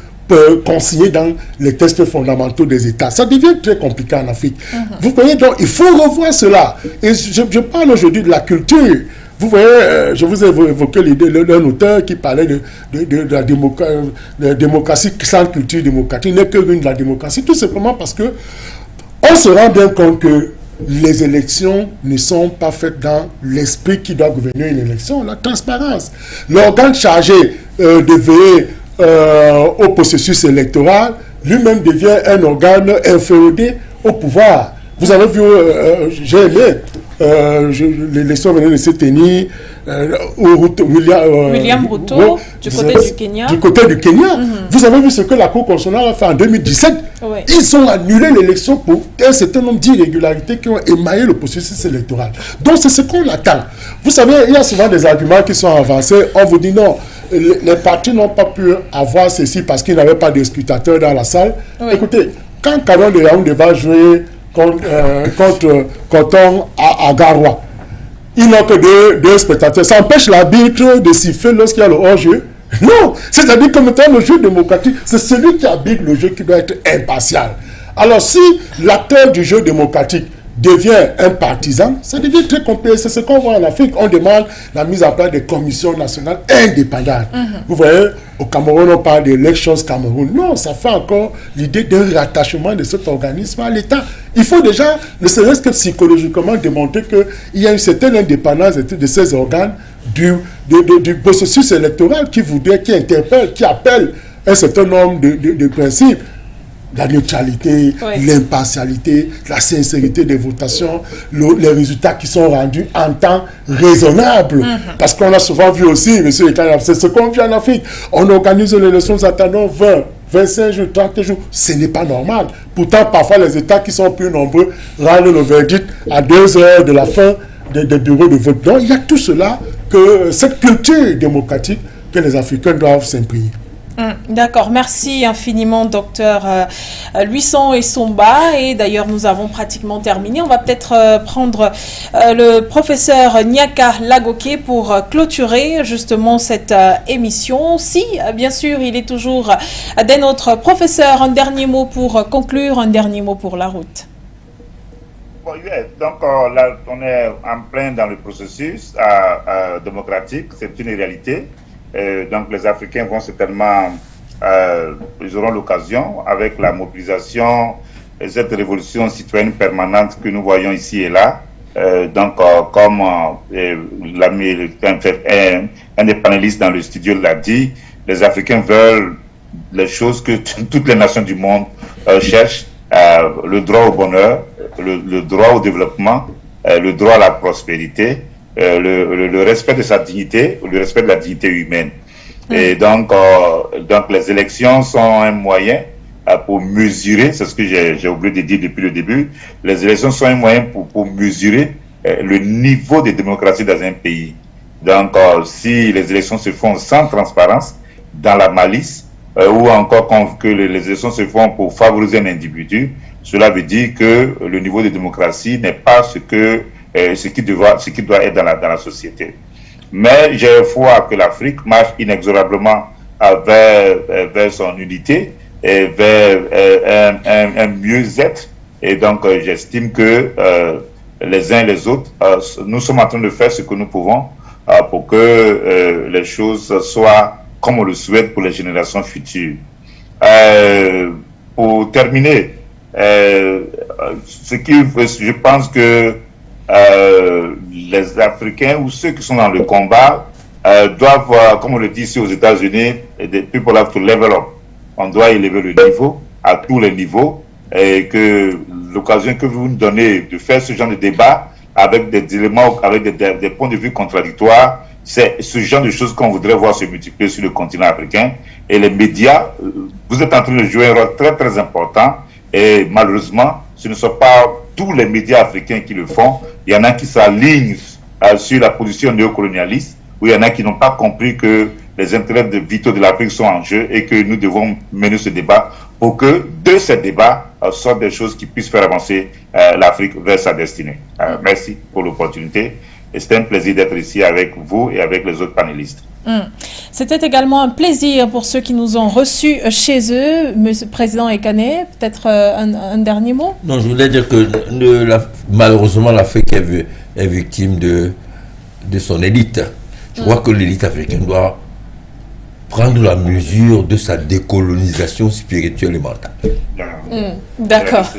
consigné dans les textes fondamentaux des États. Ça devient très compliqué en Afrique. Vous voyez, donc il faut revoir cela. Et je parle aujourd'hui de la culture. Vous voyez, je vous ai évoqué l'idée d'un auteur qui parlait de la démocratie sans culture démocratique. Il n'est que l'une de la démocratie, tout simplement parce que on se rend bien compte que les élections ne sont pas faites dans l'esprit qui doit gouverner une élection, la transparence. L'organe chargé de veiller au processus électoral, lui-même devient un organe inféodé au pouvoir. Vous avez vu, j'ai aimé, l'élection venait de se tenir William Ruto, du côté du Kenya. Du côté du Kenya. Vous avez vu ce que la Cour constitutionnelle a fait en 2017. Oui. Ils ont annulé l'élection pour un certain nombre d'irrégularités qui ont émaillé le processus électoral. Donc c'est ce qu'on attend. Vous savez, il y a souvent des arguments qui sont avancés. On vous dit non, les partis n'ont pas pu avoir ceci parce qu'ils n'avaient pas de scrutateurs dans la salle. Oui. Écoutez, quand Caron de Yaoundé va jouer contre Coton à Garoua, ils n'ont que deux spectateurs. Ça empêche l'arbitre de siffler lorsqu'il y a le hors-jeu. Non, c'est-à-dire que maintenant le jeu démocratique, c'est celui qui arbitre le jeu qui doit être impartial. Alors si l'acteur du jeu démocratique devient un partisan, ça devient très compliqué. C'est ce qu'on voit en Afrique. On demande la mise en place des commissions nationales indépendantes. Vous voyez, au Cameroun, on parle d'Elections Cameroun. Non, ça fait encore l'idée d'un rattachement de cet organisme à l'État. Il faut déjà, ne serait-ce que psychologiquement, démontrer qu'il y a une certaine indépendance de ces organes du processus électoral qui interpelle, qui appelle un certain nombre de principes. La neutralité, oui, l'impartialité, la sincérité des votations, les résultats qui sont rendus en temps raisonnable. Parce qu'on a souvent vu aussi, monsieur Ekaya, c'est ce qu'on vit en Afrique. On organise les élections, nous attendons 20, 25 jours, 30 jours. Ce n'est pas normal. Pourtant, parfois, les États qui sont plus nombreux rendent le verdict à 2 heures de la fin des bureaux de vote. Donc, il y a tout cela, cette culture démocratique que les Africains doivent s'imprégner. D'accord, merci infiniment docteur Luisson Essomba, et d'ailleurs nous avons pratiquement terminé. On va peut-être prendre le professeur Nyaka Lagoké pour clôturer justement cette émission. Si bien sûr il est toujours des nôtres. Professeur, un dernier mot pour conclure, un dernier mot pour la route. Bon, donc là on est en plein dans le processus démocratique, c'est une réalité. Donc les Africains vont certainement, ils auront l'occasion, avec la mobilisation, cette révolution citoyenne permanente que nous voyons ici et là, comme un des panélistes dans le studio l'a dit, les Africains veulent les choses que toutes les nations du monde cherchent, le droit au bonheur, le droit au développement, le droit à la prospérité, le respect de sa dignité, le respect de la dignité humaine. Et donc les élections sont un moyen pour mesurer, c'est ce que j'ai oublié de dire depuis le début, les élections sont un moyen pour mesurer le niveau de démocratie dans un pays. Donc si les élections se font sans transparence, dans la malice, ou encore que les élections se font pour favoriser un individu, cela veut dire que le niveau de démocratie n'est pas ce qui doit être dans la société. Mais j'ai foi que l'Afrique marche inexorablement vers son unité et vers un mieux-être. Et donc j'estime que les uns et les autres, nous sommes en train de faire ce que nous pouvons pour que les choses soient comme on le souhaite pour les générations futures. Pour terminer, je pense que les Africains ou ceux qui sont dans le combat doivent, comme on le dit ici aux États-Unis, the people have to level up. On doit élever le niveau à tous les niveaux, et que l'occasion que vous nous donnez de faire ce genre de débat avec des éléments, avec des points de vue contradictoires, c'est ce genre de choses qu'on voudrait voir se multiplier sur le continent africain. Et les médias, vous êtes en train de jouer un rôle très très important, et malheureusement, ce ne sont pas tous les médias africains qui le font. Il y en a qui s'alignent sur la position néocolonialiste, ou il y en a qui n'ont pas compris que les intérêts vitaux de l'Afrique sont en jeu et que nous devons mener ce débat pour que de ces débats sortent des choses qui puissent faire avancer l'Afrique vers sa destinée. Merci pour l'opportunité et c'était un plaisir d'être ici avec vous et avec les autres panélistes. C'était également un plaisir pour ceux qui nous ont reçus chez eux. Monsieur le Président Ekane, peut-être un dernier mot? Non, je voulais dire que malheureusement l'Afrique est victime de son élite. Je crois que l'élite africaine doit prendre la mesure de sa décolonisation spirituelle et mentale. D'accord.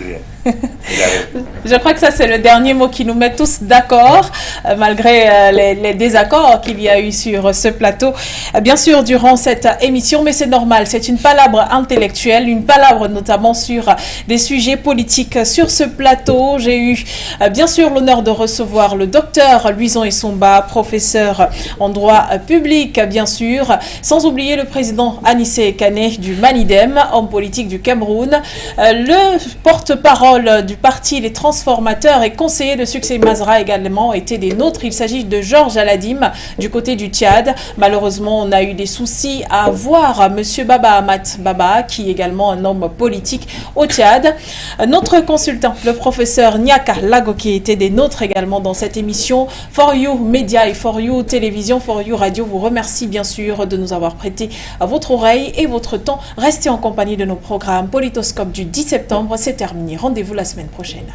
Je crois que ça, c'est le dernier mot qui nous met tous d'accord, malgré les désaccords qu'il y a eu sur ce plateau. Bien sûr, durant cette émission, mais c'est normal, c'est une palabre intellectuelle, une palabre notamment sur des sujets politiques. Sur ce plateau, j'ai eu bien sûr l'honneur de recevoir le docteur Luison Essomba, professeur en droit public, bien sûr, sans oublier le président Anissé Ekane du Manidem, homme politique du Cameroun, le porte-parole du parti Les Transformateurs et conseiller de Succès Masra également était des nôtres. Il s'agit de Georges Aladim du côté du Tchad. Malheureusement, on a eu des soucis à voir monsieur Baba Amat Baba, qui est également un homme politique au Tchad. Notre consultant, le professeur Nyaka Lagoke, était des nôtres également dans cette émission. For You Média et For You Télévision, For You Radio vous remercie bien sûr de nous avoir prêté à votre oreille et votre temps. Restez en compagnie de nos programmes. Politoscope du 10 septembre, c'est terminé. Rendez-vous la semaine prochaine.